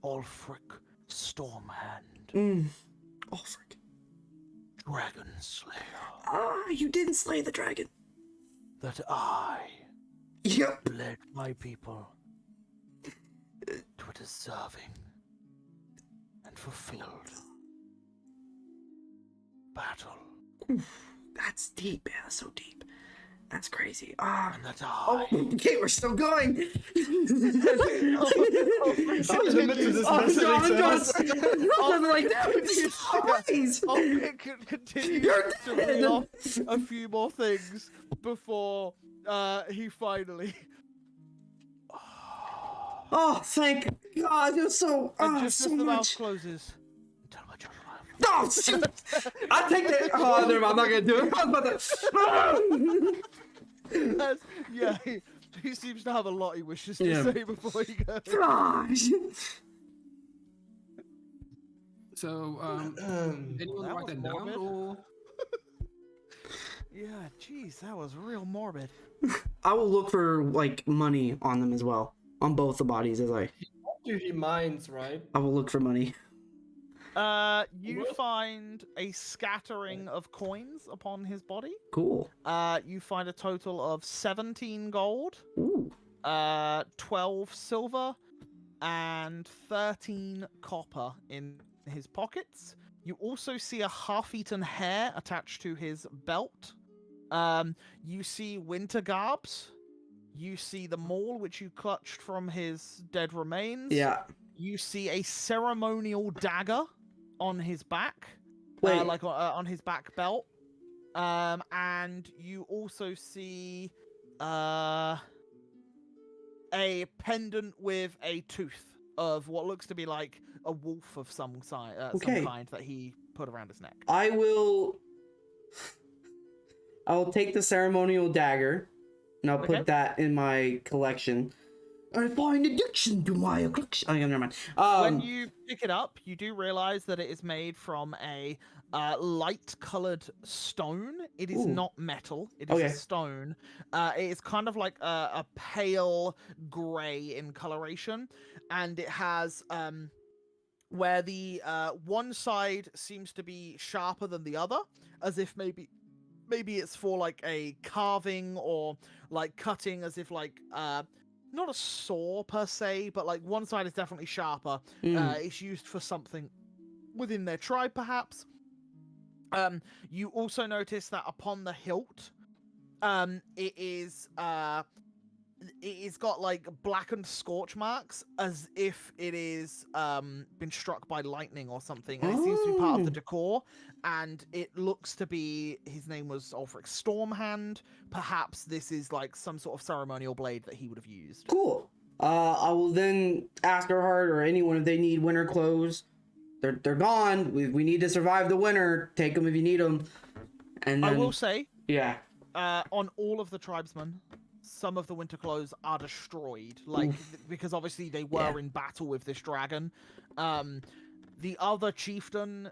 Ulfric Stormhand, Ulfric. Dragon Slayer. Ah, you didn't slay the dragon. That I Yep. led my people to a deserving and fulfilled battle. That's deep, man. That's so deep. That's crazy. Ah. And that Oh, I okay, we're still going. I'm like, please. Continue You're to dead. reel off a few more things before he finally. Oh, thank God. You're so. And Oh, just so as the mouth much. closes, tell my children I am. Oh, shoot. I take that. Oh, never mind. I'm not gonna do it. I was about to. Yeah, he seems to have a lot he wishes to Yeah. say before he goes. Gosh. So, anyone That write was that down morbid. or? Yeah, jeez, that was real morbid. I will look for like money on them as well, on both the bodies. As I Do he minds, right? will look for money. You find a scattering of coins upon his body. Cool. You find a total of 17 gold, Ooh. 12 silver, and 13 copper in his pockets. You also see a half-eaten hair attached to his belt. You see winter garbs. You see the maul which you clutched from his dead remains. Yeah. You see a ceremonial dagger on his back, Wait. on his back belt. And you also see a pendant with a tooth of what looks to be like a wolf of some Okay. kind that he put around his neck. I will take the ceremonial dagger, and I'll Okay. put that in my collection. I find addiction to my collection. Oh, yeah, never mind. When you pick it up, you do realize that it is made from a light-colored stone. It is Ooh. not metal. It is Okay. a stone. It is kind of like a pale gray in coloration, and it has where the one side seems to be sharper than the other, as if maybe it's for like a carving or like cutting, as if like not a saw per se, but like one side is definitely sharper. It's used for something within their tribe, perhaps. You also notice that upon the hilt, it is got like blackened scorch marks, as if it is been struck by lightning or something, and it seems to be part of the decor. And it looks to be, his name was Ulfric Stormhand. Perhaps this is like some sort of ceremonial blade that he would have used. Cool. I will then ask Erhard or anyone if they need winter clothes. They're gone. We need to survive the winter. Take them if you need them. And then, I will say, yeah, on all of the tribesmen, some of the winter clothes are destroyed, like because obviously they were in battle with this dragon. The other chieftain,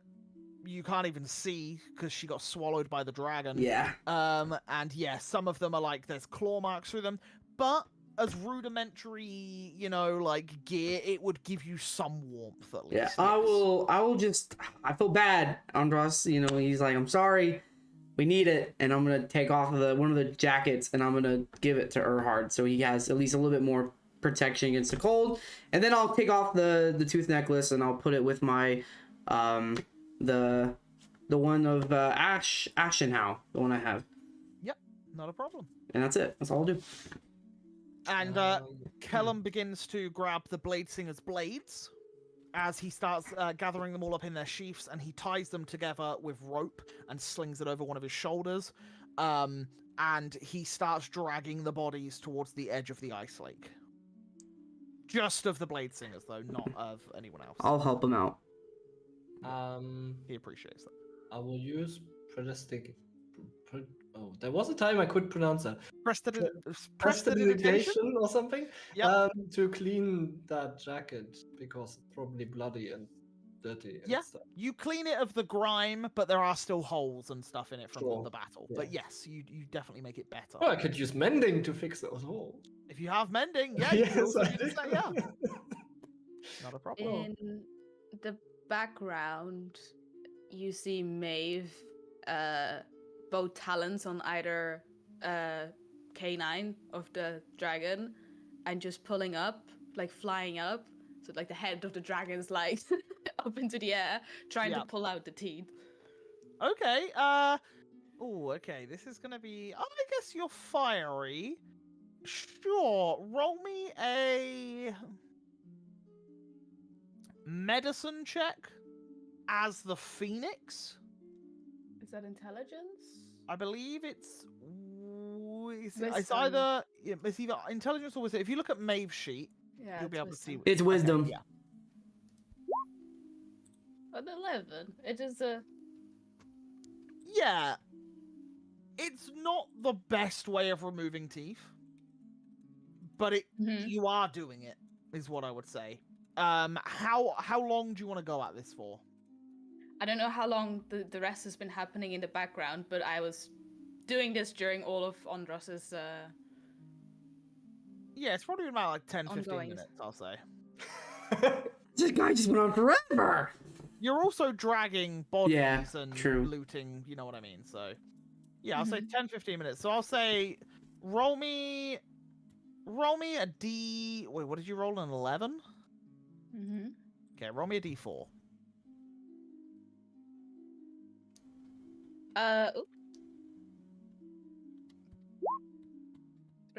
you can't even see because she got swallowed by the dragon. Yeah. And yeah, some of them are like there's claw marks through them, but as rudimentary, like gear, it would give you some warmth at least. Yeah, yes. I will just, I feel bad, Andros, he's like, I'm sorry, we need it, and I'm gonna take off one of the jackets and I'm gonna give it to Erhard so he has at least a little bit more protection against the cold. And then I'll take off the tooth necklace and I'll put it with my the one of Ashenhow, the one I have. Yep, not a problem. And that's it. That's all I'll do. And Kellum begins to grab the Blade Singer's blades as he starts gathering them all up in their sheaths, and he ties them together with rope and slings it over one of his shoulders. And he starts dragging the bodies towards the edge of the ice lake. Just of the Blade Singers, though, not of anyone else. I'll help him out. He appreciates that. I will use there was a time I could pronounce that. Prestidigitation or something. Yep. To clean that jacket because it's probably bloody and dirty. And stuff. You clean it of the grime, but there are still holes and stuff in it from Sure. the battle. Yeah. But yes, you definitely make it better. Well, I could use mending to fix those holes. If you have mending, yeah, you can Yes, also I use do. that, yeah. Not a problem. In the background, you see Maeve, both talons on either canine of the dragon, and just pulling up, like flying up. So like the head of the dragon's like up into the air, trying to pull out the teeth. Okay, okay, this is gonna be, I guess you're fiery. Sure, roll me a medicine check as the Phoenix. Is that intelligence? I believe it's Wisdom. it's either intelligence or wisdom. If you look at Maeve's sheet, Yeah, you'll be able to see. It's wisdom. Okay, yeah. An 11. It is a. Yeah. It's not the best way of removing teeth, but you are doing it, is what I would say. How long do you want to go at this for? I don't know how long the rest has been happening in the background, but I was doing this during all of Andros's Yeah, it's probably been about like 10, 15 ongoings. minutes, I'll say. This guy just went on forever. You're also dragging bodies and true. looting, you know what I mean? So, yeah, I'll say 10, 15 minutes. So I'll say, roll me a D... Wait, what did you roll, an 11? Mm-hmm. Okay, roll me a D4. Oops.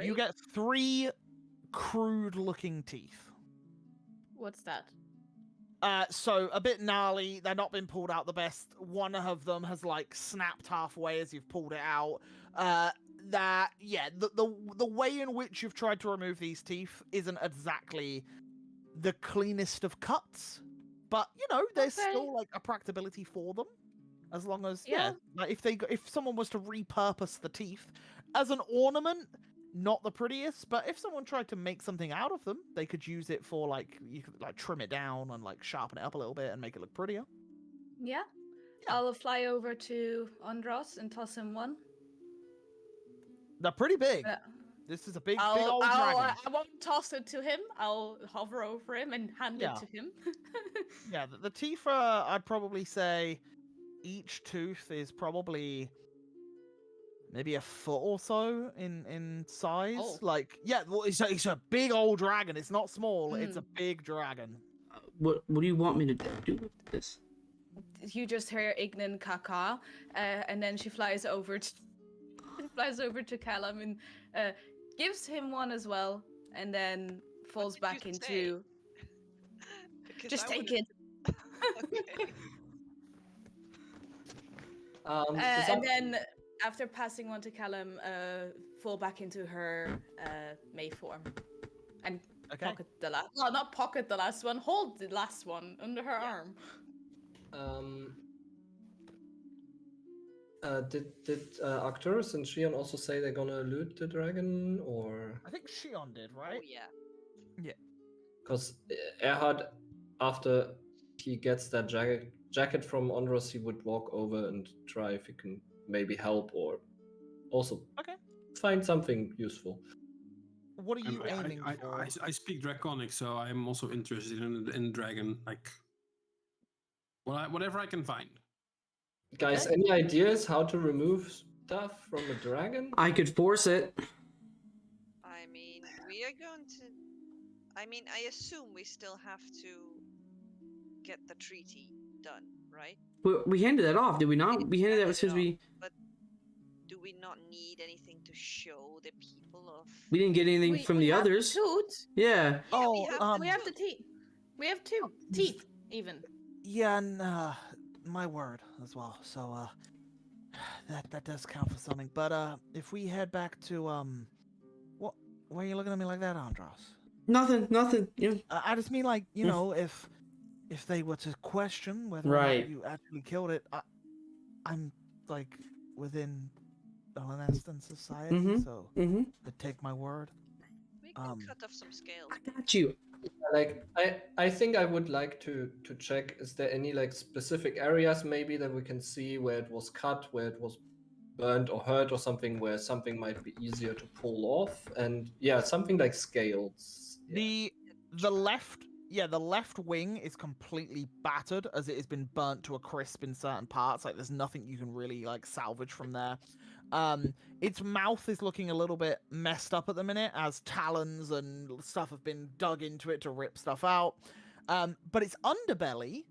You get 3 crude-looking teeth. What's that? So a bit gnarly. They're not been pulled out the best. One of them has like snapped halfway as you've pulled it out. The way in which you've tried to remove these teeth isn't exactly the cleanest of cuts, but there's still like a practicability for them, as long as like if someone was to repurpose the teeth as an ornament. Not the prettiest, but if someone tried to make something out of them, they could use it for you could trim it down and sharpen it up a little bit and make it look prettier. Yeah. I'll fly over to Andros and toss him one. They're pretty big. Uh, This is a big old dragon. I won't toss it to him. I'll hover over him and hand it to him. Yeah, the teeth are, I'd probably say, each tooth is probably maybe a foot or so in size. Oh. Like, yeah, well, it's a big old dragon. It's not small. It's a big dragon. What do you want me to do with this? You just hear Ignan Kaka, and then she flies over to Callum and gives him one as well, and then falls back into. Just take it. Okay. And then after passing one to Callum, fall back into her May form, and pocket the last. Well, not pocket the last one. Hold the last one under her arm. Did Arcturus and Shion also say they're gonna loot the dragon, or? I think Shion did, right? Oh yeah. Yeah. Because Erhard, after he gets that jacket from Andros, he would walk over and try if he can maybe help or also find something useful. What are you aiming for? I speak Draconic, so I'm also interested in dragon, like whatever I can find. Guys, any ideas how to remove stuff from a dragon? I could force it. I mean, we are going to. I mean, I assume we still have to get the treaty done, right? We handed that off, did we not? We handed that as soon as we. But do we not need anything to show the people of? We didn't get anything from the others. Tooth. Yeah. We have the teeth. We have two teeth, even. Yeah, and my word as well. So that does count for something. But if we head back to why are you looking at me like that, Andros? Nothing. Yeah. I just mean, like, you know, if they were to question whether or not you actually killed it, I'm like within Elenestan society, so I take my word. We can cut off some scales. I got you. Like, I think I would like to check, is there any like specific areas maybe that we can see where it was cut, where it was burned or hurt or something, where something might be easier to pull off, and yeah, something like scales. The left wing is completely battered as it has been burnt to a crisp in certain parts. Like, there's nothing you can really like salvage from there. Its mouth is looking a little bit messed up at the minute as talons and stuff have been dug into it to rip stuff out. But its underbelly,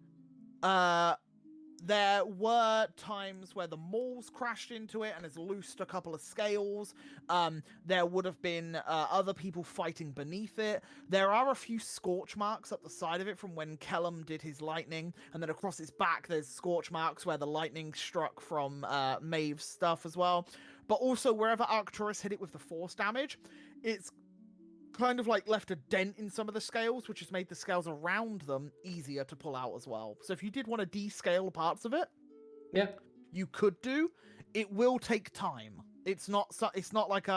there were times where the mauls crashed into it and has loosed a couple of scales. There would have been other people fighting beneath it. There are a few scorch marks up the side of it from when Kellum did his lightning, and then across its back there's scorch marks where the lightning struck from Maeve's stuff as well. But also wherever Arcturus hit it with the force damage, it's kind of like left a dent in some of the scales, which has made the scales around them easier to pull out as well. So if you did want to descale parts of it, yeah, you could do. It will take time. It's not like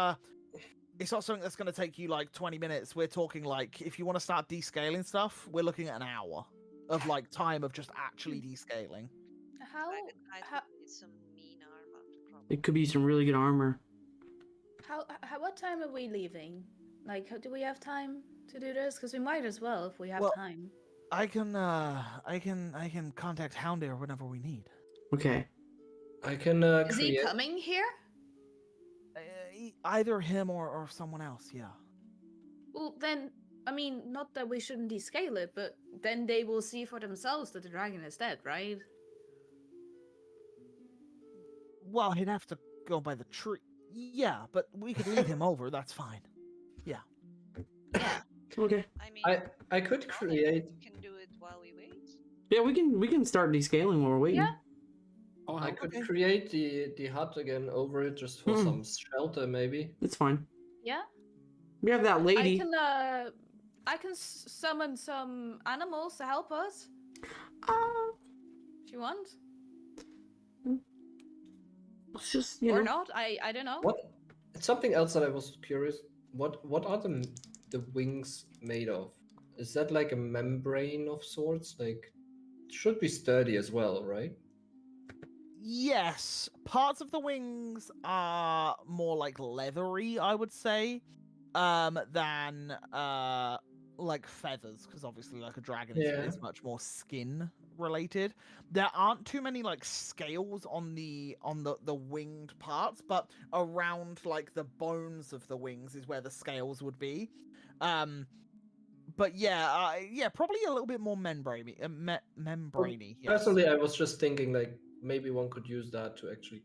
it's not something that's going to take you like 20 minutes. We're talking like, if you want to start descaling stuff, we're looking at an hour of like time of just actually descaling. How it's some mean armor. It could be some really good armor. How what time are we leaving? Like, do we have time to do this? Because we might as well if we have time. I can contact Houndir whenever we need. Okay. I can. Is he coming here? Either him or someone else. Yeah. Well, then, I mean, not that we shouldn't descale it, but then they will see for themselves that the dragon is dead, right? Well, he'd have to go by the tree. Yeah, but we could lead him over. That's fine. Yeah. Yeah. Okay. I mean, I could create. We can do it while we wait. Yeah, we can start descaling while we're waiting. Yeah. Oh, I could create the hut again over it just for some shelter, maybe. It's fine. Yeah. We have that lady. I can summon some animals to help us. If you want. It's just, or not. I don't know. What? Something else that I was curious. What are the wings made of? Is that like a membrane of sorts? Like, it should be sturdy as well, right? Yes, parts of the wings are more like leathery, I would say, than like feathers, because obviously like a dragon is much more skin related. There aren't too many like scales on the winged parts, but around like the bones of the wings is where the scales would be. But yeah, probably a little bit more membraney. Membraney. Yes. Personally, I was just thinking like maybe one could use that to actually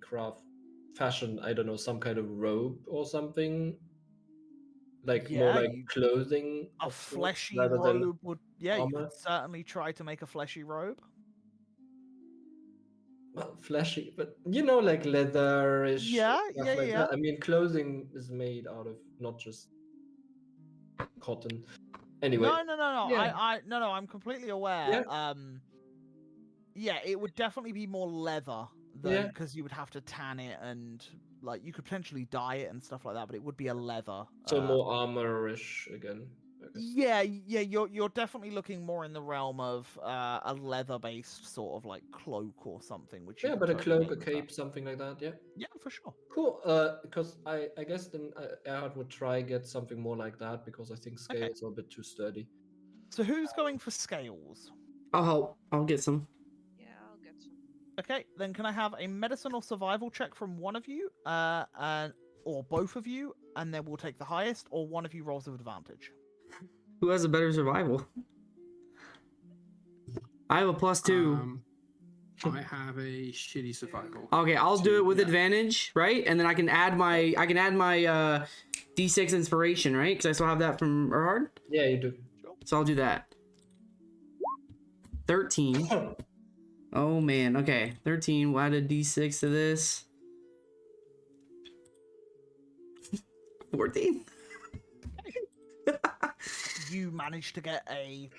fashion, I don't know, some kind of robe or something. Like more like clothing a of sorts, fleshy rather than robe would. Yeah, you armor. could certainly try to make a fleshy robe. Well, fleshy, but you know, like leatherish. Yeah. That. I mean, clothing is made out of not just cotton. Anyway. No. Yeah. No. I'm completely aware. Yeah, it would definitely be more leather than because you would have to tan it and like you could potentially dye it and stuff like that, but it would be a leather. So more armor-ish again. Yeah. You're definitely looking more in the realm of a leather-based sort of like cloak or something. Which but a cloak, a cape, something like that. Yeah. Yeah, for sure. Cool. Because I guess then Erhard would try get something more like that because I think scales are a bit too sturdy. So who's going for scales? I'll help. I'll get some. Yeah, I'll get some. Okay, then can I have a medicine or survival check from one of you, or both of you, and then we'll take the highest, or one of you rolls with advantage. Who has a better survival? I have a +2. I have a shitty survival. Okay, I'll do it with advantage, right? And then I can add my D6 inspiration, right? Because I still have that from Erhard. Yeah, you do. So I'll do that. 13. Oh man, okay. 13. We'll add a D6 to this. 14. You managed to get a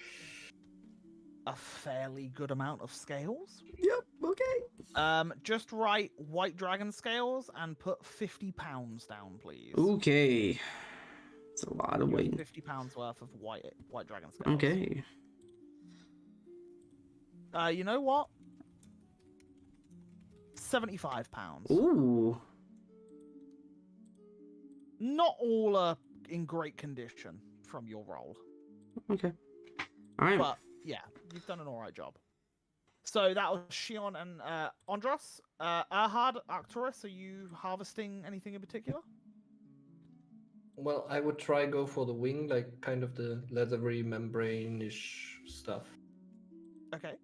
fairly good amount of scales. Yep, okay. Just write white dragon scales and put 50 pounds down, please. Okay. It's a lot of weight. 50 pounds worth of white dragon scales. Okay. You know what? 75 pounds. Ooh. Not all are in great condition from your roll. Okay. All right. But yeah, you've done an alright job. So that was Shion and Andros. Erhard, Arcturus, are you harvesting anything in particular? Well, I would try go for the wing, like kind of the leathery membrane-ish stuff. Okay.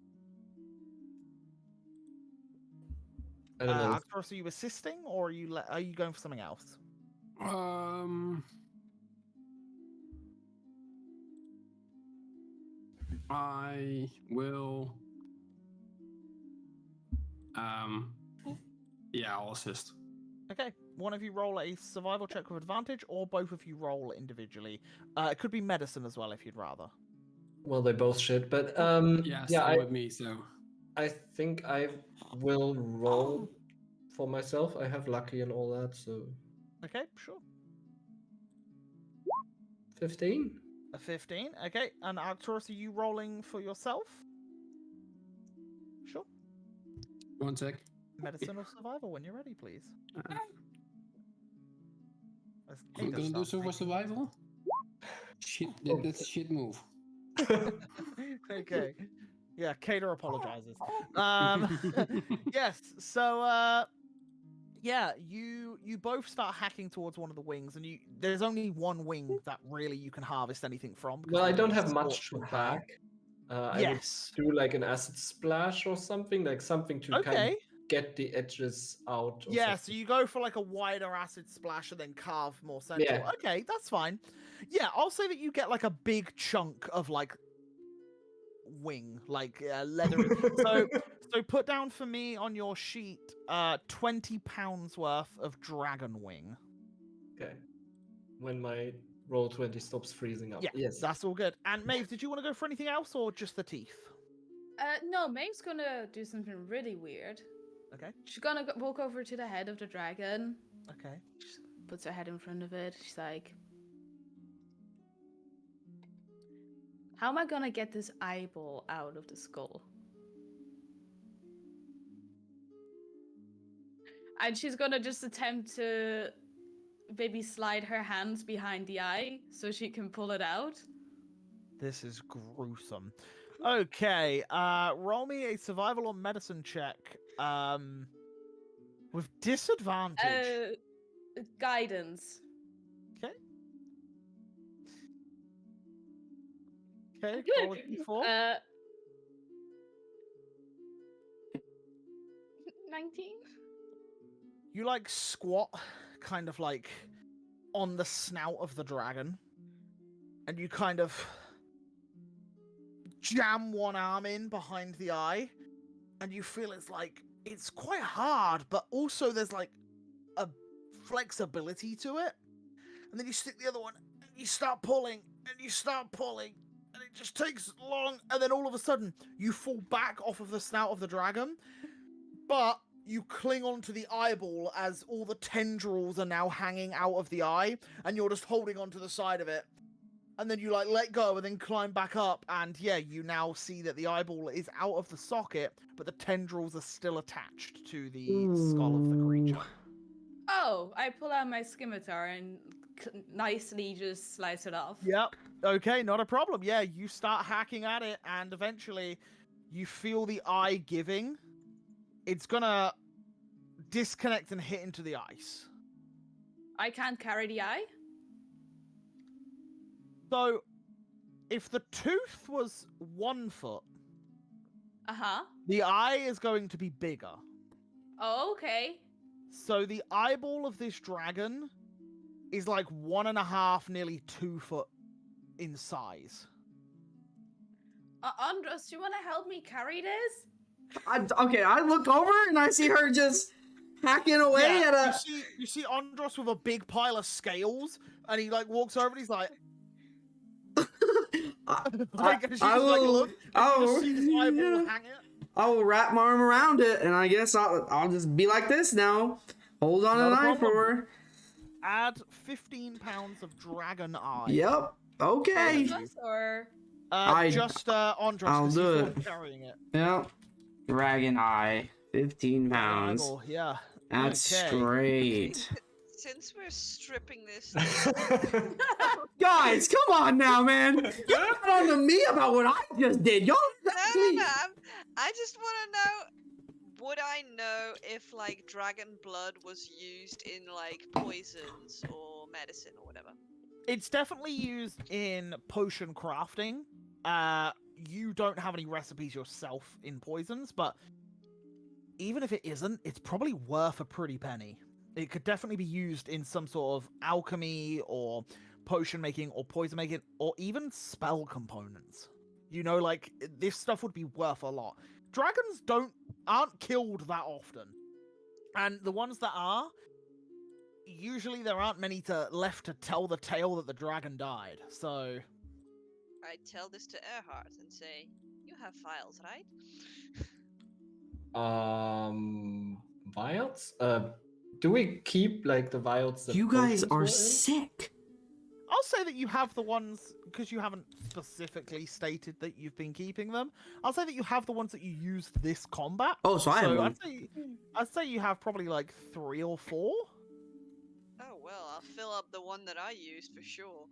I don't know. Arcturus, are you assisting, or are you going for something else? I will. Yeah, I'll assist. Okay, one of you roll a survival check with advantage, or both of you roll individually. It could be medicine as well if you'd rather. Well, they both should, but with me, so I think I will roll for myself. I have lucky and all that, so. Okay, sure. 15. A 15. Okay, and Arcturus, are you rolling for yourself? Sure. 1 sec. Medicine or survival when you're ready, please. I'm gonna do so for survival. Shit, that's a shit move. Okay. Yeah, Cater apologizes. Yes, so yeah, you both start hacking towards one of the wings, and there's only one wing that really you can harvest anything from. Well, I don't have much to hack. Yes. I would do like an acid splash or something, like something to kind of get the edges out. Yeah, so you go for like a wider acid splash and then carve more central. Yeah. Okay, that's fine. Yeah, I'll say that you get like a big chunk of like wing, like leathery. so put down for me on your sheet 20 pounds worth of dragon wing. Okay. When my roll 20 stops freezing up. Yeah, yes, that's all good. And Maeve, did you want to go for anything else or just the teeth? No, Maeve's gonna do something really weird. Okay. She's gonna walk over to the head of the dragon. Okay. She puts her head in front of it. She's like, how am I gonna get this eyeball out of the skull? And she's gonna just attempt to maybe slide her hands behind the eye so she can pull it out. This is gruesome. Okay, roll me a survival or medicine check. With disadvantage. Guidance. Okay. Okay, roll a d4. 19. You like squat, kind of like on the snout of the dragon, and you kind of jam one arm in behind the eye, and you feel it's quite hard, but also there's like a flexibility to it. And then you stick the other one, and you start pulling, and you start pulling, and it just takes long, and then all of a sudden you fall back off of the snout of the dragon, but you cling onto the eyeball as all the tendrils are now hanging out of the eye, and you're just holding onto the side of it. And then you like let go and then climb back up, and yeah, you now see that the eyeball is out of the socket, but the tendrils are still attached to the skull of the creature. Oh, I pull out my scimitar and nicely just slice it off. Yep. Okay, not a problem. Yeah, you start hacking at it, and eventually you feel the eye giving. It's gonna disconnect and hit into the ice. I can't carry the eye? So, if the tooth was 1 foot, the eye is going to be bigger. Oh, okay. So the eyeball of this dragon is like 1.5, nearly 2 foot in size. Andros, do you want to help me carry this? Okay, I look over and I see her just hacking away at a. You see Andros with a big pile of scales, and he like walks over and he's like. I will wrap my arm around it, and I guess I'll just be like this now. Hold on a knife for her. Add 15 pounds of dragon eye. Yep. Okay. Andros, I'll do it. Carrying it. Yep. Dragon eye, 15 pounds. Yeah. That's great. Since we're stripping this, guys, come on now, man. Get on to me about what I just did. Y'all. No. I just want to know. Would I know if like dragon blood was used in like poisons or medicine or whatever? It's definitely used in potion crafting. You don't have any recipes yourself in poisons, but even if it isn't, it's probably worth a pretty penny. It could definitely be used in some sort of alchemy or potion making or poison making or even spell components. You know, like this stuff would be worth a lot. Dragons aren't killed that often. And the ones that are, usually there aren't many left to tell the tale that the dragon died. So I tell this to Earhart and say, "You have files, right?" Vials? Do we keep like the vials that you guys potions are were in? sick. I'll say that you have the ones, because you haven't specifically stated that you've been keeping them. I'll say that you have the ones that you used this combat. Oh, so I have one. I'd say you have probably like 3 or 4. Oh well, I'll fill up the one that I used for sure.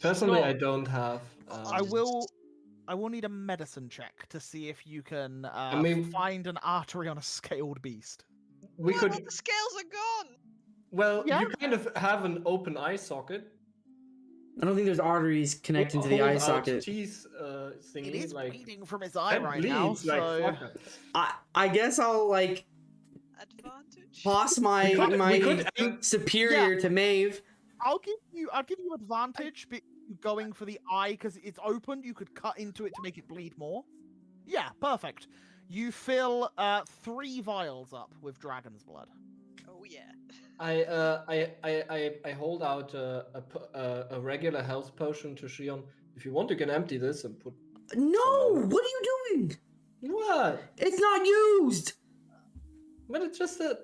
Personally, I don't have. I will need a medicine check to see if you can find an artery on a scaled beast. We could. The scales are gone. Well, you kind of have an open eye socket. I don't think there's arteries connecting to the eye socket. Teeth, thingy, it is like, bleeding from his eye right bleeds, now. like, So I guess I'll like advantage. toss my superior to Maeve. I'll give you advantage going for the eye because it's open. You could cut into it to make it bleed more. Yeah, perfect. You fill 3 vials up with dragon's blood. Oh yeah. I hold out a regular health potion to Shion. If you want, you can empty this and put. No, what are you doing? What? It's not used. But it's just a.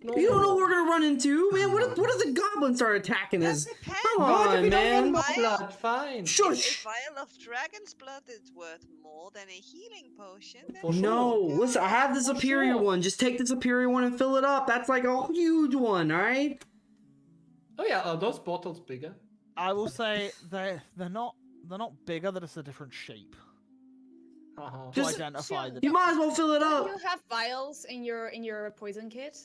You don't know normal what we're gonna run into, man. What if the goblins start attacking us? Depends. Come What if on, we don't man. want more blood? Fine. A Shush. vial of dragon's blood is worth more than a healing potion. then For sure. No, listen. I have the For superior sure. one. Just take the superior one and fill it up. That's like a huge one, all right? Oh yeah, are those bottles bigger? I will say they're not bigger. They're just a different shape. Uh-huh. To Just- identify the. You might as well fill it Don't up. you have vials in your poison kit?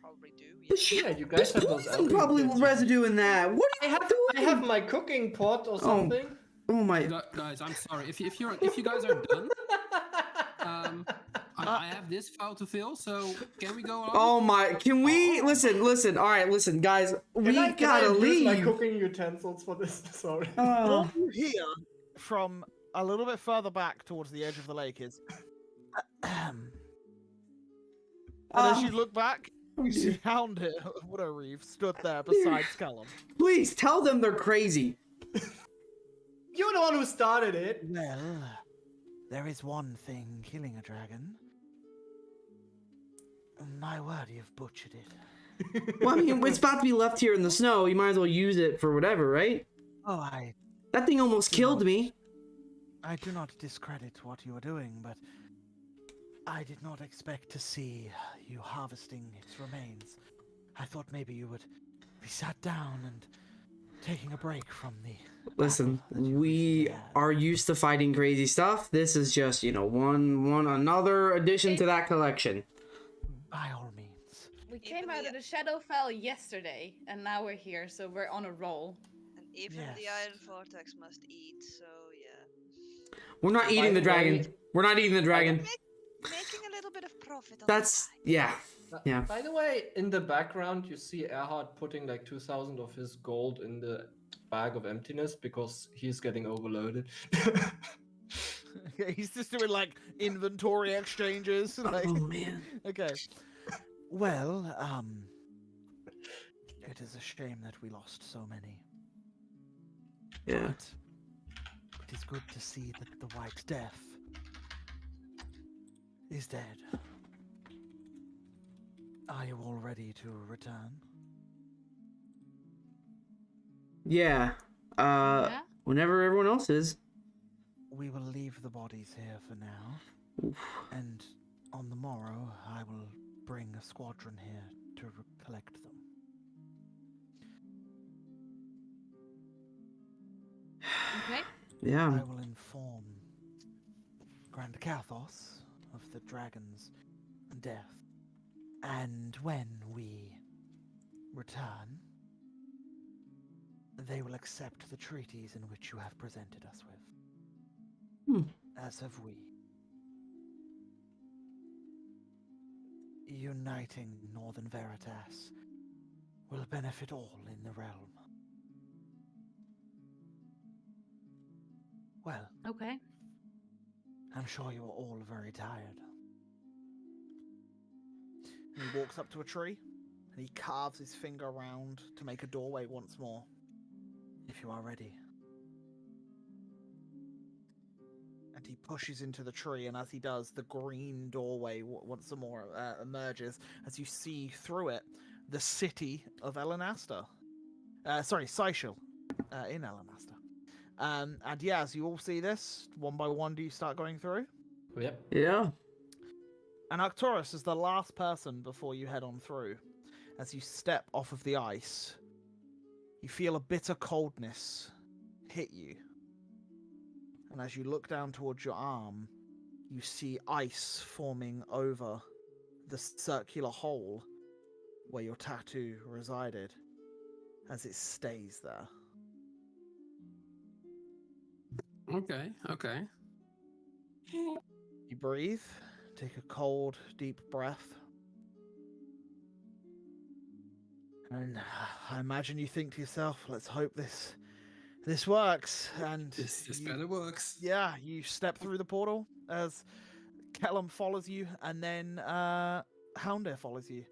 Probably do. But Yeah, you guys there's have those poison probably alchemy kits. residue in that. What are you I doing? have my cooking pot or something. Oh my. Guys, I'm sorry. If you guys are done, I have this file to fill. So can we go on? Oh my. Can we listen? All right, listen, guys. We Can I gotta use leave. my cooking utensils for this? Sorry. What you hear from a little bit further back towards the edge of the lake is. And as you look back, you see Hounded Reeve stood there beside Callum. Please tell them they're crazy. You're the one who started it. Well, there is one thing killing a dragon. My word, you've butchered it. Well, I mean, it's about to be left here in the snow. You might as well use it for whatever, right? Oh, That thing almost killed me. I do not discredit what you are doing, but I did not expect to see you harvesting its remains. I thought maybe you would be sat down and taking a break from the. Listen, we are used to fighting crazy stuff. This is just, another addition to that collection. By all means. We came out of the Shadowfell yesterday, and now we're here, so we're on a roll. And even the Yes. Iron Vortex must eat, so yeah. We're not eating the dragon. We're not eating the dragon. Making a little bit of profit on That's, yeah. Yeah. By the way, in the background, you see Erhard putting like 2,000 of his gold in the bag of emptiness because he's getting overloaded. He's just doing like inventory exchanges. Like, Oh, man. okay. Well, it is a shame that we lost so many. Yeah. But it is good to see that the White Death is dead. Are you all ready to return? Yeah. Yeah? Whenever everyone else is. We will leave the bodies here for now, and on the morrow I will bring a squadron here to collect them. Okay. Yeah. I will inform Grand Kathos of the dragon's death, and when we return, they will accept the treaties in which you have presented us with. As have we. Uniting Northern Veritas will benefit all in the realm. Well, Okay. I'm sure you are all very tired. He walks up to a tree, and he carves his finger around to make a doorway once more. If you are ready. And he pushes into the tree, and as he does, the green doorway once more emerges as you see through it the city of Elenasta. Sychel, in Elenasta. And yeah, as you all see this, one by one, do you start going through? Yep. Yeah. And Arcturus is the last person before you head on through. As you step off of the ice, you feel a bitter coldness hit you. And as you look down towards your arm, you see ice forming over the circular hole where your tattoo resided, as it stays there. Okay. You breathe, take a cold, deep breath. And I imagine you think to yourself, let's hope this works. And This you- better works. Yeah, you step through the portal as Kellum follows you, and then Houndir follows you.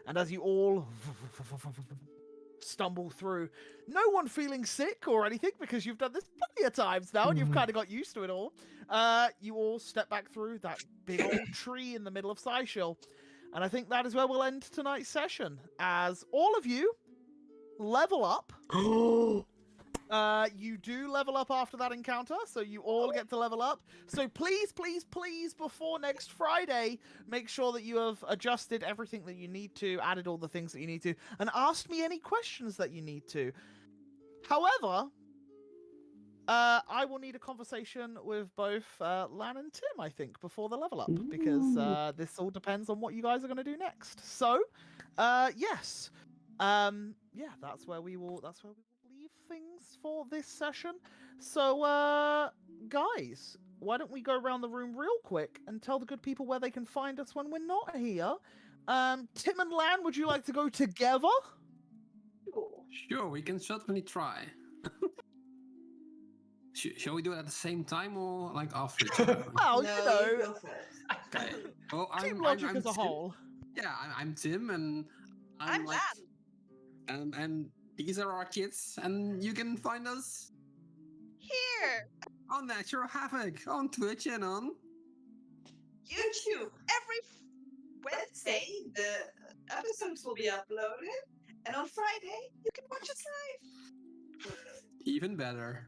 And as you all stumble through. No one feeling sick or anything because you've done this plenty of times now and you've kind of got used to it all. You all step back through that big old tree in the middle of Scishill. And I think that is where we'll end tonight's session, as all of you level up. You do level up after that encounter, so you all get to level up. So please, please, please, before next Friday, make sure that you have adjusted everything that you need to, added all the things that you need to, and asked me any questions that you need to. However, I will need a conversation with both Lan and Tim, I think, before the level up, because this all depends on what you guys are going to do next. So, yes, yeah, that's where we will leave things for this session. So, guys, why don't we go around the room real quick and tell the good people where they can find us when we're not here? Tim and Lan, would you like to go together? Sure, we can certainly try. Shall we do it at the same time or like after each other? Well, No, you know, you go first. Okay. Well, team logic as a Tim. whole. Yeah, I'm Tim, and I'm like, and these are our kids, and you can find us Here, on Natural Havoc on Twitch and on YouTube. every Wednesday, the episodes will be uploaded, and on Friday, you can watch us live. even better.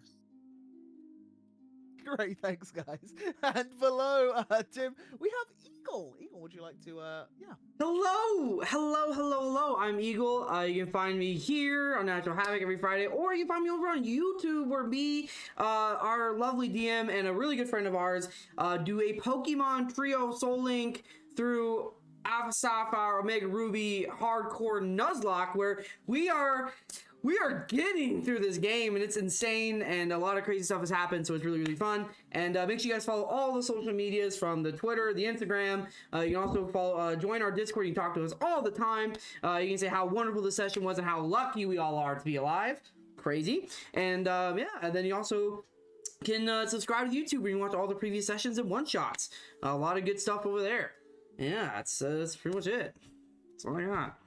Great, thanks, guys. And below Tim, we have Eagle. Eagle, would you like to, yeah. Hello. I'm Eagle. You can find me here on Natural Havoc every Friday, or you can find me over on YouTube, where me, our lovely DM, and a really good friend of ours do a Pokemon Trio Soul Link through Alpha Sapphire, Omega Ruby, Hardcore Nuzlocke, where we are getting through this game, and it's insane, and a lot of crazy stuff has happened, so it's really, really fun. And make sure you guys follow all the social medias, from the Twitter, the Instagram. You can also follow, join our Discord. You can talk to us all the time. You can say how wonderful the session was and how lucky we all are to be alive. Crazy. And yeah, and then you also can subscribe to YouTube, where you can watch all the previous sessions and one-shots. A lot of good stuff over there. Yeah, that's pretty much it. That's all I got.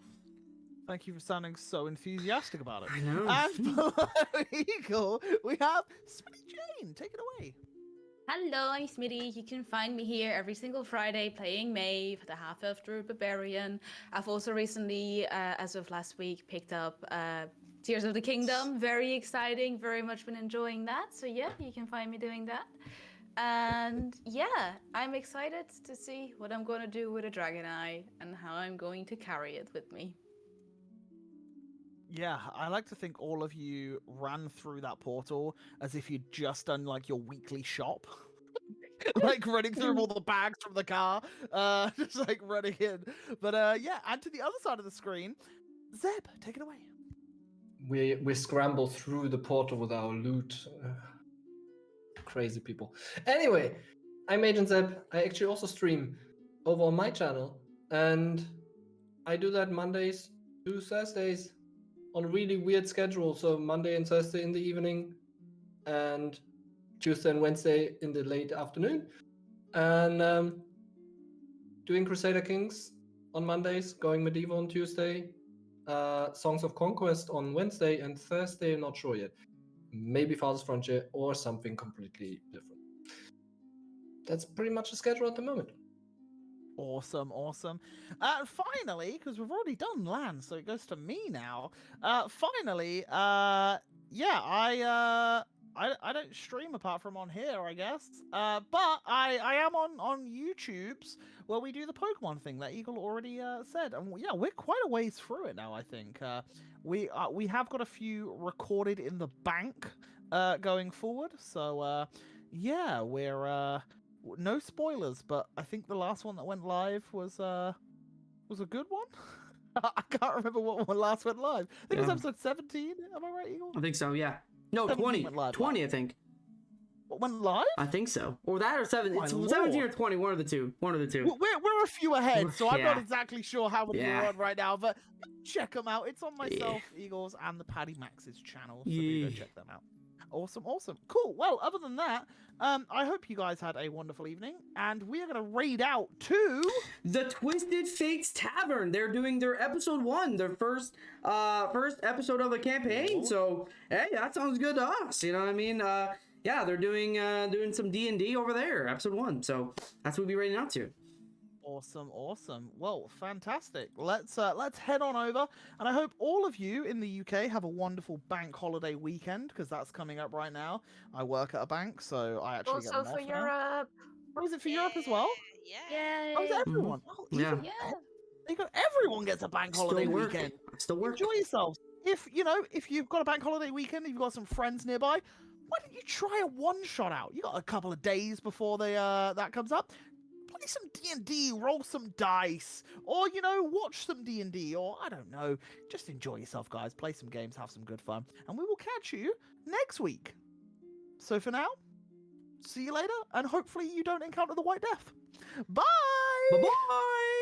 Thank you for sounding so enthusiastic about it. I know. And below Eagle, we have Smitty Jane. Take it away. Hello, I'm Smitty. You can find me here every single Friday playing Maeve, the half-elf druid barbarian. I've also recently, as of last week, picked up Tears of the Kingdom. Very exciting. Very much been enjoying that. So yeah, you can find me doing that. And yeah, I'm excited to see what I'm going to do with a Dragon Eye and how I'm going to carry it with me. Yeah, I like to think all of you ran through that portal as if you'd just done like your weekly shop. Like running through all the bags from the car, just like running in. But yeah, and to the other side of the screen, Zeb, take it away. We scramble through the portal with our loot. Crazy people. Anyway, I'm Agent Zeb. I actually also stream over on my channel, and I do that Mondays to Thursdays on a really weird schedule. So Monday and Thursday in the evening, and Tuesday and Wednesday in the late afternoon. And doing Crusader Kings on Mondays, going medieval on Tuesday, Songs of Conquest on Wednesday, and Thursday, I'm not sure yet. Maybe Father's Frontier or something completely different. That's pretty much the schedule at the moment. Awesome. Finally, because we've already done Lan, so it goes to me now. Finally, yeah, I don't stream apart from on here, I guess. But I am on YouTube's, where we do the Pokemon thing that Eagle already said. And yeah, we're quite a ways through it now, I think. We have got a few recorded in the bank going forward. So yeah, we're no spoilers, but I think the last one that went live was a good one. I can't remember what one last went live. I think it was episode 17. Am I right, Eagle? I think so, yeah. No, 20. 20, I think. What, went live? I think so. Or that or 7. My It's lord. 17 or 20. One of the two. We're a few ahead, so I'm Yeah. not exactly sure how many Yeah. we're on right now, but check them out. It's on myself, Eagles, and the Paddy Max's channel, so do go check them out. Awesome, awesome. Cool. Well, other than that, I hope you guys had a wonderful evening, and we are going to raid out to the Twisted Fates Tavern. They're doing their episode 1, their first episode of a campaign. Cool. So hey, that sounds good to us. You know what I mean? Yeah, they're doing some D&D over there, episode 1. So that's what we'll be raiding out to. Awesome, awesome. Well, fantastic. Let's head on over, and I hope all of you in the UK have a wonderful bank holiday weekend, because that's coming up right now. I work at a bank, so I actually get Also them for off now. Europe. Oh, is it for Europe as well? Yeah. Oh, is it Yay. everyone? Oh, Yeah. even Yeah. There you go. Everyone gets a bank holiday Still work. weekend. Still work. Enjoy yourselves. If you've got a bank holiday weekend, you've got some friends nearby, why don't you try a one-shot out? You got a couple of days before that comes up. Play some D&D, roll some dice, or watch some D&D, or I don't know. Just enjoy yourself, guys. Play some games, have some good fun, and we will catch you next week. So for now, see you later, and hopefully you don't encounter the White Death. Bye. Bye-bye.